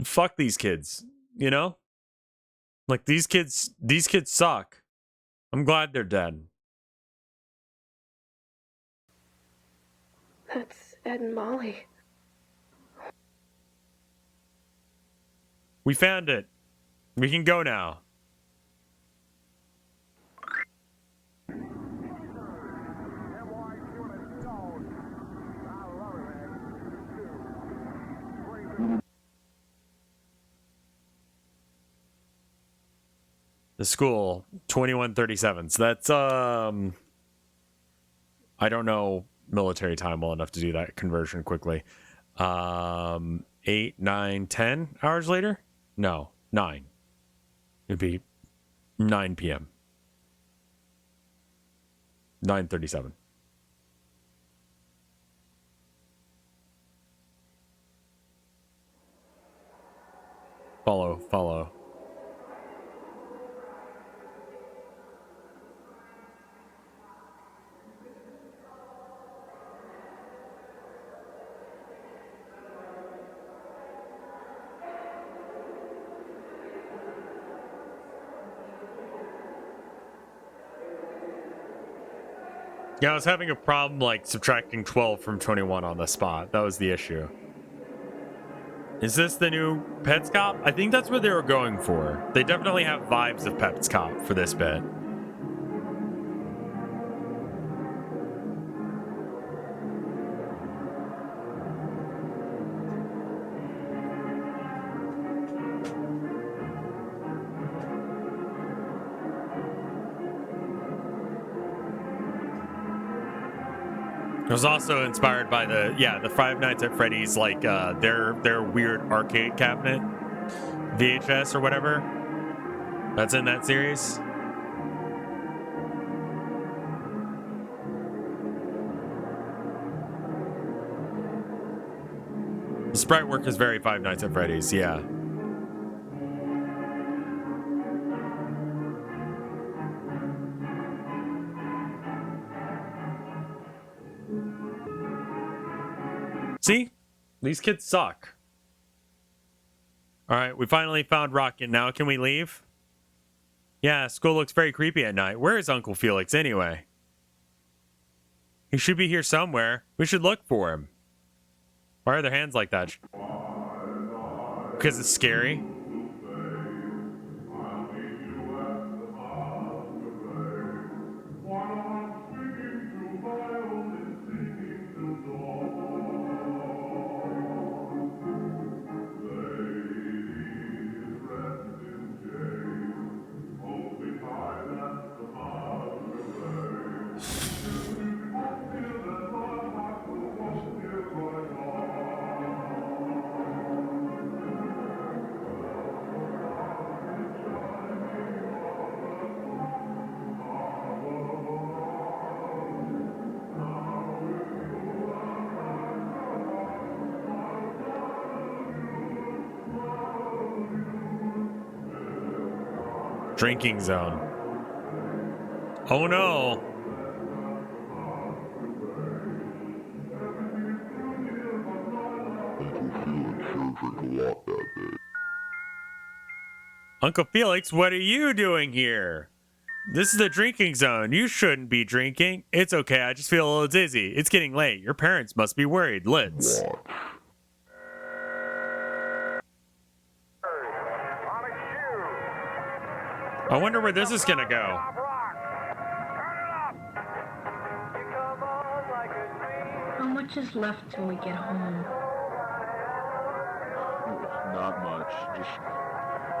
fuck these kids, you know? Like these kids suck. I'm glad they're dead. That's Ed and Molly. We found it. We can go now. The school, 2137. So that's I don't know military time well enough to do that conversion quickly. 8, 9, 10 hours later? No, 9. It'd be 9 p.m. 9:37. Follow. Yeah, I was having a problem like subtracting 12 from 21 on the spot. That was the issue. Is this the new Pets Cop? I think that's what they were going for. They definitely have vibes of Pets Cop for this bit. It was also inspired by the Five Nights at Freddy's, like their weird arcade cabinet VHS or whatever that's in that series. The sprite work is very Five Nights at Freddy's, yeah. See? These kids suck. All right, we finally found Rocket. Now can we leave? Yeah, school looks very creepy at night. Where is Uncle Felix anyway? He should be here somewhere. We should look for him. Why are their hands like that? Because it's scary? Drinking zone. Oh no. Uncle Felix, what are you doing here? This is the drinking zone. You shouldn't be drinking. It's okay. I just feel a little dizzy. It's getting late. Your parents must be worried. Let's. I wonder where this is gonna go. How much is left till we get home? Not much. Just.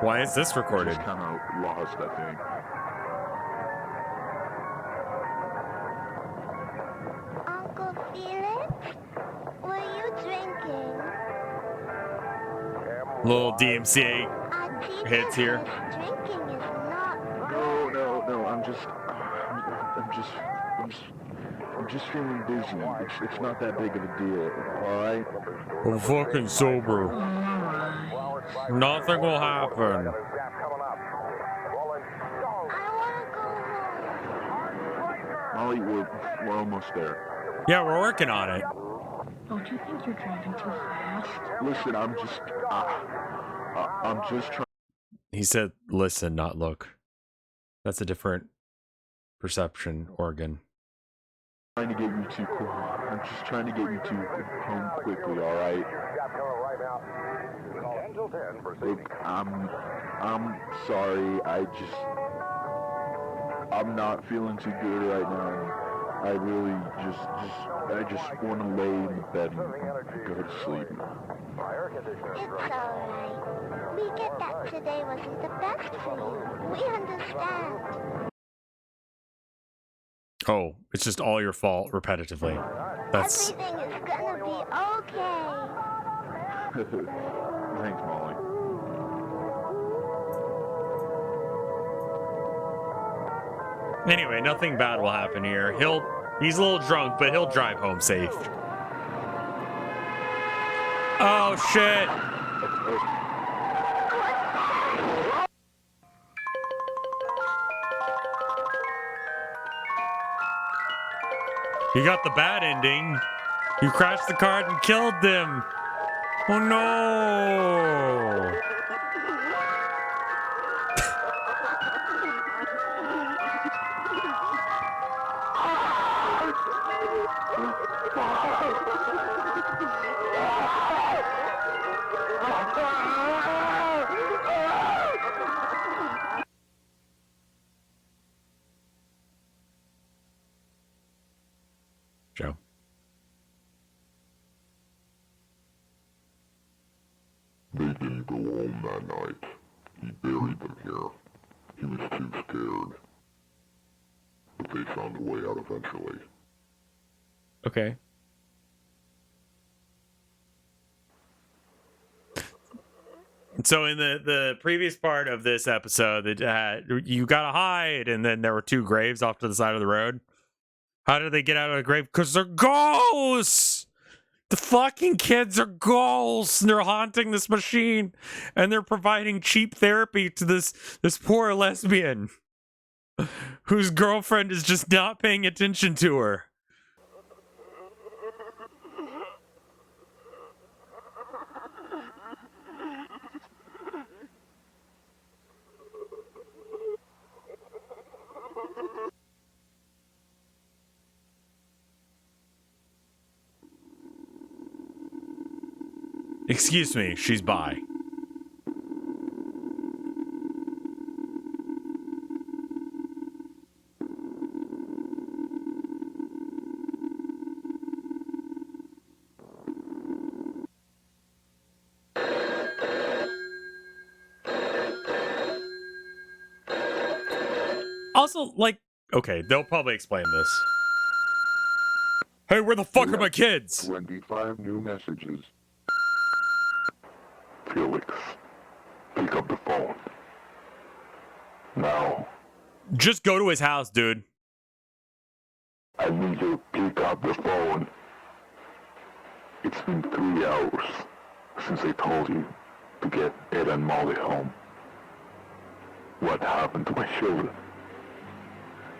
Why is this recorded? Just kind of lost, I think. Uncle Felix, were you drinking? Little DMCA hits here. Drinking is not No. I'm just feeling dizzy. It's not that big of a deal, alright? I'm fucking sober. Nothing will happen. Molly, we're almost there. Yeah, we're working on it. Oh, do you think you're driving too fast? Listen, I'm just trying. He said, listen, not look. That's a different perception organ. I'm just trying to get you to home quickly, alright? Look, I'm sorry, I'm not feeling too good right now. I really I just want to lay in the bed and go to sleep. It's alright. We get that today wasn't the best for you. We understand. Oh, it's just all your fault repetitively. That's. Everything is gonna be okay. Thanks, Molly. Anyway, nothing bad will happen here. He's a little drunk, but he'll drive home safe. Oh shit. You got the bad ending. You crashed the car and killed them. Oh no. Joe. They didn't go home that night. He buried them here. He was too scared. But they found a way out eventually. Okay. So in the previous part of this episode, you gotta hide, and then there were two graves off to the side of the road. How did they get out of the grave? Because they're ghosts! The fucking kids are ghosts, and they're haunting this machine, and they're providing cheap therapy to this poor lesbian whose girlfriend is just not paying attention to her. Excuse me, she's bi. Also, like, okay, they'll probably explain this. Hey, where the fuck are my kids? 25 new messages. Felix, pick up the phone. Now. Just go to his house, dude. I need you to pick up the phone. It's been 3 hours since I told you to get Ed and Molly home. What happened to my children?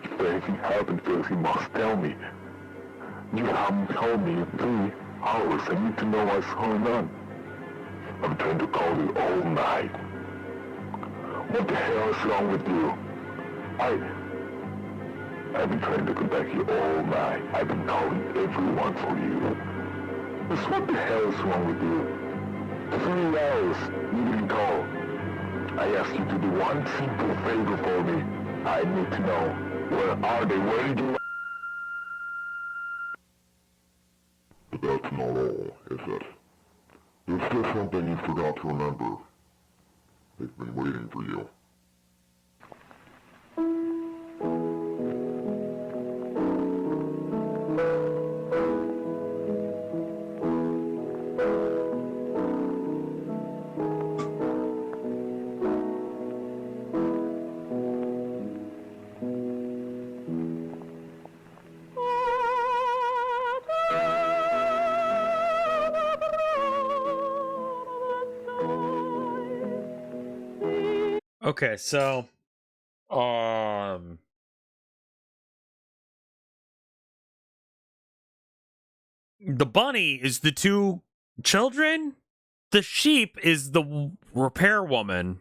If anything happened, Felix, you must tell me. You haven't told me in 3 hours. I need to know what's going on. I'm trying to call you all night. What the hell is wrong with you? I've been trying to contact you all night. I've been calling everyone for you. Just what the hell is wrong with you? 3 hours, you didn't call. I asked you to do one simple favor for me. I need to know, where are they? Where did you... But that's not all, is it? There's still something you forgot to remember. They've been waiting for you. Okay, so the bunny is the 2 children. The sheep is the repair woman.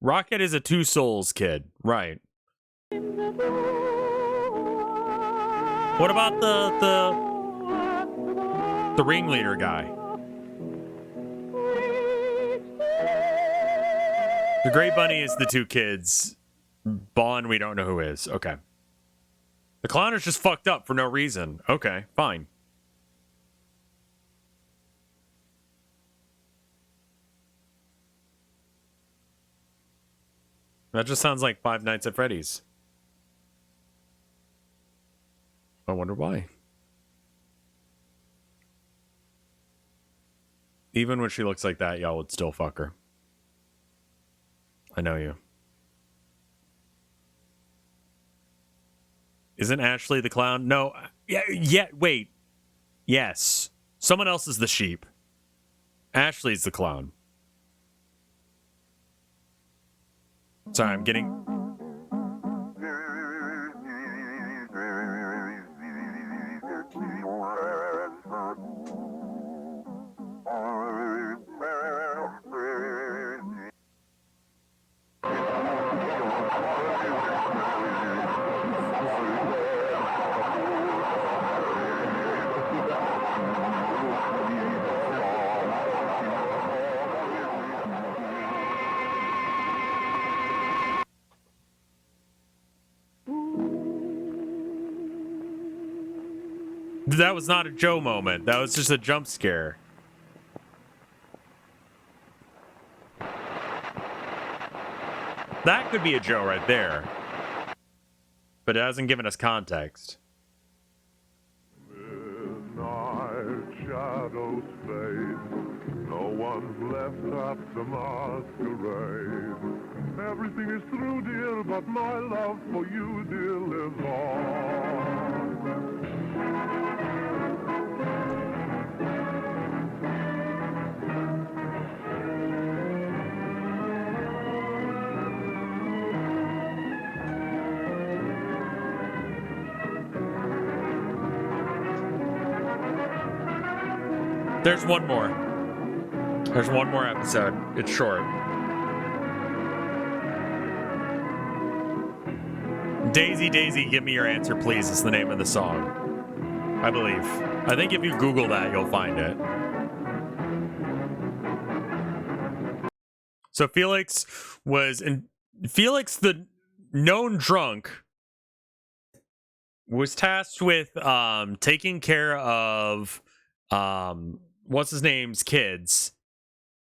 Rocket is a 2 Souls kid, right? What about the ringleader guy? The gray bunny is the 2 kids. Bond, we don't know who is. Okay. The clown is just fucked up for no reason. Okay, fine. That just sounds like Five Nights at Freddy's. I wonder why. Even when she looks like that, y'all would still fuck her. I know you. Isn't Ashley the clown? No. Yeah, wait. Yes. Someone else is the sheep. Ashley's the clown. Sorry, I'm getting... That was not a Joe moment. That was just a jump scare. That could be a Joe right there. But it hasn't given us context. Midnight shadows fade. No one's left at the masquerade. Everything is through, dear, but my love for you, dear, lives on. There's one more. There's one more episode. It's short. Daisy, Daisy, give me your answer, please, is the name of the song. I believe. I think if you Google that, you'll find it. So Felix was in... Felix, the known drunk, was tasked with taking care of what's his name's kids,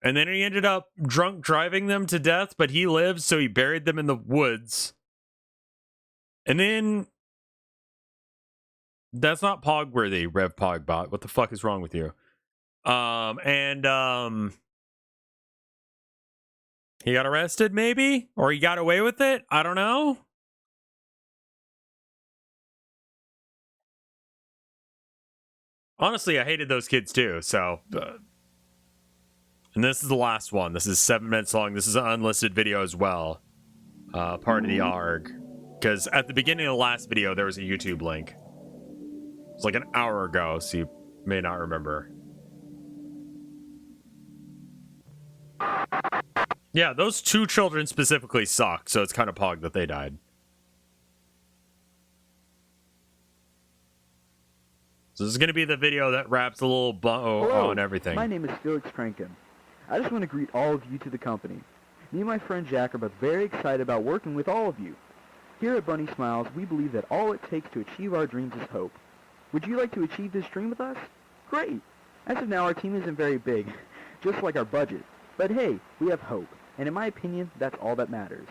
and then he ended up drunk driving them to death, but he lived, so he buried them in the woods. And then that's not Pogworthy, Rev Pogbot. What the fuck is wrong with you? He got arrested, maybe, or he got away with it. I don't know. Honestly, I hated those kids too, so... and this is the last one. This is 7 minutes long. This is an unlisted video as well. Part of the ARG. Because at the beginning of the last video, there was a YouTube link. It's like an hour ago, so you may not remember. Yeah, those 2 children specifically suck, so it's kind of pog that they died. So this is going to be the video that wraps a little bow on everything. My name is Felix Franken. I just want to greet all of you to the company. Me and my friend Jack are both very excited about working with all of you. Here at Bunny Smiles, we believe that all it takes to achieve our dreams is hope. Would you like to achieve this dream with us? Great! As of now, our team isn't very big, just like our budget. But hey, we have hope, and in my opinion, that's all that matters.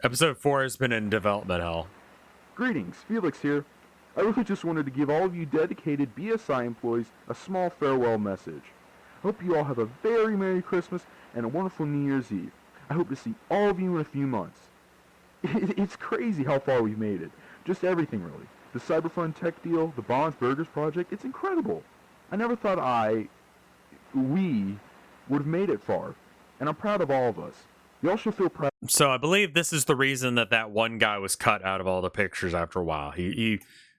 Episode 4 has been in development hell. Greetings, Felix here. I really just wanted to give all of you dedicated BSI employees a small farewell message. Hope you all have a very Merry Christmas and a wonderful New Year's Eve. I hope to see all of you in a few months. It's crazy how far we've made it. Just everything, really. The Cyberfun tech deal, the Bonds Burgers project, it's incredible. I never thought we would have made it far, and I'm proud of all of us. Y'all should feel proud. So I believe this is the reason that that one guy was cut out of all the pictures after a while.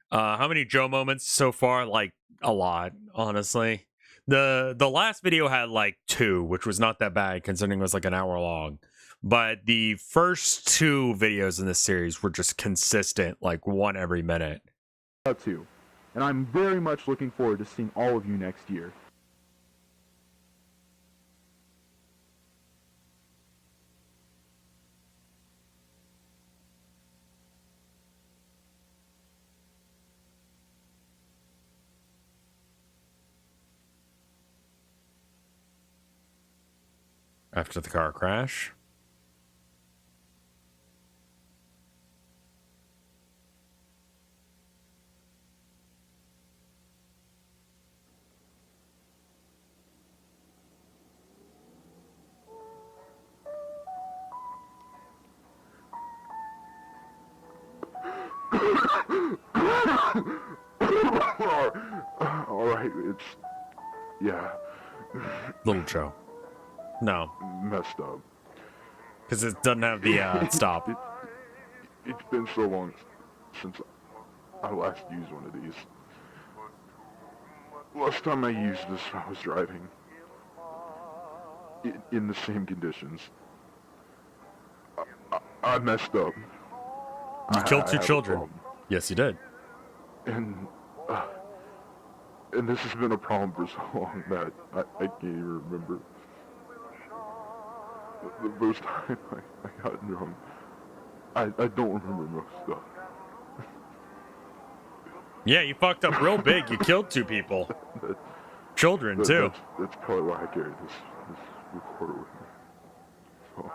How many Joe moments so far? Like, a lot, honestly. The last video had like 2, which was not that bad considering it was like an hour long. But the first 2 videos in this series were just consistent, like 1 every minute. Too. And I'm very much looking forward to seeing all of you next year. After the car crash. Alright, it's... yeah. Little Joe. No. Messed up. Because it doesn't have the stop. It's been so long since I last used one of these. Last time I used this, I was driving. In the same conditions. I messed up. You killed 2 children. Yes, you did. And this has been a problem for so long that I can't even remember. The first time I got drunk, I don't remember most stuff. Yeah, you fucked up real big. You killed 2 people. Children, too. That's probably why I carried this recorder with me.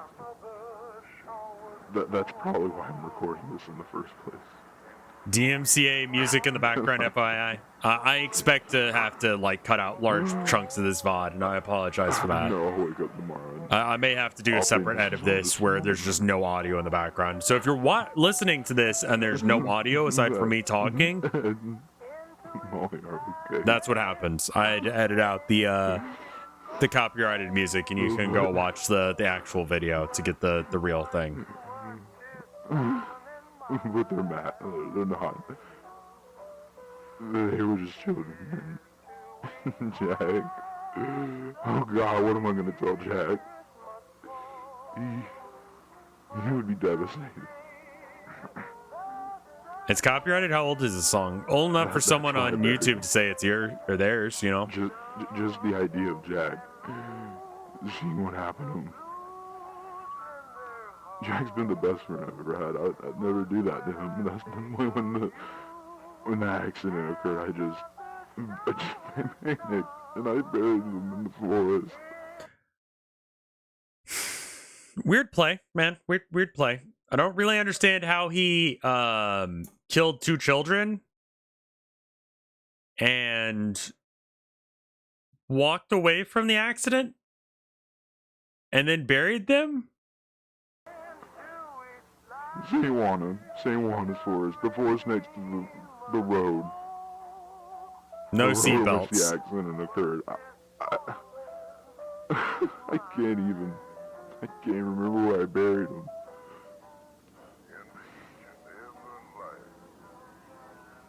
So, that's probably why I'm recording this in the first place. DMCA music in the background, FYI. I expect to have to like cut out large chunks of this VOD, and I apologize for that. No, I'll wake up tomorrow. I may have to do a separate edit of this where there's just no audio in the background. So if you're listening to this and there's no audio aside from me talking, that's what happens. I had to edit out the copyrighted music, and you can go watch the actual video to get the real thing. But they're mad. They're not. They were just children. Jack. Oh God, what am I gonna tell Jack? He would be devastated. It's copyrighted? How old is the song? Old enough for someone on YouTube to say it's yours or theirs, you know? Just the idea of Jack seeing what happened to him. Jack's been the best friend I've ever had. I'd never do that to him. That's when the accident occurred. I just panicked and I buried him in the forest. Weird play, man. Weird play. I don't really understand how he killed 2 children and walked away from the accident and then buried them? St. Juana's forest, the forest next to the road. No The road in which seatbelts. the accident occurred. I can't remember where I buried him.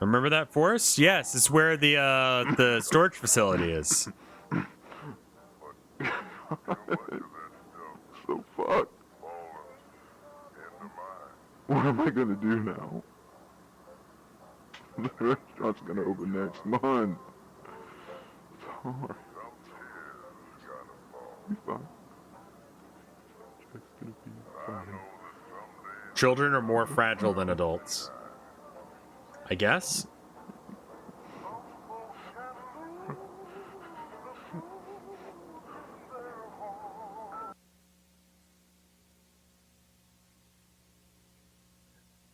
Remember that forest? Yes, it's where the storage facility is. So fuck. What am I gonna do now? The restaurant's gonna open next month. It's hard. Be fine. It's gonna be fine. Children are more fragile than adults. I guess?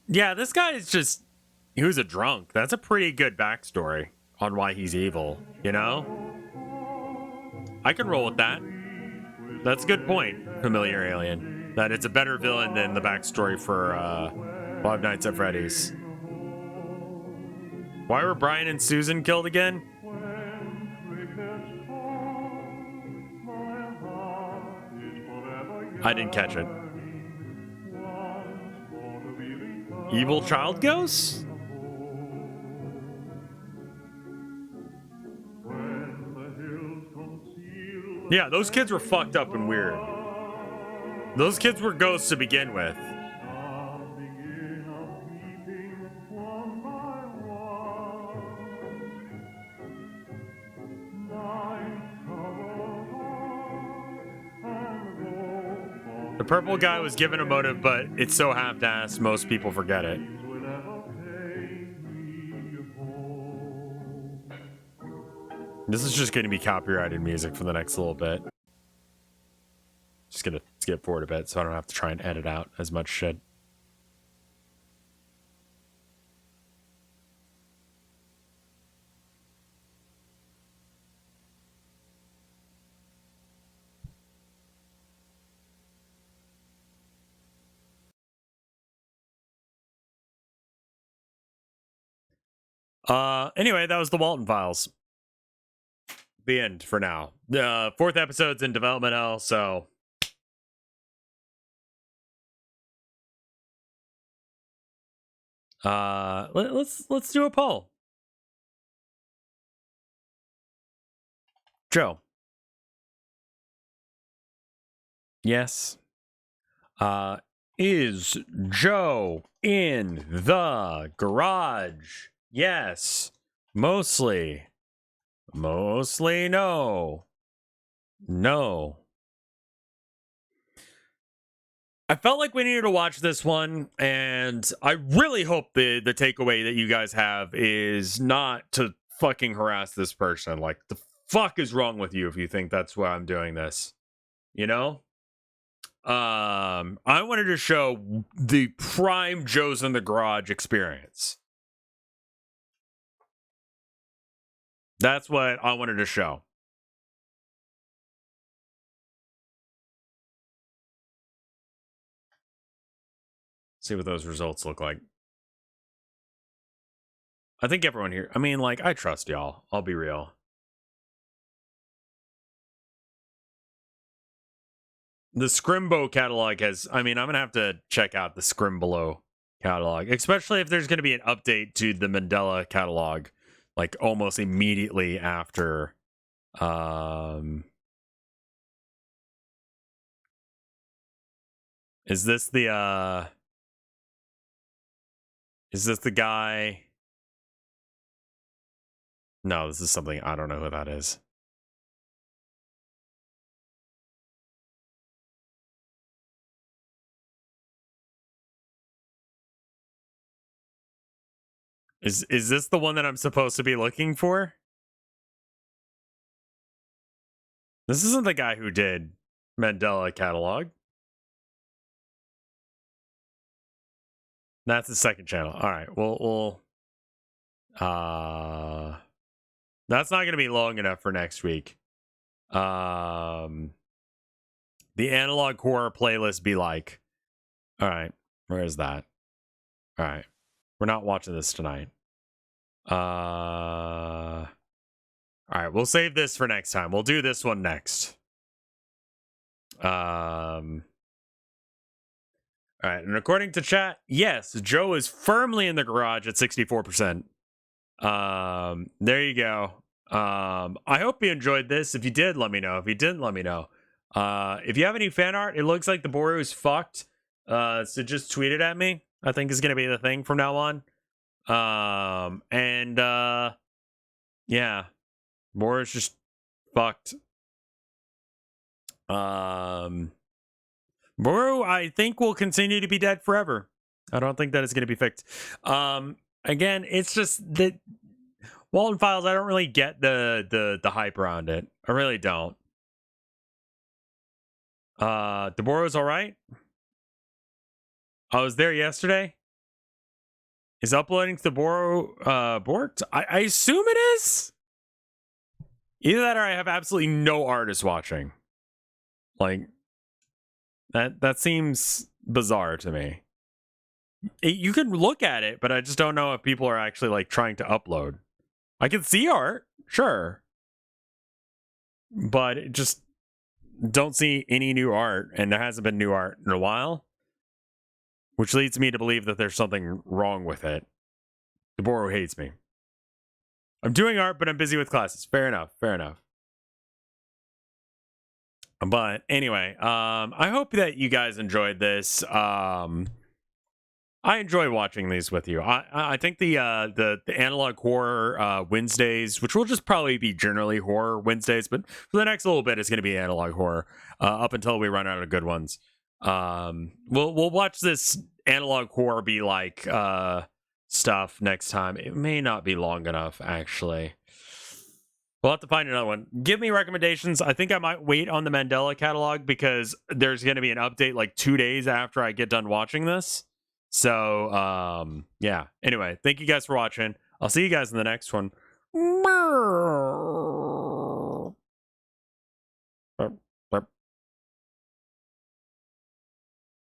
Yeah, this guy is just... He was a drunk. That's a pretty good backstory on why he's evil, you know? I can roll with that. That's a good point, Familiar Alien. That it's a better villain than the backstory for Five Nights at Freddy's. Why were Brian and Susan killed again? I didn't catch it. Evil child ghosts? Yeah, those kids were fucked up and weird. Those kids were ghosts to begin with. The purple guy was given a motive, but it's so half-assed, most people forget it. This is just going to be copyrighted music for the next little bit. Just going to skip forward a bit so I don't have to try and edit out as much shit. Anyway, that was the Walten Files. The end for now. The fourth episode's in development hell, so let's do a poll. Joe. Yes. Is Joe in the garage? Yes. Mostly. Mostly no. No. I felt like we needed to watch this one, and I really hope the takeaway that you guys have is not to fucking harass this person. Like, the fuck is wrong with you if you think that's why I'm doing this? You know? I wanted to show the prime Joe's in the Garage experience. That's what I wanted to show. See what those results look like. I think everyone here, I mean, like, I trust y'all. I'll be real. The Scrimbo catalog has, I mean, I'm going to have to check out the Scrimbelow catalog, especially if there's going to be an update to the Mandela catalog, like almost immediately after. Is this the guy? No, this is something, I don't know who that is. Is this the one that I'm supposed to be looking for? This isn't the guy who did Mandela catalog. That's the second channel. All right. We'll that's not going to be long enough for next week. the analog horror playlist be like, all right, where is that? All right, we're not watching this tonight. All right, we'll save this for next time. We'll do this one next. All right, and according to chat, yes, Joe is firmly in the garage at 64%. There you go. I hope you enjoyed this. If you did, let me know. If you didn't, let me know. If you have any fan art, it looks like the Boru is fucked. So just tweet it at me. I think is gonna be the thing from now on. Yeah, Boru's just fucked. Boru, I think, will continue to be dead forever. I don't think that is going to be fixed. Again, it's just that Walten Files, I don't really get the hype around it. I really don't. Boru's all right. I was there yesterday. Is uploading to the Boru borked? I assume it is. Either that or I have absolutely no artists watching. Like, that seems bizarre to me. You can look at it, but I just don't know if people are actually like trying to upload. I can see art, sure, but it just don't see any new art, and there hasn't been new art in a while, which leads me to believe that there's something wrong with it. The Boru hates me. I'm doing art, but I'm busy with classes. Fair enough. Fair enough. But anyway, I hope that you guys enjoyed this. I enjoy watching these with you. I think the analog horror Wednesdays, which will just probably be generally horror Wednesdays, but for the next little bit, it's going to be analog horror up until we run out of good ones. We'll watch this analog horror be like stuff next time. It may not be long enough, actually. We'll have to find another one. Give me recommendations. I think I might wait on the Mandela catalog because there's going to be an update like 2 days after I get done watching this. So, yeah. Anyway, thank you guys for watching. I'll see you guys in the next one.